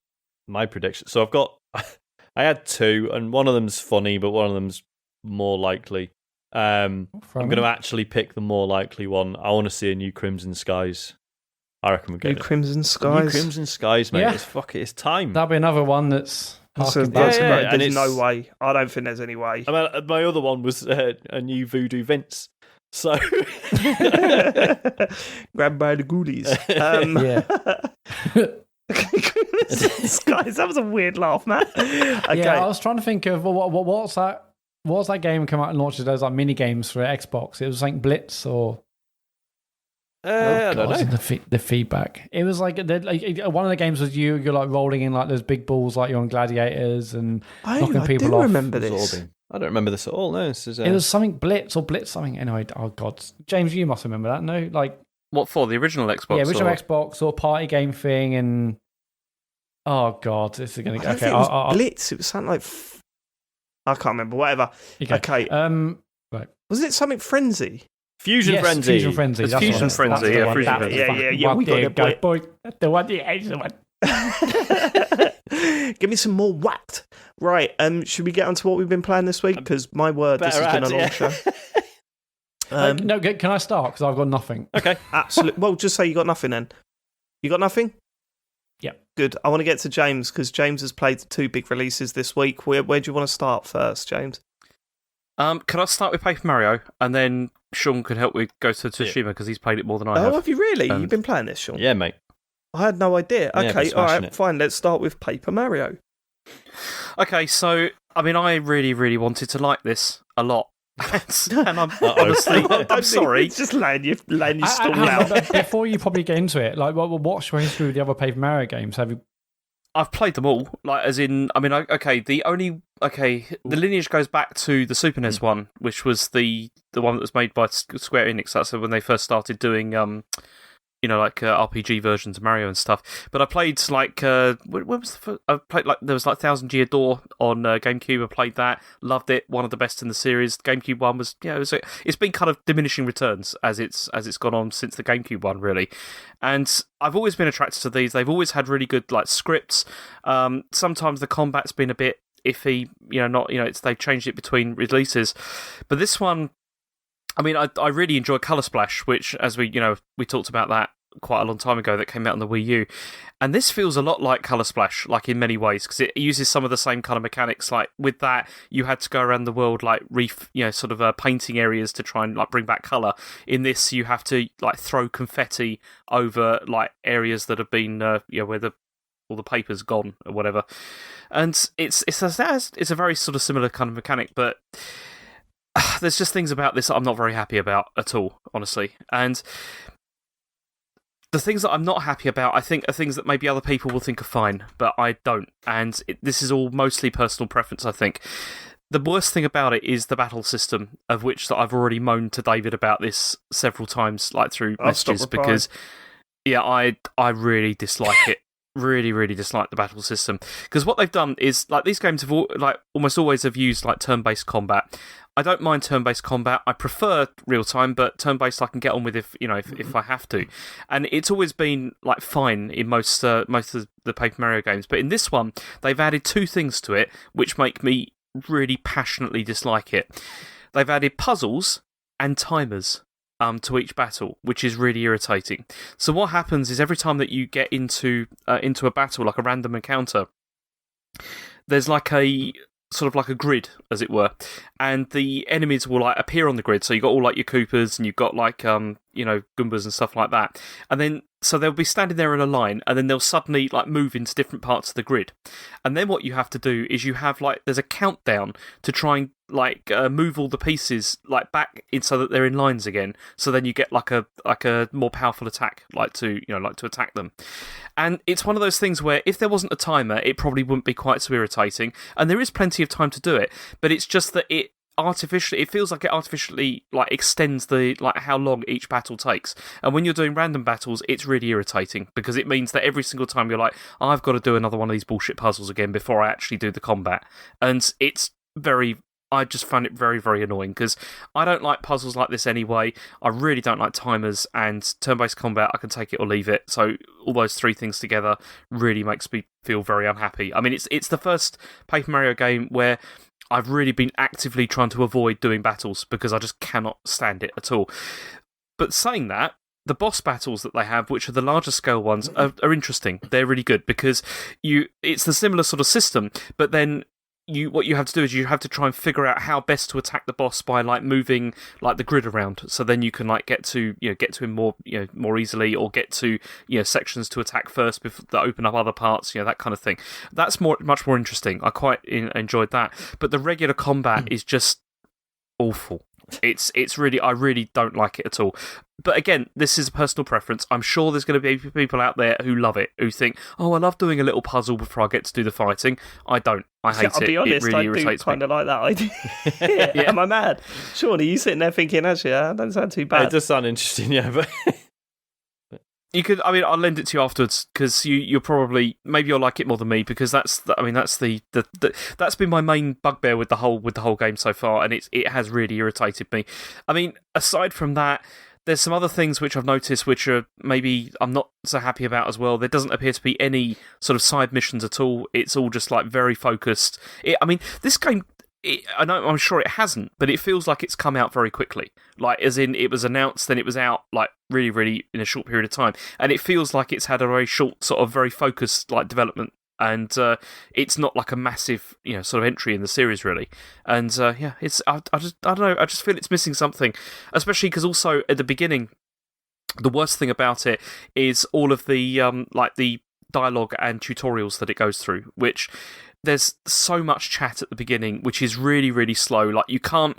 My prediction. So I had two, and one of them's funny, but one of them's more likely. I'm going to actually pick the more likely one. I want to see a new Crimson Skies. I reckon we're getting Crimson Skies. New Crimson Skies, mate. Yeah. It's time. That'll be another one that's. There's no way. I don't think there's any way. I mean, my other one was a new Voodoo Vince. So grabbed by the ghoulies. Guys, that was a weird laugh, man. Okay. Yeah, I was trying to think of what's that? What's that game come out and launched? Those like mini games for Xbox. It was like Blitz or. I don't know. The feedback. It was like one of the games was you're like rolling in like those big balls like you're on Gladiators and knocking people off. I remember this. I don't remember this at all. No, this is. It was something Blitz something. Anyway, oh god, James, you must remember that. No, like what for the original Xbox? Yeah, original Xbox or party game thing and. Oh god, this is going to go. Okay, it was Blitz. It was something like. I can't remember. Whatever. Okay. Right. Was it something Frenzy? Fusion Frenzy. Fusion Frenzy. It's Fusion Frenzy. Yeah, we got the boy. The one, the one. Give me some more whacked. Right. Should we get on to what we've been playing this week? Because my word, this has been a long show. No, can I start? Because I've got nothing. Okay. Absolutely. Well, just say you got nothing then. You got nothing? Yeah. Good. I want to get to James because James has played the two big releases this week. Where do you want to start first, James? Can I start with Paper Mario and then Sean could help me go to Tsushima because he's played it more than I have. Oh, have you really? You've been playing this, Sean? Yeah, mate. I had no idea. Okay, all right, fine. Let's start with Paper Mario. Okay, so, I mean, I really, really wanted to like this a lot. And I'm honestly, I'm sorry. Just laying your stall out. Before you probably get into it, like, what's your history with the other Paper Mario games? Have you? I've played them all. Like, as in, I mean, the lineage goes back to the Super NES one, which was the one that was made by Square Enix. That's when they first started doing, RPG versions of Mario and stuff. But I played like, what was the first? I played like there was like 1000 Year Door on GameCube. I played that, loved it. One of the best in the series. The GameCube one was, it's been kind of diminishing returns as it's gone on since the GameCube one, really. And I've always been attracted to these. They've always had really good like scripts. Sometimes the combat's been a bit iffy. They've changed it between releases, but this one. I mean, I really enjoy Colour Splash, which, as we talked about that quite a long time ago that came out on the Wii U. And this feels a lot like Colour Splash, like in many ways, because it uses some of the same kind of mechanics. Like with that, you had to go around the world like painting areas to try and like bring back colour. In this, you have to like throw confetti over like areas that have been where all the paper's gone or whatever. And it's a very sort of similar kind of mechanic, but there's just things about this that I'm not very happy about at all, honestly. And the things that I'm not happy about, I think, are things that maybe other people will think are fine, but I don't. And this is all mostly personal preference, I think. The worst thing about it is the battle system, of which that I've already moaned to David about this several times, like through messages, because I really dislike it. Really, really dislike the battle system, because what they've done is like these games have almost always have used like turn-based combat. I don't mind turn-based combat. I prefer real-time, but turn-based I can get on with if I have to. And it's always been like fine in most of the Paper Mario games, but in this one they've added two things to it which make me really passionately dislike it. They've added puzzles and timers to each battle, which is really irritating. So what happens is every time that you get into a battle, like a random encounter, there's like a sort of like a grid, as it were, and the enemies will like appear on the grid. So you've got all like your Koopas and you've got like Goombas and stuff like that, and then so they'll be standing there in a line, and then they'll suddenly like move into different parts of the grid, and then what you have to do is you have like there's a countdown to try and like move all the pieces like back in so that they're in lines again. So then you get like a more powerful attack, like to attack them. And it's one of those things where if there wasn't a timer, it probably wouldn't be quite so irritating. And there is plenty of time to do it, but it's just that it feels like it artificially like extends the like how long each battle takes. And when you're doing random battles, it's really irritating because it means that every single time you're like, I've got to do another one of these bullshit puzzles again before I actually do the combat. And I just found it very, very annoying because I don't like puzzles like this anyway. I really don't like timers, and turn-based combat, I can take it or leave it. So all those three things together really makes me feel very unhappy. I mean, it's the first Paper Mario game where I've really been actively trying to avoid doing battles because I just cannot stand it at all. But saying that, the boss battles that they have, which are the larger scale ones, are interesting. They're really good because it's the similar sort of system, but then what you have to do is you have to try and figure out how best to attack the boss by like moving like the grid around, so then you can like get to him more easily, or get to sections to attack first before that open up other parts, that kind of thing. That's much more interesting. I quite enjoyed that, but the regular combat is just awful. It's really, I really don't like it at all. But again, this is a personal preference. I'm sure there's going to be people out there who love it, who think, oh, I love doing a little puzzle before I get to do the fighting. I don't. I hate it. I'll be honest, it really I irritates do kind of like that idea. Yeah. Am I mad? Surely you sitting there thinking, actually, that doesn't sound too bad. It does sound interesting, yeah, but you could. I mean, I'll lend it to you afterwards because you'll probably maybe you'll like it more than me, because that's been my main bugbear with the whole game so far, and it has really irritated me. I mean, aside from that, there's some other things which I've noticed which are maybe I'm not so happy about as well. There doesn't appear to be any sort of side missions at all. It's all just like very focused. I mean, this game, I'm sure it hasn't, but it feels like it's come out very quickly. Like, as in, it was announced, then it was out, like, really, really in a short period of time. And it feels like it's had a very short, sort of very focused, like, development. And it's not like a massive, sort of entry in the series, really. And it's I don't know. I just feel it's missing something, especially because also at the beginning, the worst thing about it is all of the like the dialogue and tutorials that it goes through, which there's so much chat at the beginning, which is really, really slow. Like you can't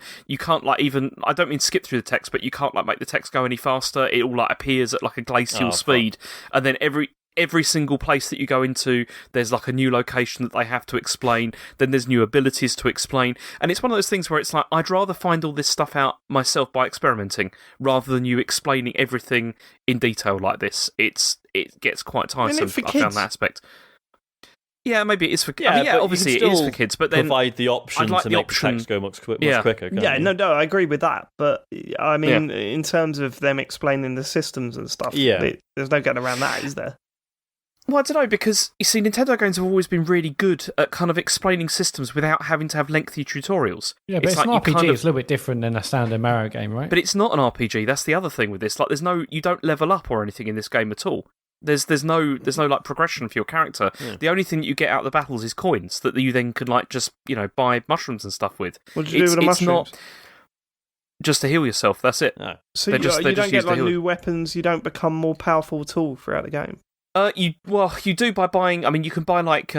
like even, I don't mean skip through the text, but you can't like make the text go any faster. It all like appears at like a glacial speed, and then every single place that you go into, there's like a new location that they have to explain, then there's new abilities to explain, and it's one of those things where it's like, I'd rather find all this stuff out myself by experimenting, rather than you explaining everything in detail like this. It gets quite tiresome. I found that aspect. Yeah, maybe it is for kids. Yeah, obviously it is for kids, but then provide the option to make the text go much quicker. Yeah, no, I agree with that. But I mean, in terms of them explaining the systems and stuff, there's no getting around that, is there? Well, I don't know, because, you see, Nintendo games have always been really good at kind of explaining systems without having to have lengthy tutorials. Yeah, but it's an RPG. It's a little bit different than a standard Mario game, right? But it's not an RPG. That's the other thing with this. Like, you don't level up or anything in this game at all. There's no like progression for your character. Yeah. The only thing that you get out of the battles is coins that you then can like just buy mushrooms and stuff with. What do you do with the mushrooms? Not just to heal yourself. That's it. No. So you don't get like new weapons. You don't become more powerful at all throughout the game. You do by buying. I mean, you can buy like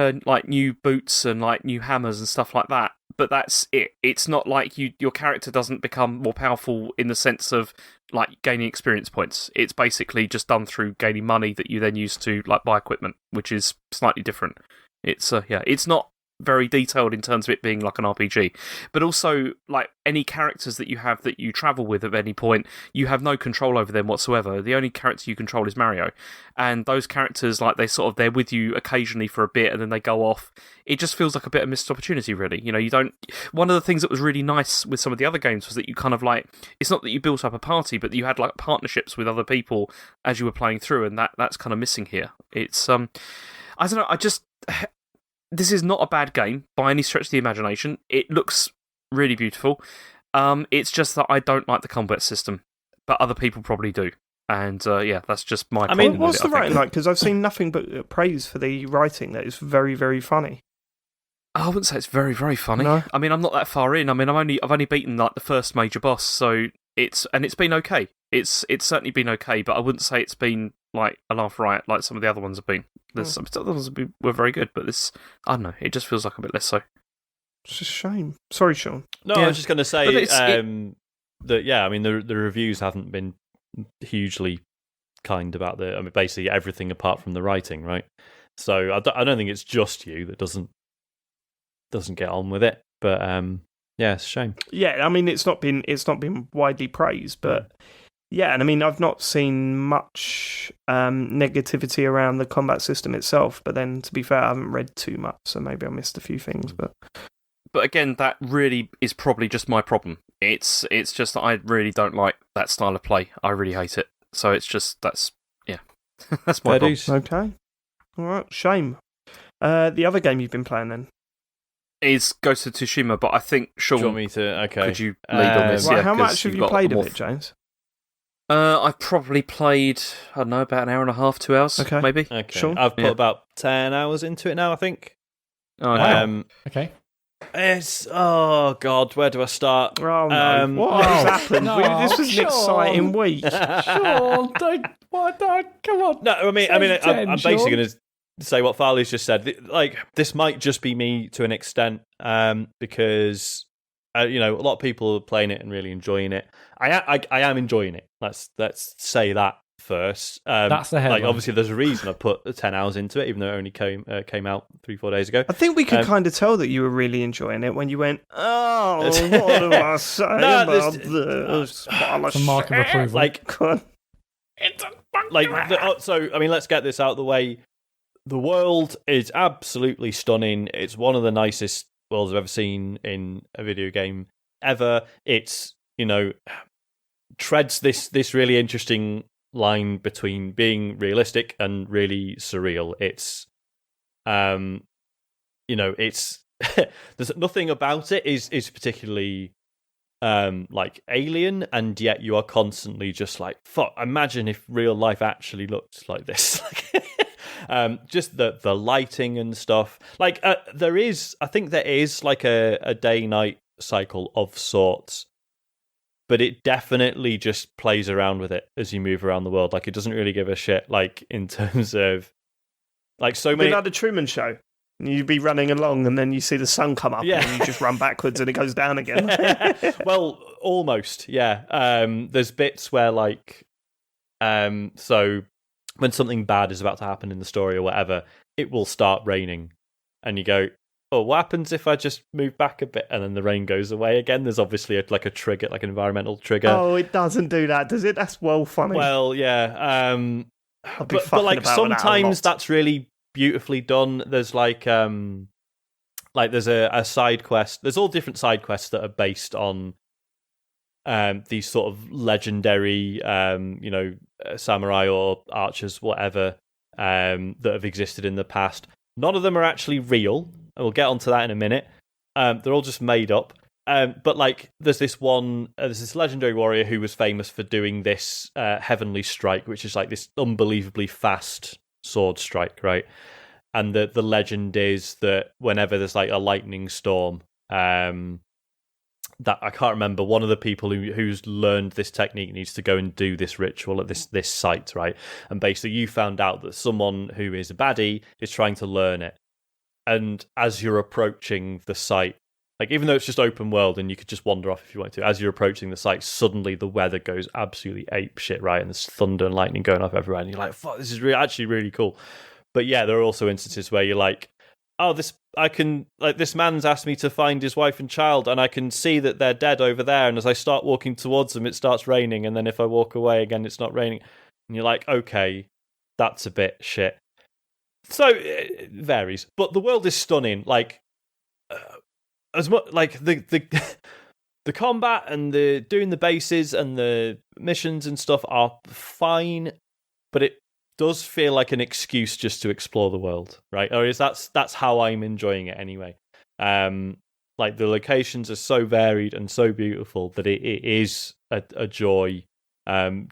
new boots and like new hammers and stuff like that. But that's it. It's not like your character doesn't become more powerful in the sense of like gaining experience points. It's basically just done through gaining money that you then use to like buy equipment, which is slightly different. It's it's not very detailed in terms of it being like an RPG, but also like any characters that you have that you travel with at any point, you have no control over them whatsoever. The only character you control is Mario, and those characters like they're with you occasionally for a bit and then they go off. It just feels like a bit of missed opportunity, really. You don't. One of the things that was really nice with some of the other games was that you kind of like, it's not that you built up a party, but you had like partnerships with other people as you were playing through, and that's kind of missing here. It's I don't know. This is not a bad game by any stretch of the imagination. It looks really beautiful. It's just that I don't like the combat system, but other people probably do. And that's just my problem. I mean, what's the writing like? Because I've seen nothing but praise for the writing. That is very, very funny. I wouldn't say it's very, very funny. No. I mean, I'm not that far in. I mean, I've only beaten like the first major boss, so it's been okay. It's certainly been okay, but I wouldn't say it's been like a laugh riot like some of the other ones have been. There's some other ones were very good, but this, I don't know, it just feels like a bit less so. It's a shame. Sorry, Sean. No, I was just going to say that, I mean, the reviews haven't been hugely kind about basically everything apart from the writing, right? So I don't think it's just you that doesn't get on with it, but it's a shame. Yeah, I mean, it's not been widely praised, but yeah, and I mean, I've not seen much negativity around the combat system itself, but then, to be fair, I haven't read too much, so maybe I missed a few things. But again, that really is probably just my problem. It's just that I really don't like that style of play. I really hate it. So that's my problem. Okay, all right, shame. The other game you've been playing then is Ghost of Tsushima, but I think Sean, do you want me to? Okay, could you lead on this? Right, how much have you played of it, James? I've probably played, I don't know, about an hour and a half, 2 hours, maybe. Okay. Sean? I've put about 10 hours into it now, I think. Oh, okay. Okay. It's, oh God, where do I start? Oh no, what has happened? No, this was an exciting week. Sean, don't, come on. No, I'm basically going to say what Farley's just said. Like, this might just be me to an extent, because a lot of people are playing it and really enjoying it. I am enjoying it. Let's say that first. That's the headline. Like, obviously, there's a reason I put 10 hours into it, even though it only came out 3-4 days ago. I think we could kind of tell that you were really enjoying it when you went, "Oh, what do I say about this?" It's a mark of approval. Like, so I mean, let's get this out of the way. The world is absolutely stunning. It's one of the nicest worlds I've ever seen in a video game ever. It's, treads this really interesting line between being realistic and really surreal. It's it's there's nothing about it is particularly like alien, and yet you are constantly just like, fuck, imagine if real life actually looked like this. Just the lighting and stuff. Like, I think there is like a day-night cycle of sorts, but it definitely just plays around with it as you move around the world. Like, it doesn't really give a shit, like, in terms of, like, so many... like the Truman Show. You'd be running along and then you see the sun come up and you just run backwards and it goes down again. Well, almost, yeah. There's bits where, like... So, when something bad is about to happen in the story or whatever, it will start raining. And you go, oh, what happens if I just move back a bit and then the rain goes away again? There's obviously a trigger, like an environmental trigger. Oh, it doesn't do that, does it? That's well funny. Well, yeah. But like sometimes that's really beautifully done. There's like there's a side quest. There's all different side quests that are based on these sort of legendary, samurai or archers, whatever, that have existed in the past. None of them are actually real, and we'll get onto that in a minute. They're all just made up. But like, there's this legendary warrior who was famous for doing this heavenly strike, which is like this unbelievably fast sword strike, right? And the legend is that whenever there's like a lightning storm, that I can't remember, one of the people who's learned this technique needs to go and do this ritual at this site, right? And basically you found out that someone who is a baddie is trying to learn it. And as you're approaching the site, like, even though it's just open world and you could just wander off if you want to, as you're approaching the site, suddenly the weather goes absolutely ape shit, right? And there's thunder and lightning going off everywhere, and you're like, fuck, this is actually really cool. But yeah, there are also instances where you're like, oh, this man's asked me to find his wife and child, and I can see that they're dead over there, and as I start walking towards them, it starts raining, and then if I walk away again, it's not raining. And you're like, okay, that's a bit shit. So it varies, but the world is stunning. Like, as much like the combat and the doing the bases and the missions and stuff are fine, but it does feel like an excuse just to explore the world, right? Or is that's how I'm enjoying it anyway. Like, the locations are so varied and so beautiful that it is a joy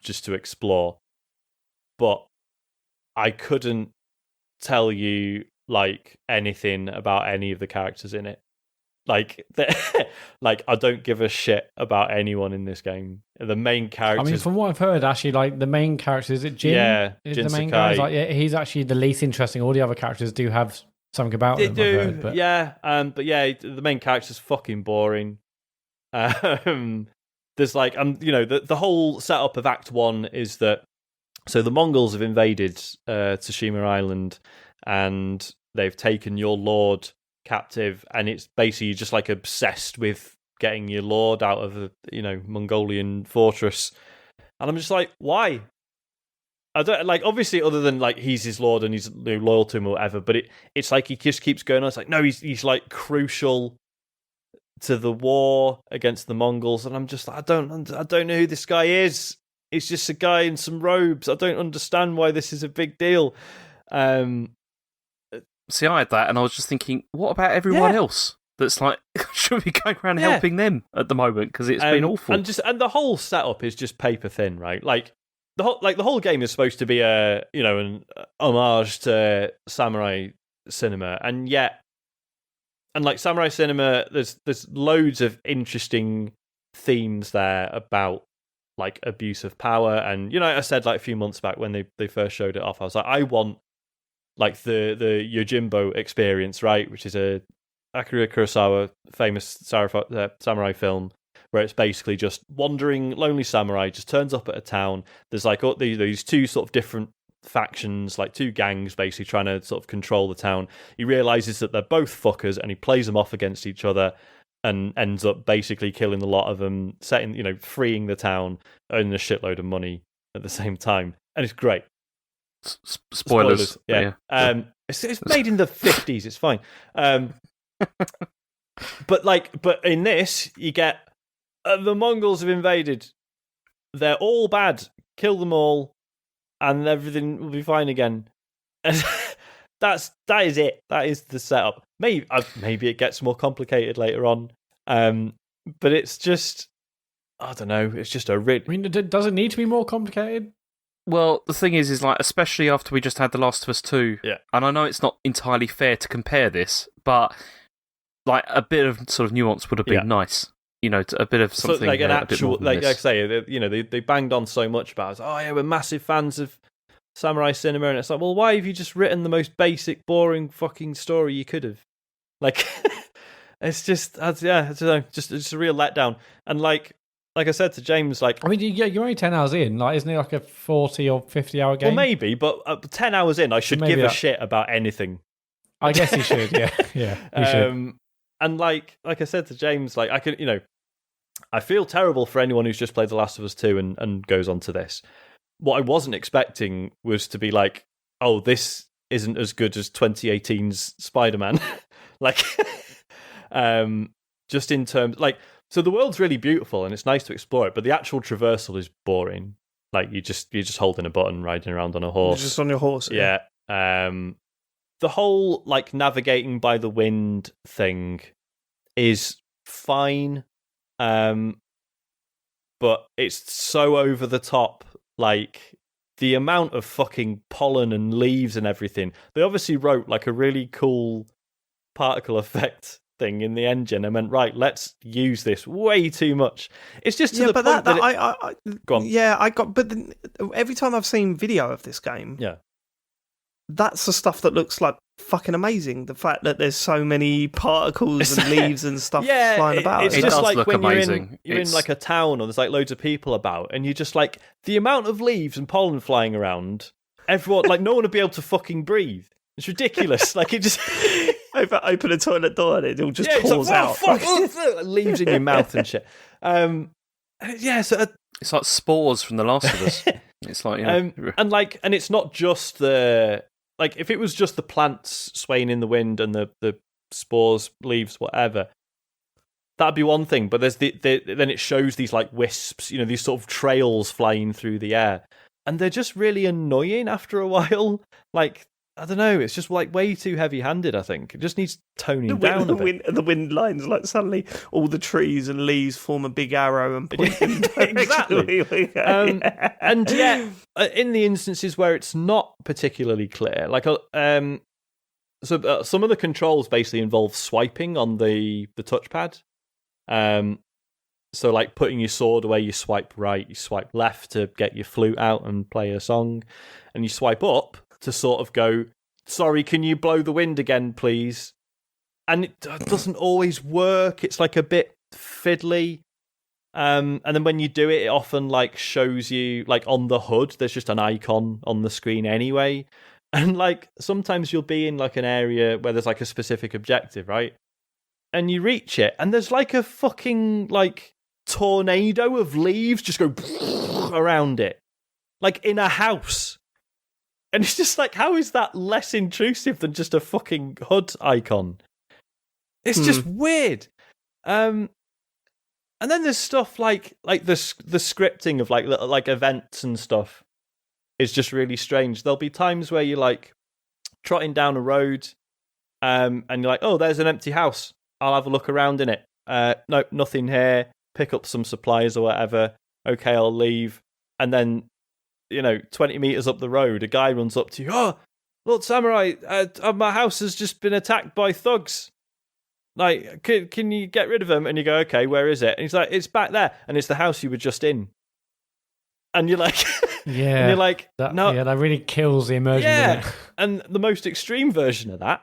just to explore. But I couldn't tell you like anything about any of the characters in it. Like, like, I don't give a shit about anyone in this game. The main characters. I mean, from what I've heard, actually, like, the main character, is it Jin? Yeah, is Jin the main Sakai. guy. Like, yeah, he's actually the least interesting. All the other characters do have something about They them. do, I've heard, but... yeah. But yeah, the main character's fucking boring. There's like, the whole setup of Act 1 is that, so the Mongols have invaded Tsushima Island, and they've taken your lord captive, and it's basically just like obsessed with getting your lord out of the Mongolian fortress. And I'm just like, why? I don't like, obviously, other than like he's his lord and he's loyal to him or whatever, but it's like he just keeps going on. It's like, no, he's like crucial to the war against the Mongols, and I'm just like, I don't know who this guy is. It's just a guy in some robes. I don't understand why this is a big deal. See, I had that, and I was just thinking, what about everyone else? That's like, should we go around helping them at the moment? Because it's been awful. And the whole setup is just paper thin, right? Like the whole game is supposed to be an homage to samurai cinema, and yet, and like samurai cinema, there's loads of interesting themes there about like abuse of power, and I said like a few months back when they first showed it off, I was like, I want like the Yojimbo experience, right? Which is a Akira Kurosawa famous samurai film, where it's basically just wandering lonely samurai just turns up at a town. There's like these two sort of different factions, like two gangs, basically trying to sort of control the town. He realizes that they're both fuckers, and he plays them off against each other, and ends up basically killing a lot of them, freeing the town, earning a shitload of money at the same time, and it's great. Spoilers. Yeah. It's made in the 50s. It's fine. But in this, you get the Mongols have invaded. They're all bad. Kill them all, and everything will be fine again. And that is it. That is the setup. Maybe it gets more complicated later on. But it's just, I don't know. It's just a rid. I mean, does it need to be more complicated? Well, the thing is like, especially after we just had The Last of Us 2, and I know it's not entirely fair to compare this, but like a bit of sort of nuance would have been nice. A bit of something, so, like an actual, like I say, they banged on so much about it. Oh yeah, we're massive fans of samurai cinema, and it's like, well, why have you just written the most basic, boring fucking story you could have? Like, it's just, I don't know, just a real letdown. And like I said to James, like, I mean, you're only 10 hours in. Like, isn't it like a 40 or 50 hour game? Well, maybe, but 10 hours in, I should give a shit about anything. I guess you should. Yeah, you should. And like I said to James, like, I could, I feel terrible for anyone who's just played The Last of Us 2 and goes on to this. What I wasn't expecting was to be like, oh, this isn't as good as 2018's Spider-Man. Like, just in terms, like, so the world's really beautiful and it's nice to explore it, but the actual traversal is boring. Like you're just holding a button, riding around on a horse. You're just on your horse. Yeah. The whole like navigating by the wind thing is fine, but it's so over the top. Like the amount of fucking pollen and leaves and everything. They obviously wrote like a really cool particle effect thing in the engine and went, right, let's use this way too much. It's just to the point that go on. Yeah, but every time I've seen video of this game, yeah, that's the stuff that looks like fucking amazing. The fact that there's so many particles and leaves and stuff flying about. It's it just does like look when amazing. You're in like a town or there's like loads of people about, and you're just like, the amount of leaves and pollen flying around, everyone, like no one would be able to fucking breathe. It's ridiculous. Like it just open a toilet door and it'll just pours like, out. Fuck, leaves in your mouth and shit. So it's like spores from The Last of Us. It's like and it's not just the like if it was just the plants swaying in the wind and the spores, leaves, whatever, that'd be one thing. But there's then it shows these like wisps, these sort of trails flying through the air, and they're just really annoying after a while. Like I don't know, it's just like way too heavy-handed. I think it just needs toning down a bit. The wind lines, like suddenly all the trees and leaves form a big arrow and point in exactly. And yet, in the instances where it's not particularly clear, like some of the controls basically involve swiping on the touchpad. So like putting your sword away, you swipe right, you swipe left to get your flute out and play a song, and you swipe up to sort of go, sorry, can you blow the wind again, please? And it doesn't always work. It's like a bit fiddly. And then when you do it, it often like shows you like on the HUD, there's just an icon on the screen anyway. And like sometimes you'll be in like an area where there's like a specific objective, right? And you reach it, and there's like a fucking like tornado of leaves just go around it, like in a house. And it's just like, how is that less intrusive than just a fucking HUD icon? It's just weird. And then there's stuff like the scripting of like events and stuff is just really strange. There'll be times where you're like trotting down a road, and you're like, oh, there's an empty house. I'll have a look around in it. No, nothing here. Pick up some supplies or whatever. Okay, I'll leave. And then 20 meters up the road, a guy runs up to you. Oh, Lord Samurai, my house has just been attacked by thugs. Like, can you get rid of them? And you go, okay, where is it? And he's like, it's back there. And it's the house you were just in. And you're like, yeah. And you're like, no. Yeah, that really kills the immersion, doesn't it? And the most extreme version of that,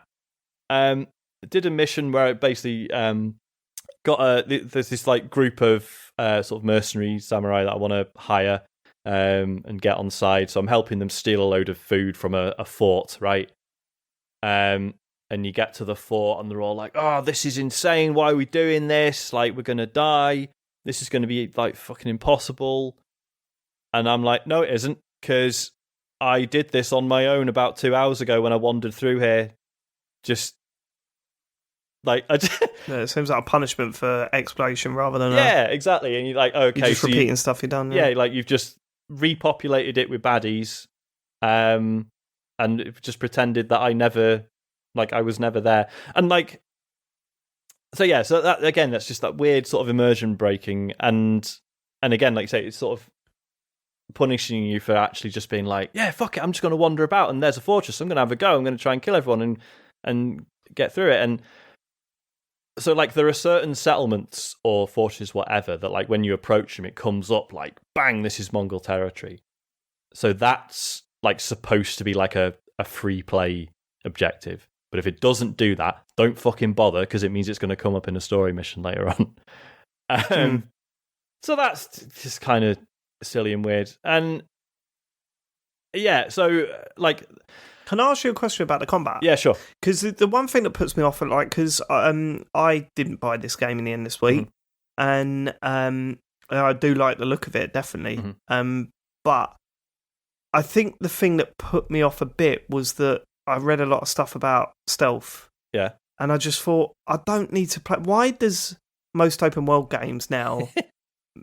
did a mission where it basically there's this like group of sort of mercenary samurai that I want to hire. And get on side. So I'm helping them steal a load of food from a fort, right? And you get to the fort and they're all like, oh, this is insane. Why are we doing this? Like, we're going to die. This is going to be like fucking impossible. And I'm like, no, it isn't, because I did this on my own about 2 hours ago when I wandered through here. Just like, it seems like a punishment for exploration rather than exactly. And you're like, okay, you're just repeating stuff you've done. Yeah, like you've just repopulated it with baddies, and just pretended that I was never there, and like, so that again, that's just that weird sort of immersion breaking, and again, like you say, it's sort of punishing you for actually just being like, yeah, fuck it, I'm just going to wander about, and there's a fortress, I'm going to have a go, I'm going to try and kill everyone and get through it, and so, like, there are certain settlements or fortresses, whatever, that, like, when you approach them, it comes up, like, bang, this is Mongol territory. So that's, like, supposed to be, like, a free play objective. But if it doesn't do that, don't fucking bother, because it means it's going to come up in a story mission later on. So that's just kind of silly and weird. And, yeah, so, like... Can I ask you a question about the combat? Yeah, sure. Because the one thing that puts me off, like, because I didn't buy this game in the end this week, and I do like the look of it, definitely. But I think the thing that put me off a bit was that I read a lot of stuff about stealth. Yeah. And I just thought, I don't need to play. Why does most open world games now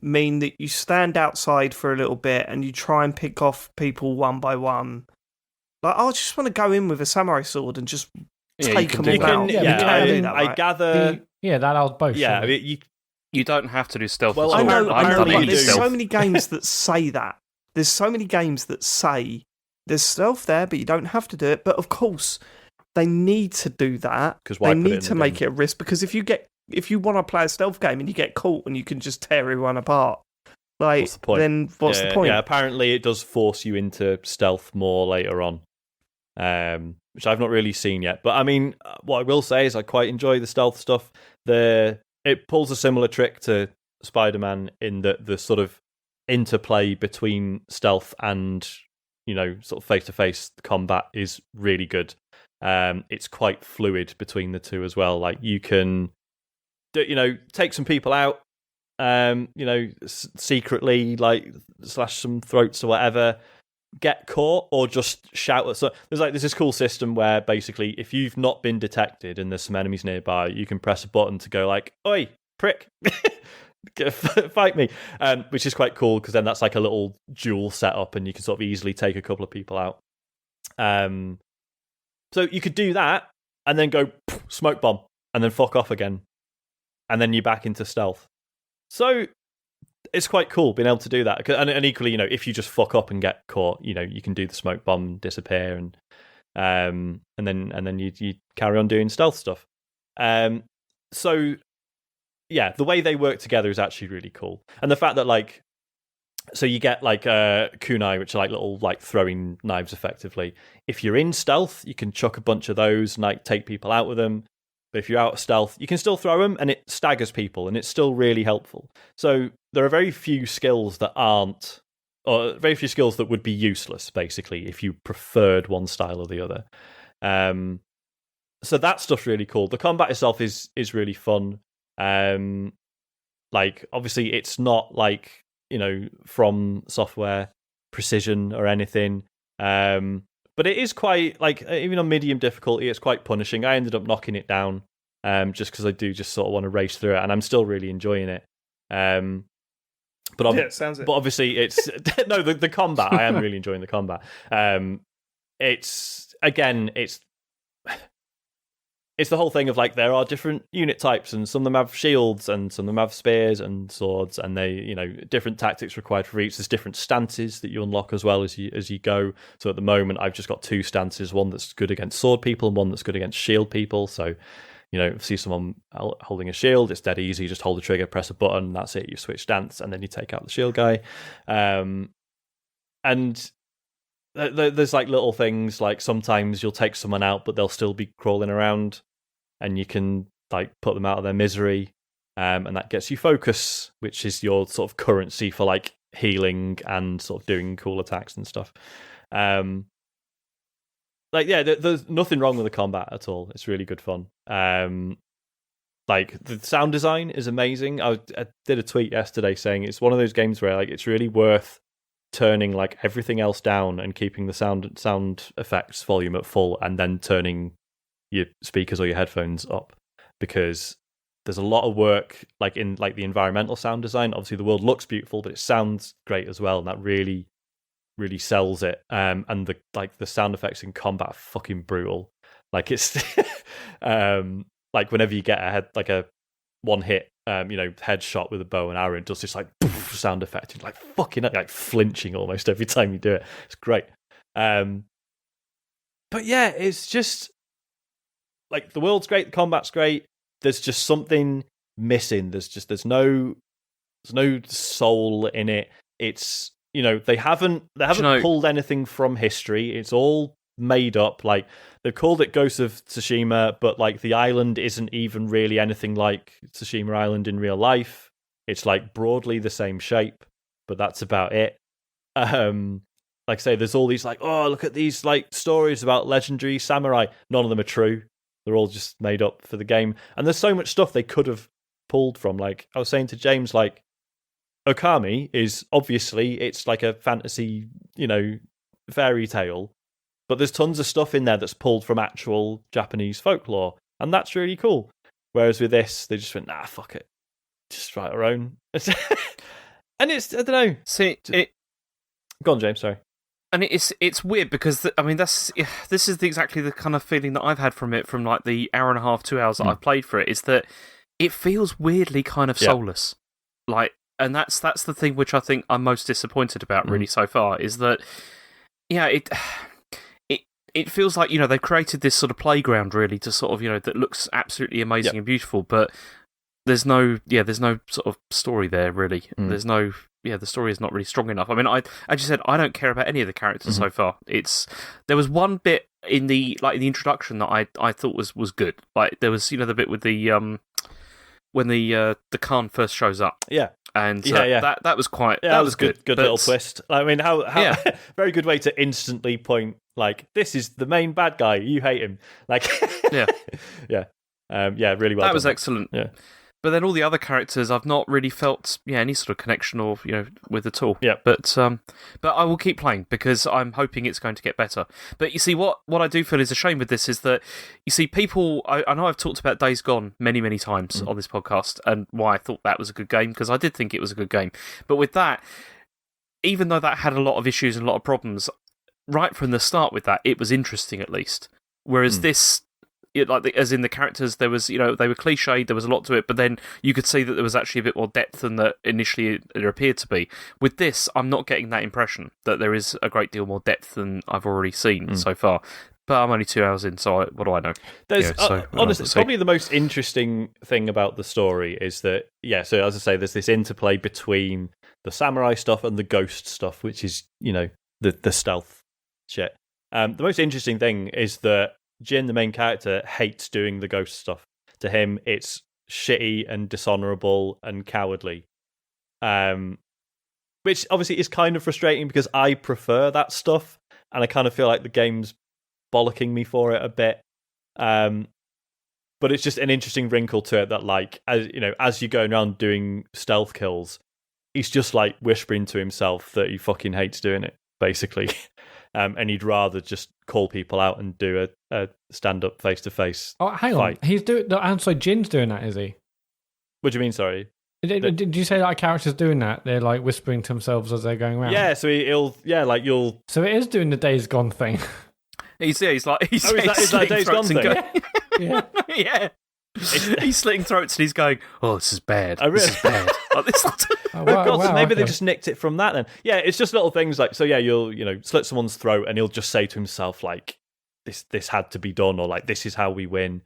mean that you stand outside for a little bit and you try and pick off people one by one. Like, I just want to go in with a samurai sword and just take them all out. I gather. That allows both. Yeah, I mean, you don't have to do stealth. Well, I know, apparently but you there's do. so many games that say that. There's so many games that say there's stealth there, but you don't have to do it. But of course, they need to do that. Because they need to make it a risk. Because if you want to play a stealth game and you get caught and you can just tear everyone apart, like, what's the point? Then what's the point? Yeah, apparently it does force you into stealth more later on, which I've not really seen yet. But I mean, what I will say is I quite enjoy the stealth stuff. It pulls a similar trick to Spider-Man in that the sort of interplay between stealth and, sort of face-to-face combat is really good. It's quite fluid between the two as well. Like, you can, take some people out, secretly, like, slash some throats or whatever, get caught, or just shout at. So there's this cool system where basically, if you've not been detected and there's some enemies nearby, you can press a button to go like, "Oi, prick, fight me," which is quite cool because then that's like a little duel setup, and you can sort of easily take a couple of people out. So you could do that and then go smoke bomb and then fuck off again, and then you're back into stealth. So it's quite cool being able to do that. And equally, if you just fuck up and get caught, you can do the smoke bomb, disappear, and then you carry on doing stealth stuff. So yeah, the way they work together is actually really cool, and the fact that so you get kunai, which are like little throwing knives, effectively. If you're in stealth, you can chuck a bunch of those and take people out with them. But if you're out of stealth, you can still throw them, and it staggers people, and it's still really helpful. So there are very few skills that would be useless, basically, if you preferred one style or the other. So that stuff's really cool. The combat itself is really fun. Obviously, it's not From Software precision or anything. But it is quite, even on medium difficulty, it's quite punishing. I ended up knocking it down just because I do just sort of want to race through it, and I'm still really enjoying it. But obviously, it's no the combat. I am really enjoying the combat. It's the whole thing of there are different unit types, and some of them have shields, and some of them have spears and swords, and they different tactics required for each. There's different stances that you unlock as well as you go. So at the moment, I've just got 2 stances: one that's good against sword people, and one that's good against shield people. So see someone holding a shield, it's dead easy. You just hold the trigger, press a button, that's it. You switch stance, and then you take out the shield guy. And there's little things sometimes you'll take someone out, but they'll still be crawling around, and you can put them out of their misery, and that gets you focus, which is your sort of currency for healing and sort of doing cool attacks and stuff. There's nothing wrong with the combat at all. It's really good fun. The sound design is amazing. I did a tweet yesterday saying it's one of those games where it's really worth turning everything else down and keeping the sound effects volume at full, and then turning your speakers or your headphones up, because there's a lot of work in the environmental sound design. Obviously the world looks beautiful, but it sounds great as well, and that really sells it. And the sound effects in combat are fucking brutal. It's whenever you get a one hit headshot with a bow and arrow, it does this poof sound effect, and fucking flinching almost every time you do it. It's great. But yeah, it's just the world's great, the combat's great. There's just something missing. There's no soul in it. It's they haven't pulled anything from history. It's all made up. They've called it Ghost of Tsushima, but the island isn't even really anything like Tsushima Island in real life. It's broadly the same shape, but that's about it. I say, there's all these look at these stories about legendary samurai. None of them are true. They're all just made up for the game. And there's so much stuff they could have pulled from. I was saying to James, Okami is obviously, it's a fantasy, fairy tale, but there's tons of stuff in there that's pulled from actual Japanese folklore, and that's really cool. Whereas with this, they just went, nah, fuck it, just write our own. And it's, I don't know. See, Go on, James, sorry. And it's weird because this is exactly the kind of feeling that I've had from it from like the hour and a half, 2 hours that I've played for it. Is that it feels weirdly kind of soulless, like, and that's the thing which I think I'm most disappointed about really so far. Is that it feels like they've created this sort of playground really to sort of that looks absolutely amazing and beautiful, but there's no sort of story there really. There's no. Yeah, the story is not really strong enough. I mean, as you said, I don't care about any of the characters so far. There was one bit in the introduction that I thought was good. Like there was the bit with the when the Khan first shows up. Yeah. And that was quite that was good. Good little twist. I mean, how very good way to instantly point like this is the main bad guy. You hate him. Like really well. That was excellent. Yeah. But then all the other characters, I've not really felt any sort of connection or with at all. Yeah. But I will keep playing because I'm hoping it's going to get better. But you see, what I do feel is a shame with this is that you see people. I know I've talked about Days Gone many times on this podcast and why I thought that was a good game because I did think it was a good game. But with that, even though that had a lot of issues and a lot of problems, right from the start with that, it was interesting at least. Whereas this. As in the characters, there was, they were cliched, there was a lot to it, but then you could see that there was actually a bit more depth than that initially it appeared to be. With this, I'm not getting that impression that there is a great deal more depth than I've already seen so far. But I'm only 2 hours in, so what do I know? There's honestly, probably the most interesting thing about the story is that, so as I say, there's this interplay between the samurai stuff and the ghost stuff, which is, the stealth shit. The most interesting thing is that Jin, the main character, hates doing the ghost stuff. To him, it's shitty and dishonorable and cowardly. Which obviously is kind of frustrating because I prefer that stuff, and I kind of feel like the game's bollocking me for it a bit. But it's just an interesting wrinkle to it that, like, as you're going around doing stealth kills, he's just like whispering to himself that he fucking hates doing it, basically. And he'd rather just call people out and do a stand-up face-to-face. Oh, hang fight. on. He's doing. I'm sorry, Jin's doing that, is he? What do you mean? Sorry. Did you say like characters doing that? They're like whispering to themselves as they're going around. Yeah. So you'll. So it is doing the Days Gone thing. He's like is that Days Gone thing? Yeah. He's slitting throats and he's going, "Oh, this is bad. This is bad." So maybe they just nicked it from that then. Yeah, it's just little things like, so you'll slit someone's throat and he'll just say to himself like, this had to be done, or like, this is how we win,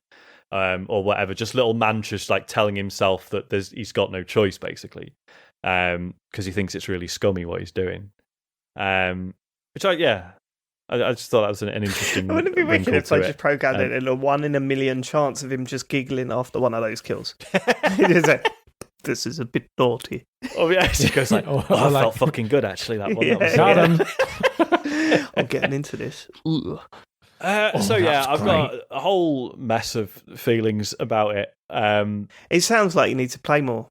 or whatever. Just little mantras like telling himself that he's got no choice, basically, because he thinks it's really scummy what he's doing. Which I just thought that was an interesting. Wouldn't it be wicked if they just programmed it in a 1 in a million chance of him just giggling after one of those kills? This is a bit naughty. Oh yeah, he goes like, I felt fucking good actually that one. I'm getting into this. I've got a whole mess of feelings about it. It sounds like you need to play more.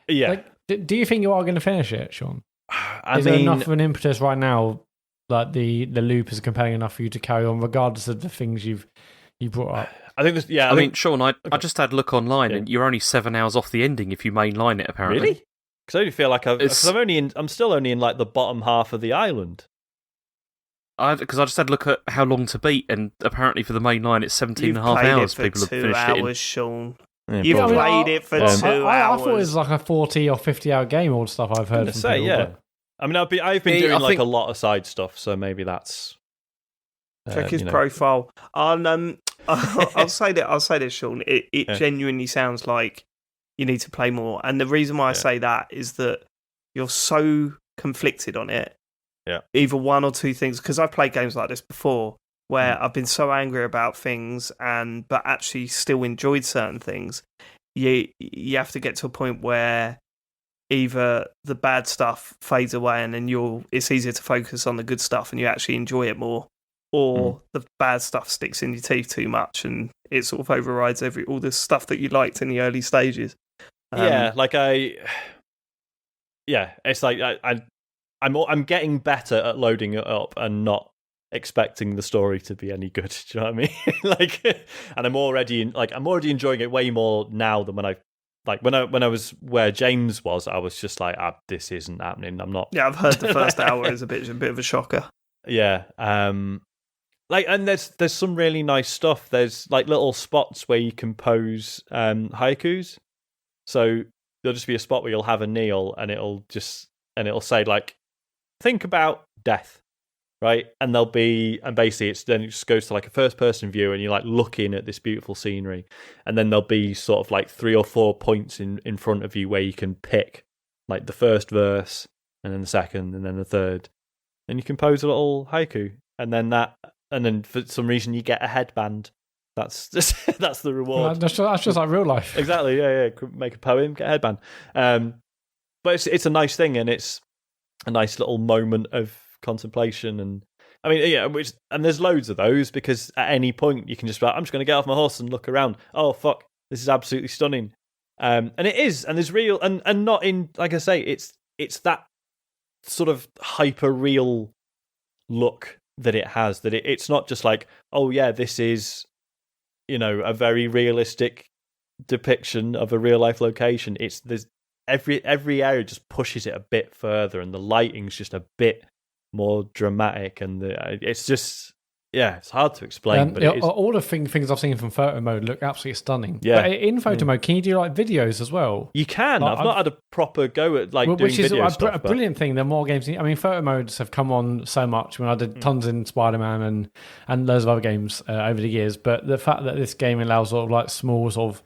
Yeah. Like, do you think you are going to finish it, Sean? Is there enough of an impetus right now? Like the loop is compelling enough for you to carry on, regardless of the things you brought up. I think this. Yeah, I mean, Sean, I just had a look online, and you're only 7 hours off the ending if you mainline it. Apparently, really? Because I only feel like I'm still only in like the bottom half of the island. Because I just had a look at how long to beat, and apparently for the main line, it's 17 and a half hours. People have finished it. 2 hours, Sean. Yeah, You've played it for 2 hours. I thought it was like a 40 or 50 hour game. All the stuff I've heard from people. Yeah. I mean, I've been doing like a lot of side stuff, so maybe that's. Check his profile. I'll say this, Sean. It genuinely sounds like you need to play more, and the reason why I say that is that you're so conflicted on it. Yeah. Either one or two things, because I've played games like this before where I've been so angry about things but actually still enjoyed certain things. You have to get to a point where either the bad stuff fades away and then it's easier to focus on the good stuff and you actually enjoy it more, or the bad stuff sticks in your teeth too much and it sort of overrides all the stuff that you liked in the early stages. It's like I'm getting better at loading it up and not expecting the story to be any good. Do you know what I mean? And I'm already enjoying it way more now than when I like when I was where James was, I was just like, this isn't happening. I'm not. Yeah, I've heard the first hour is a bit of a shocker. Yeah. Like, and there's some really nice stuff. There's like little spots where you compose haikus. So there'll just be a spot where you'll have a kneel, and it'll say like, think about death, right? And basically then it just goes to like a first person view, and you're like looking at this beautiful scenery, and then there'll be sort of like 3 or 4 points in front of you where you can pick like the first verse, and then the second, and then the third, and you compose a little haiku, and then for some reason you get a headband. That's the reward. That's just like real life. Exactly. Yeah. Make a poem, get a headband. But it's a nice thing, and it's a nice little moment of contemplation. And I mean, yeah, and there's loads of those, because at any point you can just be like, I'm just going to get off my horse and look around. Oh fuck, this is absolutely stunning. And it is, and there's real, and not in, like I say, it's that sort of hyper real look that it has. That it's not just like, oh yeah, this is, a very realistic depiction of a real life location. There's every area just pushes it a bit further, and the lighting's just a bit more dramatic, and it's just, yeah, it's hard to explain. But all the things I've seen from photo mode look absolutely stunning. Yeah. But in photo mode, can you do like videos as well? You can. Like, I've not had a proper go at like doing which is video a brilliant thing. There are more games. I mean, photo modes have come on so much. When I did tons in Spider-Man and loads of other games over the years, but the fact that this game allows sort of like small sort of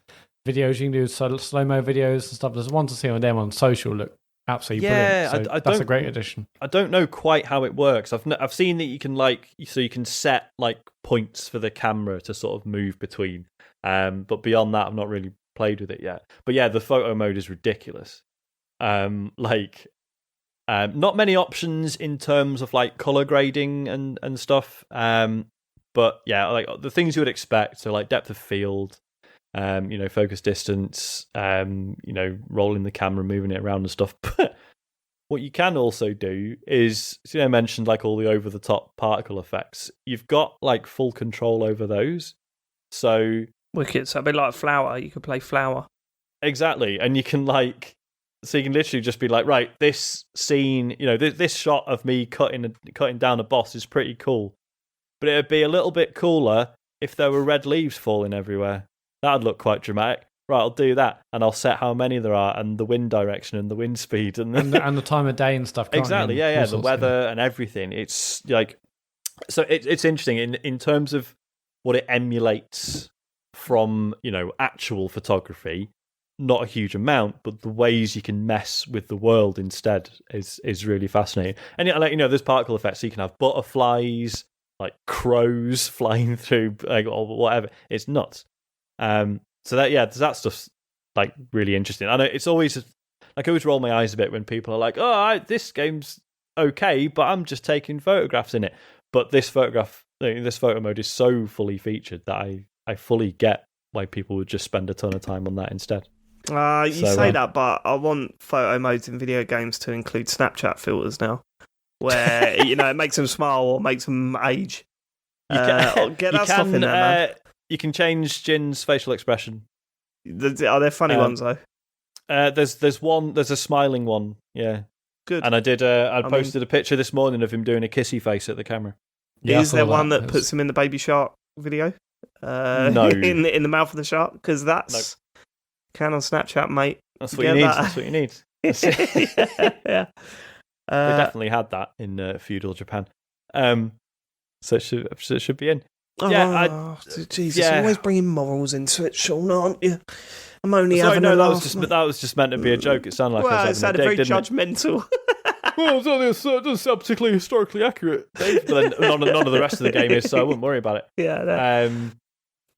videos you can do, slow-mo videos and stuff. There's one to see on them on social look absolutely brilliant. So that's a great addition. I don't know quite how it works. I've seen that you can set like points for the camera to sort of move between. But beyond that, I've not really played with it yet. But yeah, the photo mode is ridiculous. Not many options in terms of like color grading and stuff. But yeah, like the things you would expect. So like depth of field. Focus distance, rolling the camera, moving it around and stuff. But what you can also do is, I mentioned like all the over-the-top particle effects. You've got like full control over those. So wicked. So a bit like Flower. You could play Flower. Exactly, and you can so you can literally just be like, right, this scene, this shot of me cutting down a boss is pretty cool, but it'd be a little bit cooler if there were red leaves falling everywhere. That'd look quite dramatic. Right, I'll do that, and I'll set how many there are, and the wind direction, and the wind speed, and the time of day and stuff. Exactly, yeah, the weather and everything. It's like, so it's interesting in terms of what it emulates from actual photography. Not a huge amount, but the ways you can mess with the world instead is really fascinating. And there's particle effects, so you can have butterflies, like crows flying through, like, or whatever. It's nuts. So that stuff's like really interesting. I know it's always like, I always roll my eyes a bit when people are like, "Oh, this game's okay, but I'm just taking photographs in it." But this photo mode is so fully featured that I fully get why people would just spend a ton of time on that instead. You say that, but I want photo modes in video games to include Snapchat filters now, where it makes them smile or makes them age. Get that stuff in there, man. You can change Jin's facial expression. Are there funny ones though? There's a smiling one. Yeah, good. And I posted a picture this morning of him doing a kissy face at the camera. Yeah, is there one that puts him in the Baby Shark video? No, in the mouth of the shark, because that's can on Snapchat, mate. That's what you need. That's what you need. Yeah. They definitely had that in feudal Japan. So it should be in. Jesus, you're always bringing morals into it, Sean, aren't you? I'm only having that was just meant to be a joke. It sounded like I was having a dig, very judgmental. Well, it doesn't sound particularly historically accurate, Dave. But then none of the rest of the game is, so I wouldn't worry about it. Yeah.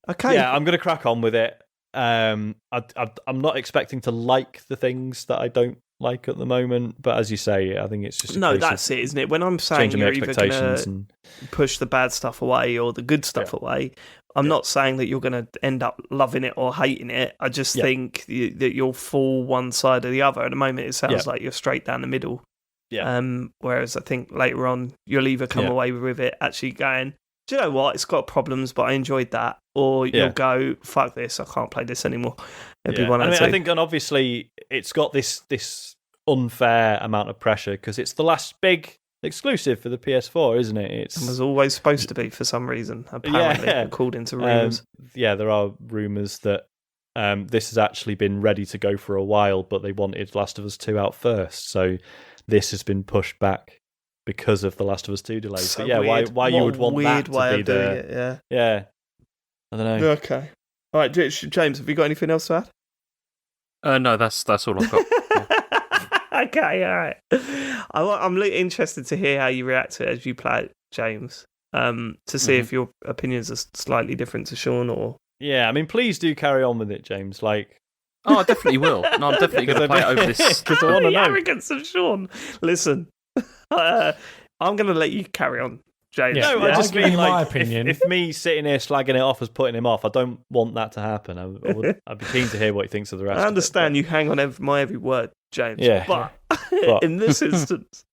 Okay. Yeah, I'm going to crack on with it. I'm not expecting to like the things that I don't like at the moment, but as you say, I think it's just that's it, isn't it? When I'm saying you're either going to push the bad stuff away or the good stuff away, I'm not saying that you're going to end up loving it or hating it. I just think that you'll fall one side or the other. At the moment, it sounds like you're straight down the middle. Yeah. Whereas I think later on, you'll either come away with it actually going, do you know what? It's got problems, but I enjoyed that. or you'll go, fuck this, I can't play this anymore. It'll be one or two. I think, and obviously, it's got this unfair amount of pressure because it's the last big exclusive for the PS4, isn't it? It was always supposed to be for some reason, apparently, according to rumours. There are rumours that this has actually been ready to go for a while, but they wanted Last of Us 2 out first, so this has been pushed back because of the Last of Us 2 delays. So why you would want that to be the... Yeah. I don't know. Okay. All right, James, have you got anything else to add? No, that's all I've got. Okay, all right. I'm interested to hear how you react to it as you play it, James, to see if your opinions are slightly different to Sean or... Yeah, I mean, please do carry on with it, James. I definitely will. No, I'm definitely going to play it over this. Because I want to know. The arrogance of Sean. Listen, I'm going to let you carry on, James. Yeah. No, I just mean, my opinion. If me sitting here slagging it off as putting him off, I don't want that to happen. I'd be keen to hear what he thinks of the rest. I understand you hang on my every word, James. Yeah. But in this instance...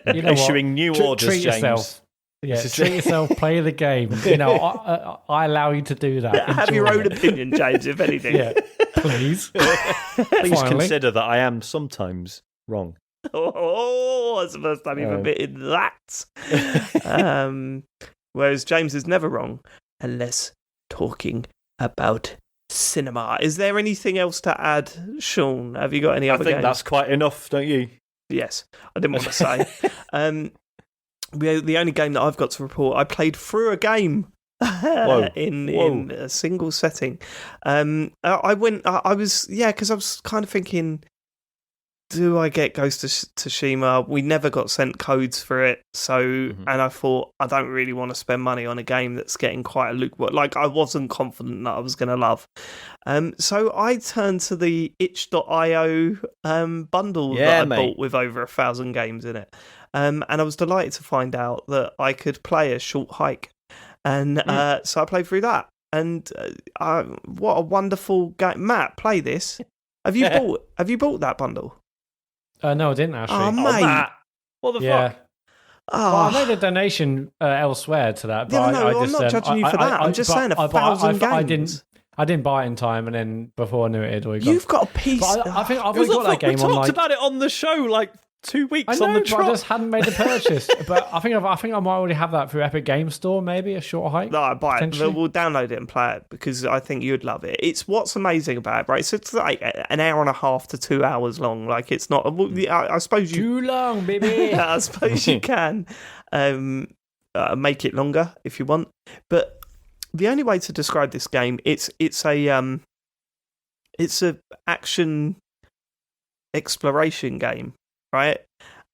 issuing new orders, treat James. Yourself. Yeah, treat yourself, play the game. I allow you to do that. Have your own opinion, James, if anything. Yeah, please. Please consider that I am sometimes wrong. Oh, it's the first time you've admitted that. Whereas James is never wrong unless talking about cinema. Is there anything else to add, Sean? Have you got any other games? I think that's quite enough, don't you? Yes, I didn't want to say. The only game that I've got to report, I played through a game in a single setting. Because I was kind of thinking, do I get Ghost of Tsushima? We never got sent codes for it, and I thought I don't really want to spend money on a game that's getting quite a lukewarm. Like, I wasn't confident that I was going to love. So I turned to the itch.io bundle that I bought with over 1,000 games in it. And I was delighted to find out that I could play a short hike. And so I played through that. And what a wonderful game. Matt, play this. Have you bought that bundle? No, I didn't actually. Oh, mate. Matt. What the fuck? Well, I made a donation elsewhere to that. But I'm not judging you for that. I'm just saying 1,000 games. I didn't buy it in time, and then before I knew it, it already You've got a piece. I think I've already got that game on. We talked about it on the show like 2 weeks on the trot. I just hadn't made the purchase. But I think I might already have that through Epic Game Store, maybe a short hike. No, buy it. We'll download it and play it because I think you'd love it. It's what's amazing about it, right? So it's like an hour and a half to 2 hours long. Like, it's not. I suppose you too long, baby. I suppose you can make it longer if you want, but the only way to describe this game, it's a action exploration game, right?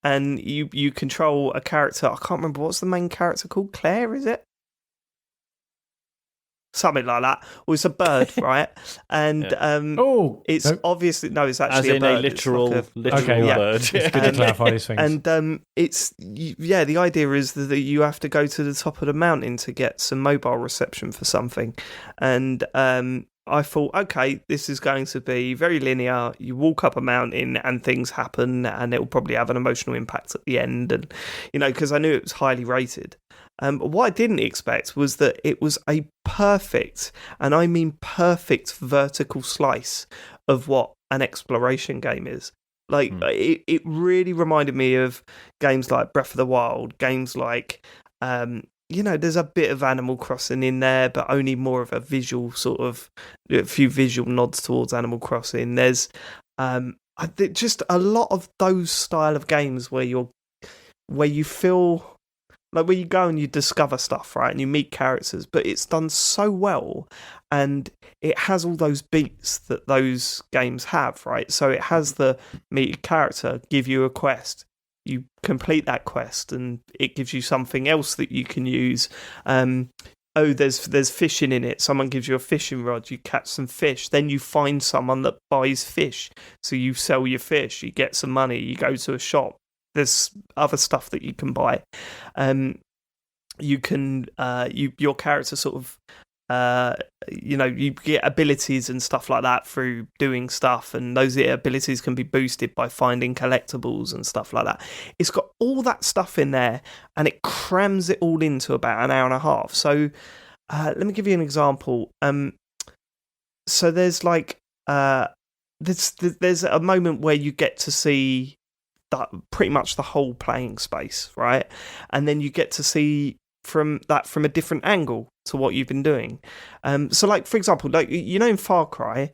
And you control a character. I can't remember what's the main character called. Claire, is it? Something like that. Or it's a bird, right? And it's obviously it's actually as a bird. A literal bird. It's good to clarify these things. And the idea is that you have to go to the top of the mountain to get some mobile reception for something. And I thought, okay, this is going to be very linear. You walk up a mountain and things happen, and it will probably have an emotional impact at the end. And because I knew it was highly rated. What I didn't expect was that it was a perfect, and I mean perfect, vertical slice of what an exploration game is. Like, it really reminded me of games like Breath of the Wild, games like, there's a bit of Animal Crossing in there, but only more of a visual sort of, a few visual nods towards Animal Crossing. There's just a lot of those style of games where you feel... like where you go and you discover stuff, right? And you meet characters, but it's done so well, and it has all those beats that those games have, right? So it has the meet a character, give you a quest, you complete that quest, and it gives you something else that you can use. There's fishing in it. Someone gives you a fishing rod, you catch some fish, then you find someone that buys fish, so you sell your fish, you get some money, you go to a shop. There's other stuff that you can buy. You can your character sort of you get abilities and stuff like that through doing stuff, and those abilities can be boosted by finding collectibles and stuff like that. It's got all that stuff in there, and it crams it all into about an hour and a half. So let me give you an example. So there's like there's a moment where you get to see pretty much the whole playing space, right? And then you get to see from a different angle to what you've been doing. So like, for example, like, you know, in Far Cry,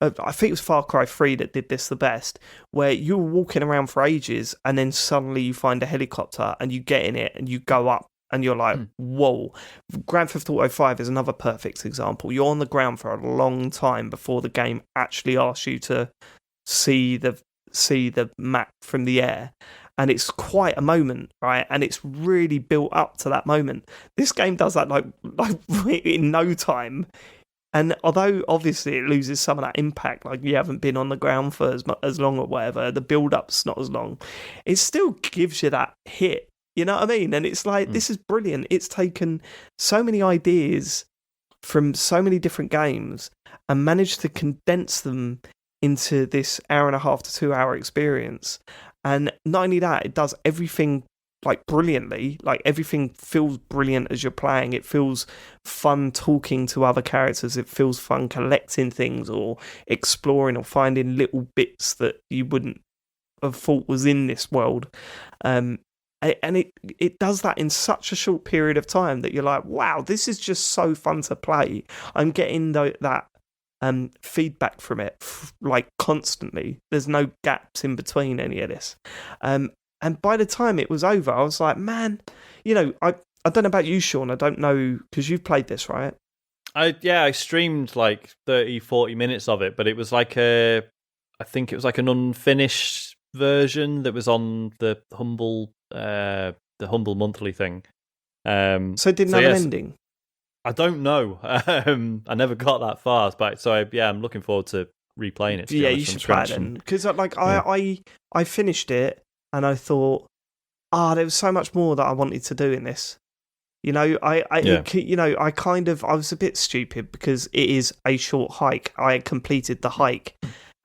I think it was Far Cry 3 that did this the best, where you were walking around for ages and then suddenly you find a helicopter and you get in it and you go up and you're like, whoa. Grand Theft Auto 5 is another perfect example. You're on the ground for a long time before the game actually asks you to see the map from the air. And it's quite a moment, right? And it's really built up to that moment. This game does that like in no time. And although obviously it loses some of that impact, like you haven't been on the ground for as long or whatever, the build-up's not as long, it still gives you that hit. You know what I mean? And it's like, this is brilliant. It's taken so many ideas from so many different games and managed to condense them into this 1.5 to 2 hour experience. And not only that, it does everything like brilliantly. Like, everything feels brilliant as you're playing. It feels fun talking to other characters. It feels fun collecting things or exploring or finding little bits that you wouldn't have thought was in this world. And it does that in such a short period of time that you're like, wow, this is just so fun to play. I'm getting that feedback from it like constantly. There's no gaps in between any of this. And by the time it was over, I was like, man, you know, I don't know about you, Sean. I don't know, because you've played this, right? I streamed like 30, 40 minutes of it, but it was like I think it was like an unfinished version that was on the Humble monthly thing. So it didn't have an ending? I don't know. I never got that far, but I'm looking forward to replaying it. Yeah, you should play it then, because I finished it and I thought, there was so much more that I wanted to do in this. You know, I was a bit stupid because it is a short hike. I had completed the hike,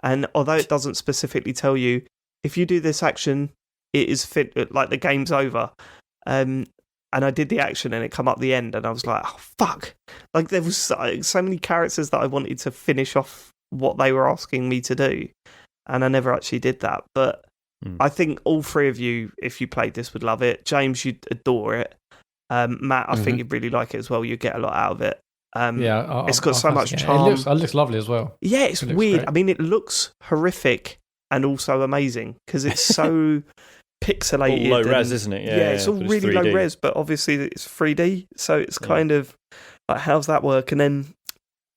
and although it doesn't specifically tell you if you do this action, it is like the game's over. And I did the action and it come up the end and I was like, oh, fuck. Like, there was so many characters that I wanted to finish off what they were asking me to do. And I never actually did that. But I think all three of you, if you played this, would love it. James, you'd adore it. Matt, I think you'd really like it as well. You'd get a lot out of it. It's got so much charm. It looks lovely as well. Yeah, it's weird. Great. I mean, it looks horrific and also amazing because it's so pixelated. All low res, isn't it? Yeah, it's all really low res, but obviously it's 3D, so it's kind of like, how's that work? And then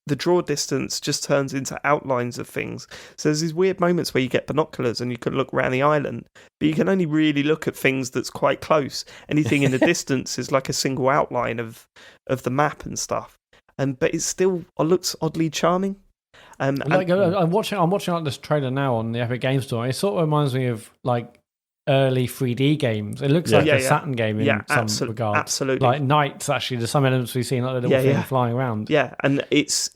the draw distance just turns into outlines of things. So there's these weird moments where you get binoculars and you can look around the island, but you can only really look at things that's quite close. Anything in the distance is like a single outline of the map and stuff. But it still looks oddly charming. I'm watching like this trailer now on the Epic Games Store. It sort of reminds me of like early 3D games. It looks like a Saturn game in some regard. Absolutely. Like Knights, actually, there's some elements we've seen, like the little thing flying around. Yeah, and it's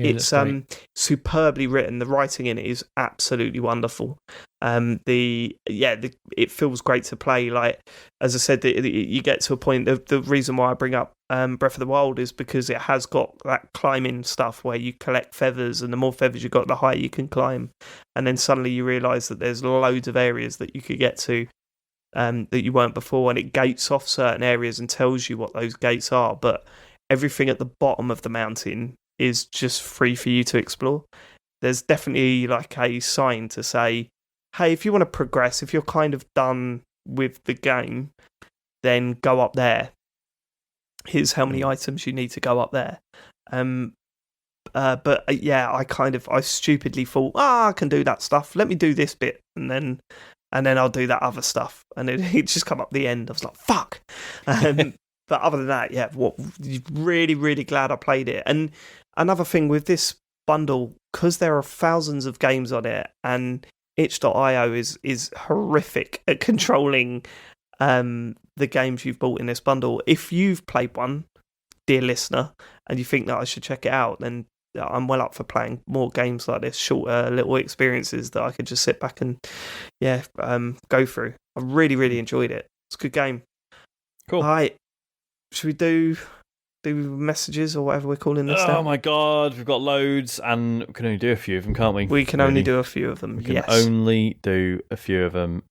superbly written. The writing in it is absolutely wonderful. It feels great to play. Like, as I said, you get to a point. The reason why I bring up Breath of the Wild is because it has got that climbing stuff where you collect feathers, and the more feathers you got, the higher you can climb. And then suddenly you realise that there's loads of areas that you could get to that you weren't before, and it gates off certain areas and tells you what those gates are. But everything at the bottom of the mountain is just free for you to explore. There's definitely like a sign to say, hey, if you want to progress, if you're kind of done with the game, then go up there. Here's how many items you need to go up there. I stupidly thought, I can do that stuff. Let me do this bit, and then I'll do that other stuff. And it just come up the end. I was like, fuck. But other than that, really, really glad I played it. And another thing with this bundle, because there are thousands of games on it, and itch.io is horrific at controlling the games you've bought in this bundle. If you've played one, dear listener, and you think that I should check it out, then I'm well up for playing more games like this, shorter little experiences that I could just sit back and go through. I really, really enjoyed it. It's a good game. Cool. All right, should we do do messages or whatever we're calling this Oh now? my god, we've got loads, and we can only do a few of them, can't we? We can only do a few of them. We can yes. only do a few of them.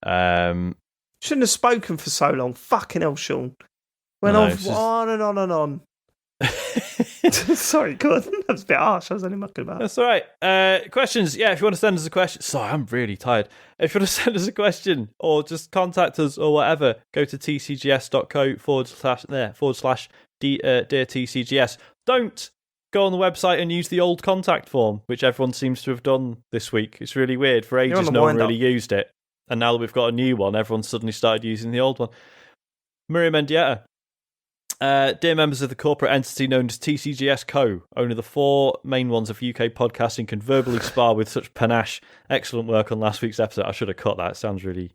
Shouldn't have spoken for so long. Fucking hell, Sean. Went No, on it's just- on and on and on. Sorry, God, that was a bit harsh. I was only mucking about. That's all right. Questions? Yeah, if you want to send us a question. Sorry, I'm really tired. If you want to send us a question or just contact us or whatever, go to tcgs.co/dear TCGS. Don't go on the website and use the old contact form, which everyone seems to have done this week. It's really weird. For You're on ages, the no one wind-up. really used it. And now that we've got a new one, everyone suddenly started using the old one. Miriam Mendieta. Dear members of the corporate entity known as TCGS Co., only the 4 main ones of UK podcasting can verbally spar with such panache. Excellent work on last week's episode. I should have cut that. It sounds really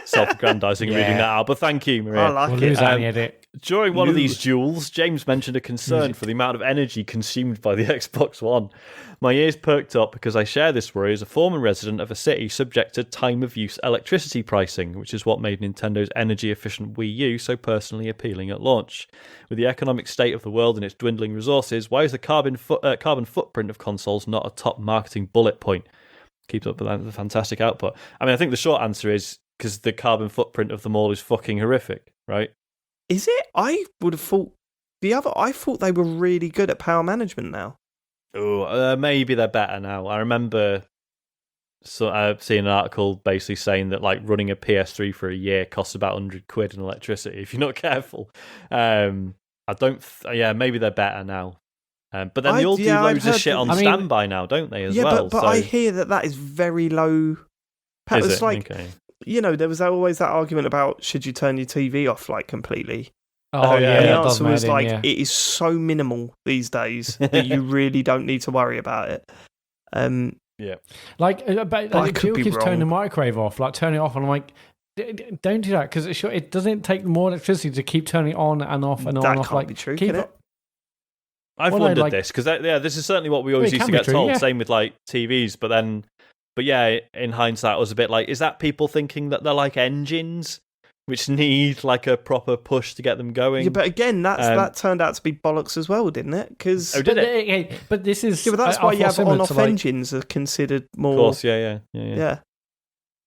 self-aggrandising reading that out. But thank you, Maria. I like We'll it. lose that in the edit. During one of these duels, James mentioned a concern for the amount of energy consumed by the Xbox One. My ears perked up because I share this worry as a former resident of a city subject to time-of-use electricity pricing, which is what made Nintendo's energy-efficient Wii U so personally appealing at launch. With the economic state of the world and its dwindling resources, why is the carbon footprint of consoles not a top marketing bullet point? Keep up with the fantastic output. I mean, I think the short answer is because the carbon footprint of them all is fucking horrific, right? Is it? I would have thought I thought they were really good at power management now. Oh, maybe they're better now. I remember seeing an article basically saying that like running a PS3 for a year costs about 100 quid in electricity if you're not careful. Maybe they're better now. But then they all do loads of shit on standby now, don't they? As well. But I hear that is very low. Is It's it? like Okay. there was always that argument about should you turn your TV off like completely. Oh, yeah, And the that does answer was matter, like yeah. it is so minimal these days that you really don't need to worry about it. Yeah. Like, but I could Jill be keeps turning the wrong. microwave off, like turn it off, and I'm like, don't do that because it doesn't take more electricity to keep turning it on and off and on That and off. can't Like, be true, keep can it? I've Well, no, wondered like- this because this is certainly what we always It used to can be get true, told. yeah. Same with like TVs, but yeah, in hindsight, I was a bit like, is that people thinking that they're like engines, which need like a proper push to get them going? Yeah, but again, that turned out to be bollocks as well, didn't it? Because Oh, did it? But this is but that's I why you feel have similar on-off to, like- engines are considered more. Of course, yeah.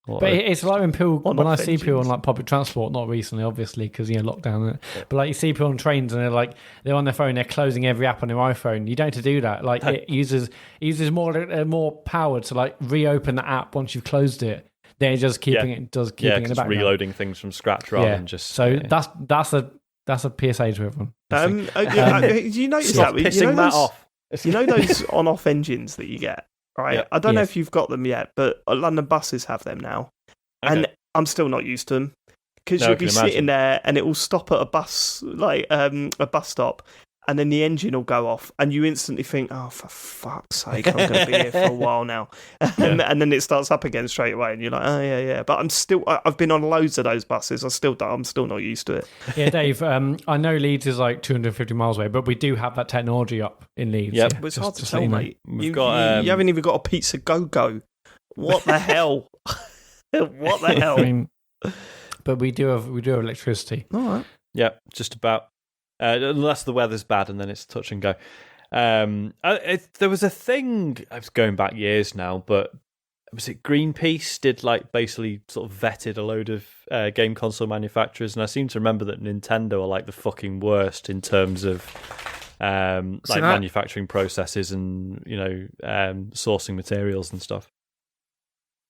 But it's like when I see people on engines. like public transport, not recently, obviously, because lockdown. But like you see people on trains and they're on their phone, they're closing every app on their iPhone. You don't have to do that. Like it uses more power to like reopen the app once you've closed it. Then it's just keeping it in the it's background. reloading things from scratch rather than just. So that's a PSA to everyone. You notice Stop that? pissing that off. You know those on-off engines that you get, right? Yeah. I don't know Yes. if you've got them yet, but London buses have them now, and I'm still not used to them because No, I you'll be can sitting imagine. there and it will stop at a bus, like a bus stop, and then the engine will go off, and you instantly think, "Oh, for fuck's sake, I'm going to be here for a while now," and then it starts up again straight away, and you're like, "Oh yeah." But I've been on loads of those buses. I'm still not used to it. Yeah, Dave. I know Leeds is like 250 miles away, but we do have that technology up in Leeds. Yep. Yeah, But it's just- hard to just tell, let you know. mate. We've got, You haven't even got a pizza go-go. What the hell? What the hell? I mean, but we do have electricity. All right. Yeah, just about. Unless the weather's bad, and then it's touch and go. There was a thing. I was going back years now, but was it Greenpeace did like basically sort of vetted a load of game console manufacturers, and I seem to remember that Nintendo are like the fucking worst in terms of manufacturing processes and sourcing materials and stuff.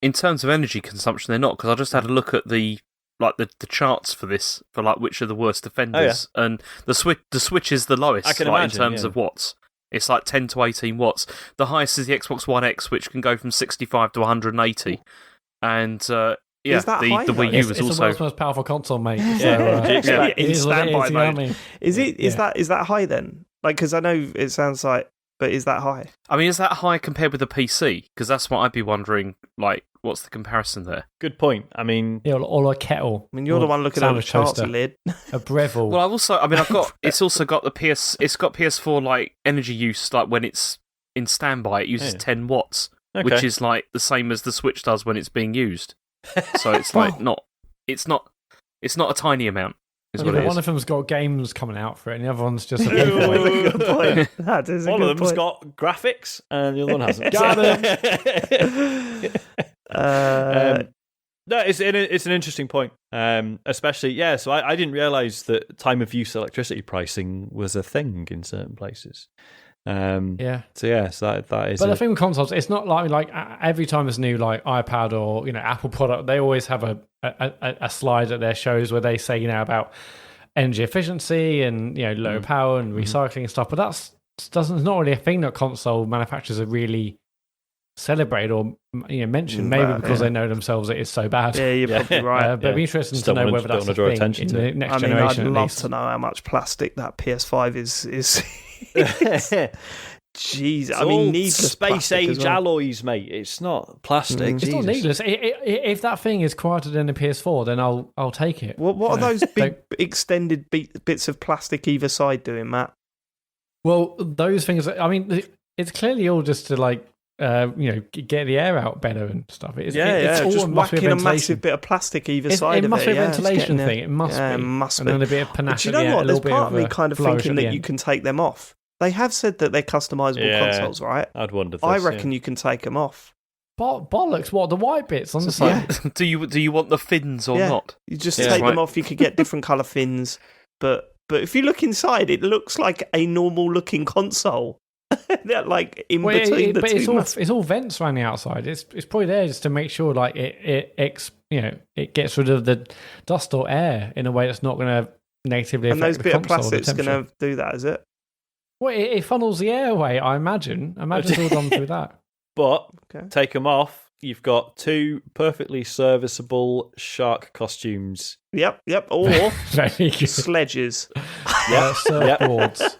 In terms of energy consumption, they're not, because I just had a look at the charts for this, for like which are the worst offenders, and the Switch is the lowest. I can in imagine, terms of watts. It's like 10 to 18 watts. The highest is the Xbox One X, which can go from 65 to 180. And Is that high, the though? Wii U It's was the also world's most powerful console, mate. Yeah. it In is what it standby is, you know what I mode. mean? Is that high then? Like, because I know it sounds like, but is that high? I mean, is that high compared with the PC? Because that's what I'd be wondering. Like, what's the comparison there? Good point. I mean, Or a kettle. I mean, you're the one looking at the charts, lid. A Breville. Well, I've got. It's also got It's got PS4 like energy use. Like when it's in standby, it uses 10 watts, which is like the same as the Switch does when it's being used. So it's like not. It's not a tiny amount. Is what it One is. of them's got games coming out for it, and the other one's just a Good paperweight. point. That is a One good of them's point. got graphics, and the other one hasn't. No, it's an interesting point, especially So I didn't realise that time of use electricity pricing was a thing in certain places. Yeah. So that is. But the thing with consoles, it's not like every time there's a new like iPad or Apple product, they always have a slide at their shows where they say about energy efficiency and low power and recycling and stuff. But it's not really a thing that console manufacturers are really celebrated or mentioned. Maybe because they know themselves it is so bad. Yeah, you're probably right. But it'd be interesting to know whether that's a thing in the next generation. I'd love to know how much plastic that PS5 is. Jeez, It's all needless space age well. alloys, mate. It's not plastic. It's not needless. If that thing is quieter than the PS4, then I'll take it. What are those big extended bits of plastic either side doing, Matt? Well, those things. It's clearly all just to get the air out better and stuff. It's all just must be whacking a ventilation. massive bit of plastic either side of it. It must be a yeah, ventilation thing. It must be. It must and be. then a bit of panache. But you know what? There's part of me kind of thinking that you end. can take them off. They have said that they're customizable consoles, right? I'd wondered. I reckon you can take them off. Bollocks! What, the white bits on the side? Do you want the fins or not? You just take them off. You could get different colour fins, but if you look inside, it looks like a normal looking console. They're like in between the two. It's all vents around the outside. It's probably there just to make sure like it gets rid of the dust or air in a way that's not going to negatively affect the console. And those bit of plastic's going to do that, is it? Well, it funnels the air away, I imagine. It's all done through that. But take them off. You've got 2 perfectly serviceable shark costumes. Yep. Or sledges. Surfboards.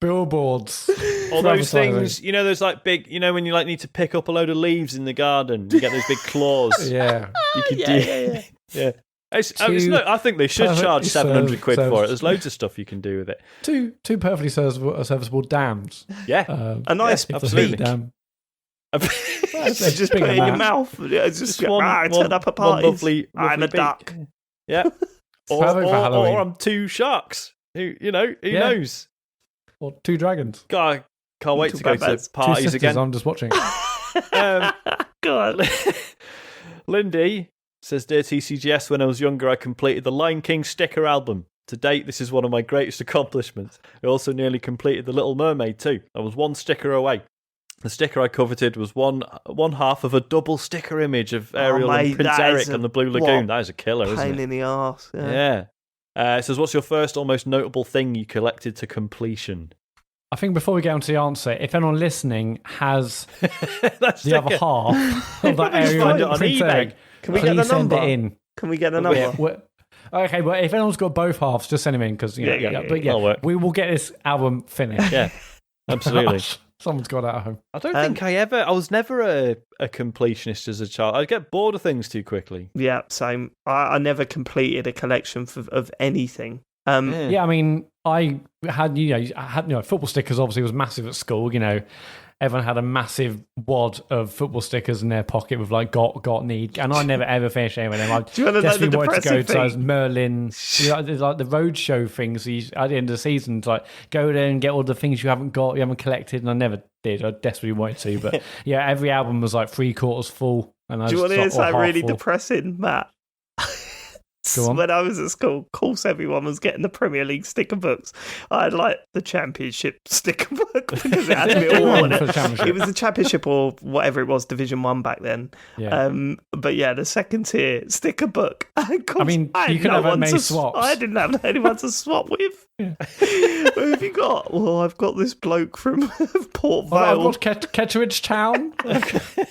Billboards. All those things, there's like big, when you like need to pick up a load of leaves in the garden, you get those big claws. Yeah. You could yeah. I think they should charge 700 quid for it. There's loads of stuff you can do with it. Two perfectly serviceable dams. Yeah. A nice absolutely. Dam. just put it in your mouth. It's just turn up a party. One lovely I'm a beak. duck. Yeah. or I'm 2 sharks. Who knows? Or 2 dragons. God, can't wait to go to parties again. I'm just watching. God. Lindy says, Dear TCGS, when I was younger, I completed the Lion King sticker album. To date, this is one of my greatest accomplishments. I also nearly completed the Little Mermaid too. I was 1 sticker away. The sticker I coveted was one half of a double sticker image of Ariel and Prince Eric on the Blue Lagoon. That is a killer, isn't it? Pain in the arse. Yeah. It says, what's your first almost notable thing you collected to completion? I think before we get on to the answer, if anyone listening has the other half of that Ariel and Prince Eric, can we get the number? Send it in. Can we get the number? Okay, well, if anyone's got both halves, just send them in because we will get this album finished. Yeah, absolutely. Someone's got that at home. I don't think I was never a completionist as a child. I get bored of things too quickly. Yeah, same. I never completed a collection of anything. I mean, I had football stickers. Obviously, was massive at school. Everyone had a massive wad of football stickers in their pocket with like got need, and I never ever finished any of them. I definitely wanted to go to those Merlin, like the roadshow things at the end of the season, to like go there and get all the things you haven't collected, and I never did. I desperately wanted to, but every album was like 3/4 full. And do you want to hear something really full. Depressing, Matt? When I was at school, of course, everyone was getting the Premier League sticker books. I had like the Championship sticker book because it had it all on it. It was the Championship or whatever it was, Division 1 back then. Yeah. But the second tier sticker book. I mean, you could have many swaps. I didn't have anyone to swap with. Yeah. What have you got? Well, I've got this bloke from Port Vale. I've got Ketteridge Town.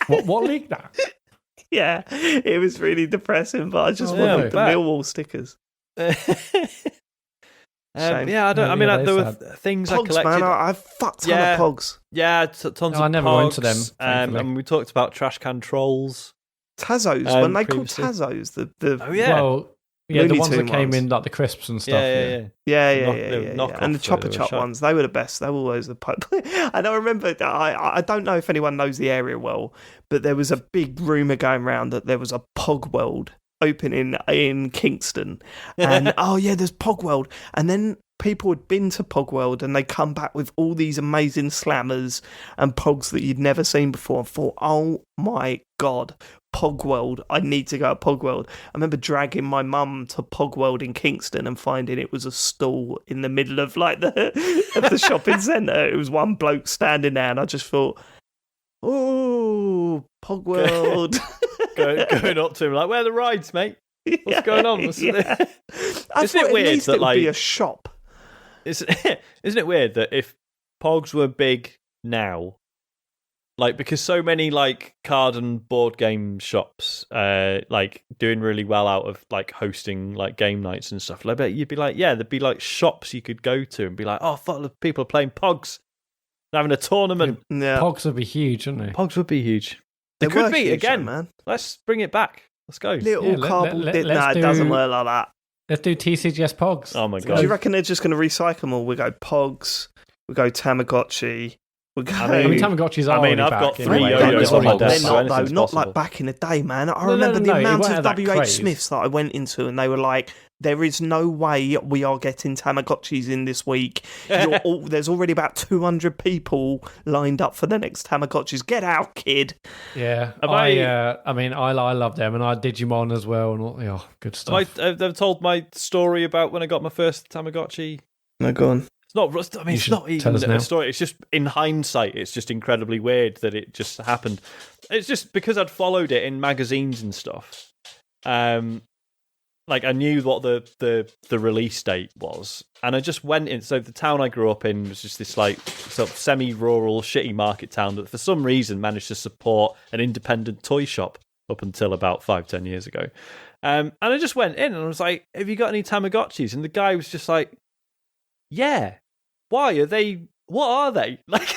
What league that? Yeah, it was really depressing, but I just wanted the Millwall stickers. I don't. There were things Pogs, I collected. Man, I've fucked ton of Pogs. Yeah, tons of I never Pogs. went to them. And we talked about trash can trolls. Tazos, when they called Tazos, the well, the ones that came in like the crisps and stuff. Yeah. And the Chopper Chop ones, they were the best. They were always the pipe. And I remember, I don't know if anyone knows the area well, but there was a big rumour going around that there was a Pog World opening in Kingston, and oh yeah, there's Pogworld, and then people had been to Pogworld and they come back with all these amazing slammers and pogs that you'd never seen before, and thought, oh my god, Pogworld, I need to go to Pogworld. I remember dragging my mum to Pogworld in Kingston and finding it was a stall in the middle of like the shopping centre. It was one bloke standing there, and I just thought, oh, Pogworld. going up to him like, where are the rides, mate? What's going on? Yeah. Isn't it weird that it would be a shop? Isn't it weird that if Pogs were big now, like, because so many like card and board game shops like doing really well out of like hosting like game nights and stuff, I bet you'd be like, yeah, there'd be like shops you could go to and be like, oh fuck, people are playing Pogs, they're having a tournament. Yeah. Pogs would be huge, wouldn't they? Pogs would be huge. They could be huge, again, man. Let's bring it back. Let's go. Little cardboard. It doesn't work like that. Let's do TCGS Pogs. Oh my god! Do you reckon they're just going to recycle them all? We go Pogs, we go Tamagotchi. We go. I mean Tamagotchis are. I've back got 3 anyway. yo-yos on my desk. They're not though. Not like back in the day, man. I remember the amount of WH Smiths that I went into, and they were like, "There is no way we are getting Tamagotchis in this week. There's already about 200 people lined up for the next Tamagotchis. Get out, kid." Yeah, I mean, I love them, and I Digimon as well, and all, good stuff. I've told my story about when I got my first Tamagotchi. No, go on. It's not even a story. It's just, in hindsight, it's just incredibly weird that it just happened. It's just because I'd followed it in magazines and stuff. Like I knew what the release date was, and I just went in. So the town I grew up in was just this like sort of semi-rural, shitty market town that for some reason managed to support an independent toy shop up until about 5-10 years ago. And I just went in and I was like, "Have you got any Tamagotchis?" And the guy was just like, "Yeah. Why are they? What are they?" Like,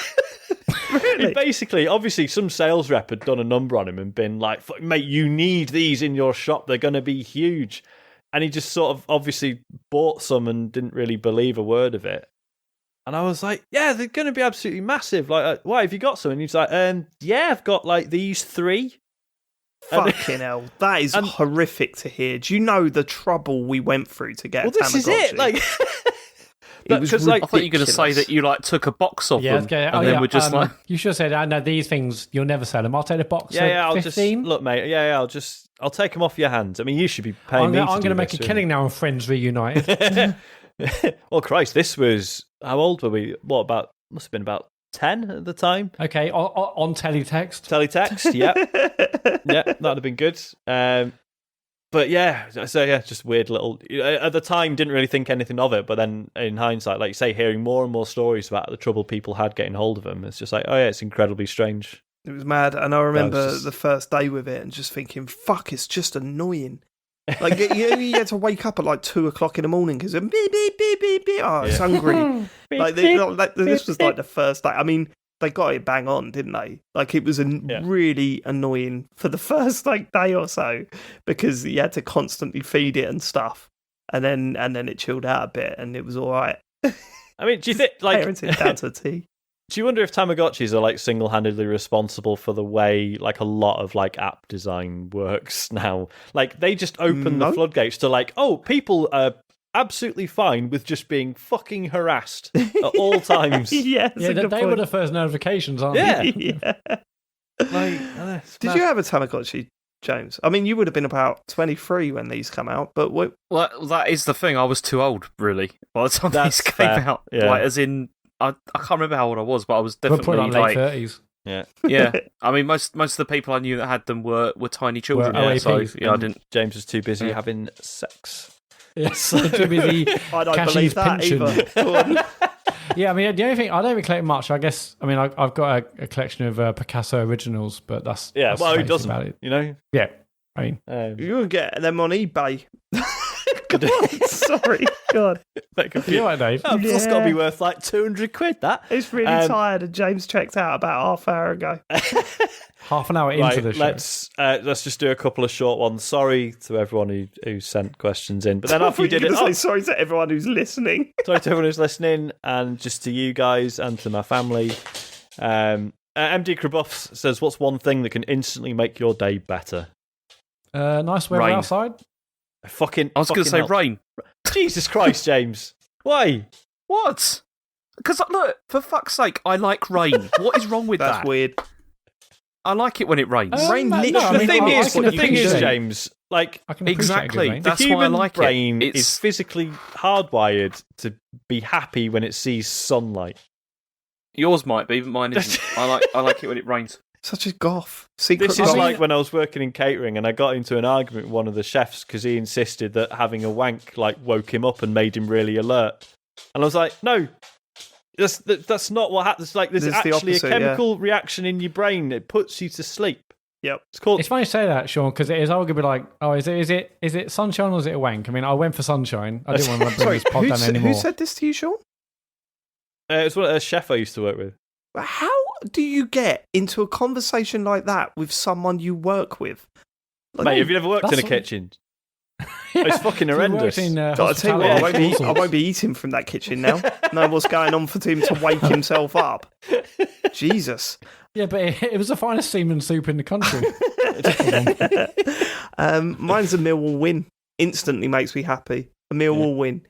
really? Basically, obviously, some sales rep had done a number on him and been like, "Mate, you need these in your shop. They're going to be huge." And he just sort of obviously bought some and didn't really believe a word of it. And I was like, "Yeah, they're going to be absolutely massive. Like, why have you got some?" And he's like, "Yeah, I've got like these 3." Fucking hell, that is horrific to hear. Do you know the trouble we went through to get a Tamagotchi? This is it. Like. Because I thought you were going to say that you like took a box of them, and then we're just like, you should have said, "I know these things. You'll never sell them. I'll take a box." I'll 15. just look, mate. I'll take them off your hands. I mean, you should be paying me. I'm going to make a killing now on Friends Reunited. Well, Christ, this was, how old were we? What, about, must have been about 10 at the time. Okay, on teletext. Teletext, yeah, yeah, that'd have been good. But yeah, so yeah, just weird little. At the time, didn't really think anything of it, but then in hindsight, like you say, hearing more and more stories about the trouble people had getting hold of them, it's just like, oh yeah, it's incredibly strange. It was mad, and I remember the first day with it, and just thinking, "Fuck, it's just annoying." Like you had to wake up at like 2:00 in the morning because beep beep beep beep beep. Oh, it's hungry. This was like the first day. I mean, they got it bang on, didn't they? Like it was really annoying for the first like day or so because you had to constantly feed it and stuff, and then it chilled out a bit and it was all right. I mean, do you think like parenting down to a T? Do you wonder if Tamagotchis are like single-handedly responsible for the way like a lot of like app design works now? Like they just open the floodgates to like, oh, people are absolutely fine with just being fucking harassed at all times. Yeah, they were the first notifications, aren't they? Yeah. Like, did you have a Tamagotchi, James? I mean, you would have been about 23 when these come out, but what? Well, that is the thing. I was too old, really, by the time these came out. Yeah. Like, as in, I can't remember how old I was, but I was definitely We're putting like late 30s. Yeah, yeah. I mean, most of the people I knew that had them were tiny children. So yeah, I didn't. James was too busy having sex. Yes, too busy. I don't believe that either. Yeah, I mean, the only thing I don't even collect much. I guess, I mean, I've got a collection of Picasso originals, but that's well, who doesn't? About it. You know? Yeah, I mean, you can get them on eBay. God, sorry, God. You're right, Dave. That's got to be worth like 200 quid. That it's really tired, and James checked out about half hour ago. Half an hour into the show. Let's just do a couple of short ones. Sorry to everyone who sent questions in, but then after you did it, say sorry to everyone who's listening. Sorry to everyone who's listening, and just to you guys and to my family. MD Krabuffs says, "What's one thing that can instantly make your day better?" Nice weather Rain. outside. I was going to say hell. rain. Jesus Christ, James. Why? What? Because, look, for fuck's sake, I like rain. What is wrong with That's that? weird. I like it when it rains. Rain no, literally- I The mean, thing I is, can the thing is, appreciate- James, like, I can appreciate Exactly. good rain. That's the why I human like brain it. is physically hardwired to be happy when it sees sunlight. Yours might be, but mine isn't. I like it when it rains. Such a goth. Secret This is goth. like when I was working in catering and I got into an argument with one of the chefs because he insisted that having a wank like woke him up and made him really alert. And I was like, no, that's not what happens. Like, there's It's the actually opposite, a chemical reaction in your brain that puts you to sleep. Yep. It's called. It's funny you say that, Sean, because it is arguably like, oh, is it sunshine or is it a wank? I mean, I went for sunshine. I didn't want to bring this pod down anymore. Who said this to you, Sean? It's a chef I used to work with. How do you get into a conversation like that with someone you work with? Like, Mate, have you ever worked in a that's- kitchen? It's fucking horrendous. I'll tell you what, I won't be eating from that kitchen now. Know what's going on for him to wake himself up. Jesus. Yeah, but it was the finest seaman soup in the country. Mine's a Millwall win. Instantly makes me happy. A Millwall win.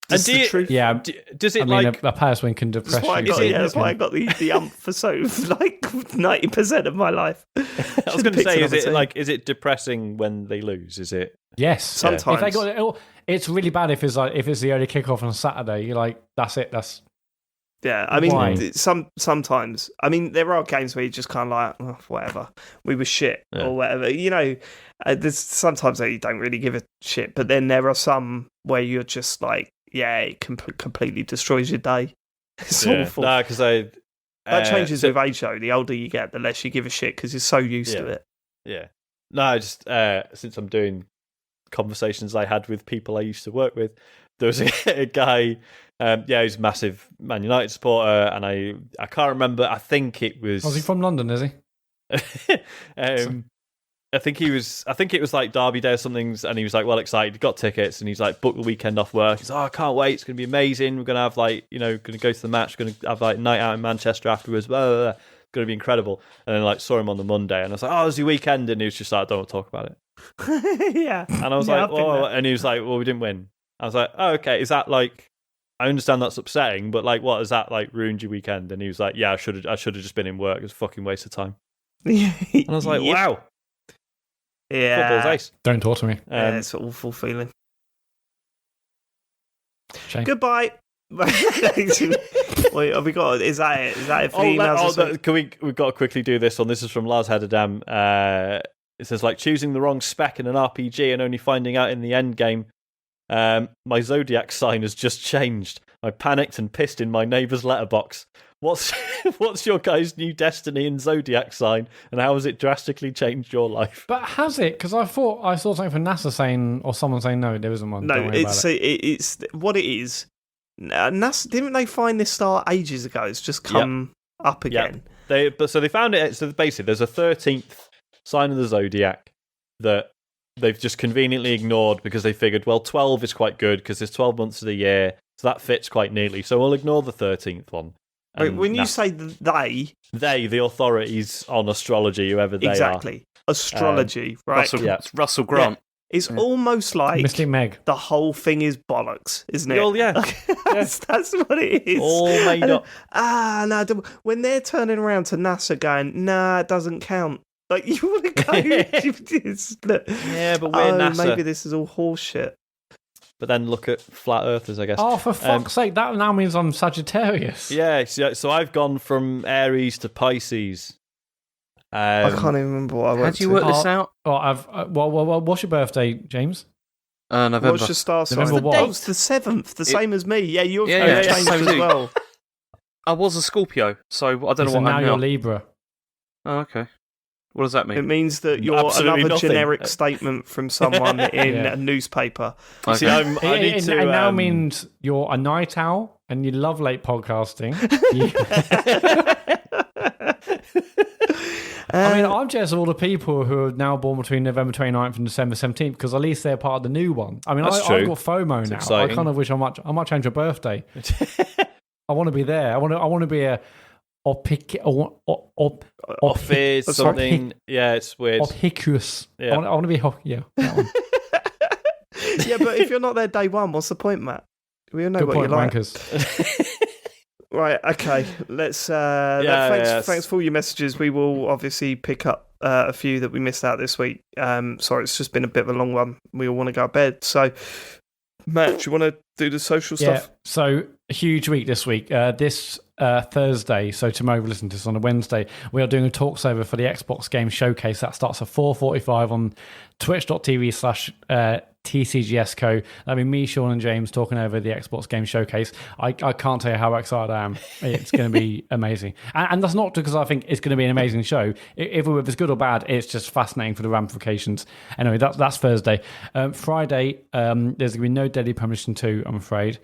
And That's do the you- truth. Yeah, Does it I mean, like? a pass win can depress That's why I you. got, Is it- that's why I got the ump for so like 90% of my life. I was going to say, is it depressing when they lose? Is it? Yes, Sometimes. If they got it's really bad if it's the early kickoff on Saturday. You're like, that's it. That's Yeah, I mean, Why? sometimes. I mean, there are games where you just kind of like, oh, whatever, we were shit or whatever. You know, there's sometimes that you don't really give a shit, but then there are some where you're just like, yeah, it completely destroys your day. It's awful. No, because that That changes with age, though. The older you get, the less you give a shit because you're so used to it. Yeah. No, just since I'm doing conversations I had with people I used to work with, there was a guy, he's a massive Man United supporter, and I can't remember. I think it was. Was he from London? Is he? I think it was like Derby Day or something, and he was like well excited. He got tickets, and he's like booked the weekend off work. He's like, oh, I can't wait. It's going to be amazing. We're going to have going to go to the match. Going to have like night out in Manchester afterwards. Blah, blah, blah. It's going to be incredible. And then saw him on the Monday, and I was like, oh, it's your weekend, and he was just like, I don't want to talk about it. Yeah. And I was Yeah, like, I've been oh, there. and he was like, well, we didn't win. I was like, oh, okay. Is that like? I understand that's upsetting, but like, what has that like ruined your weekend? And he was like, yeah, I should have just been in work. It was a fucking waste of time. And I was like, Yep. wow, Yeah. football's ace. Don't talk to me. Yeah, it's an awful feeling. Shame. Goodbye. Wait, have we got? Is that it? Is that it for the emails? We've got to quickly do this one. This is from Lars Hedderdam. It says like choosing the wrong spec in an RPG and only finding out in the end game. My zodiac sign has just changed. I panicked and pissed in my neighbour's letterbox. What's your guys' new destiny and zodiac sign, and how has it drastically changed your life? But has it? Because I thought I saw something from NASA saying, or someone saying, no, there isn't one. No, Don't worry about it's what it is. NASA, didn't they find this star ages ago? It's just come up again. They found it. So basically, there's a 13th sign of the zodiac that they've just conveniently ignored because they figured, well, 12 is quite good because there's 12 months of the year, so that fits quite neatly. So we'll ignore the 13th one. Wait, when you say they, the authorities on astrology, whoever they exactly astrology, right? It's Russell Grant. It's almost like Mystic Meg. the whole thing is bollocks, isn't it? Well, yeah. that's what it is. All made up. No. When they're turning around to NASA going, nah, it doesn't count. Like, you want to go, look, Yeah, but we're NASA. maybe this is all horseshit. But then look at flat earthers, I guess. Oh, for fuck's sake, that now means I'm Sagittarius. Yeah, so I've gone from Aries to Pisces. I can't even remember what I went How do you work this out? Oh, what's your birthday, James? November. What's your star sign? November what? Oh, it's the 7th, the same as me. Yeah, yours Yeah, changed so as do. well. I was a Scorpio, so I don't know So what now I'm you're now. Libra. Oh, okay. What does that It mean? means that you're Absolutely another nothing. generic statement from someone in Yeah. a newspaper. Okay. See, I need It to. now means you're a night owl and you love late podcasting. I mean, I'm jealous of all the people who are now born between November 29th and December 17th because at least they're part of the new one. I mean, That's I've true. got FOMO now. exciting. I kind of wish I might change your birthday. I want to be there. I want to be a Office, something. Yeah, it's weird. Ophicuous. Yeah. I want to be... Yeah, that one. Yeah, but if you're not there day one, what's the point, Matt? We all know Good what point, you like. wankers. Right, okay. Let's. Thanks for all your messages. We will obviously pick up a few that we missed out this week. Sorry, it's just been a bit of a long one. We all want to go to bed. So, Matt, do you want to do the social stuff? So, a huge week this week. This Thursday, so tomorrow we listen to this on a Wednesday, we are doing a talks over for the Xbox Game Showcase. That starts at 4:45 on twitch.tv/TCGS Co. That'll be me, Sean, and James talking over the Xbox Game Showcase. I can't tell you how excited I am. It's going to be amazing. And that's not because I think it's going to be an amazing show. If it's good or bad, it's just fascinating for the ramifications. Anyway, that's Thursday. Friday, there's going to be no Deadly Premonition 2, I'm afraid.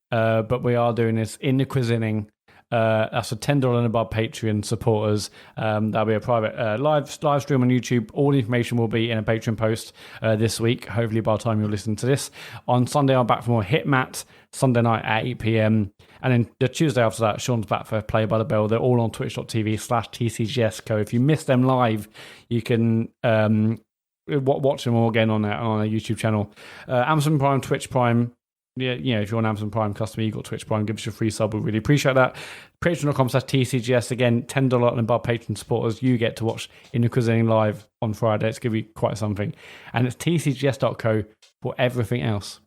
But we are doing this in the quiz inning. That's a $10 and above Patreon supporters. That'll be a private live stream on YouTube. All the information will be in a Patreon post this week. Hopefully by the time you'll listen to this. On Sunday, I'm back for more Hitmat, Sunday night at 8 p.m. And then the Tuesday after that, Sean's back for Play by the Bell. They're all on twitch.tv/TCGS Co. If you missed them live, you can watch them all again on our YouTube channel. Amazon Prime, Twitch Prime. Yeah, if you're an Amazon Prime customer, you've got Twitch Prime, give us a free sub. We really appreciate that. Patreon.com/TCGS. Again, $10 and above Patreon supporters, you get to watch In the Cuisine live on Friday. It's going to be quite something. And it's TCGS.co for everything else.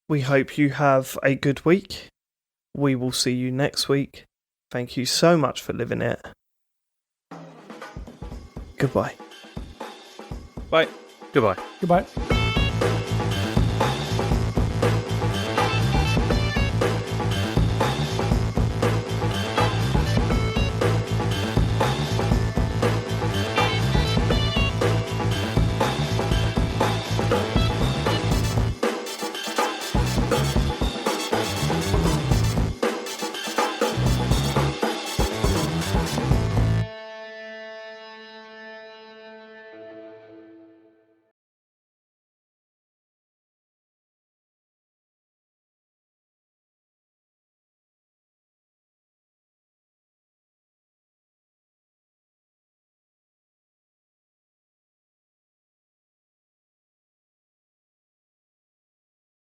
We hope you have a good week. We will see you next week. Thank you so much for living it. Goodbye. Bye. Goodbye. Goodbye.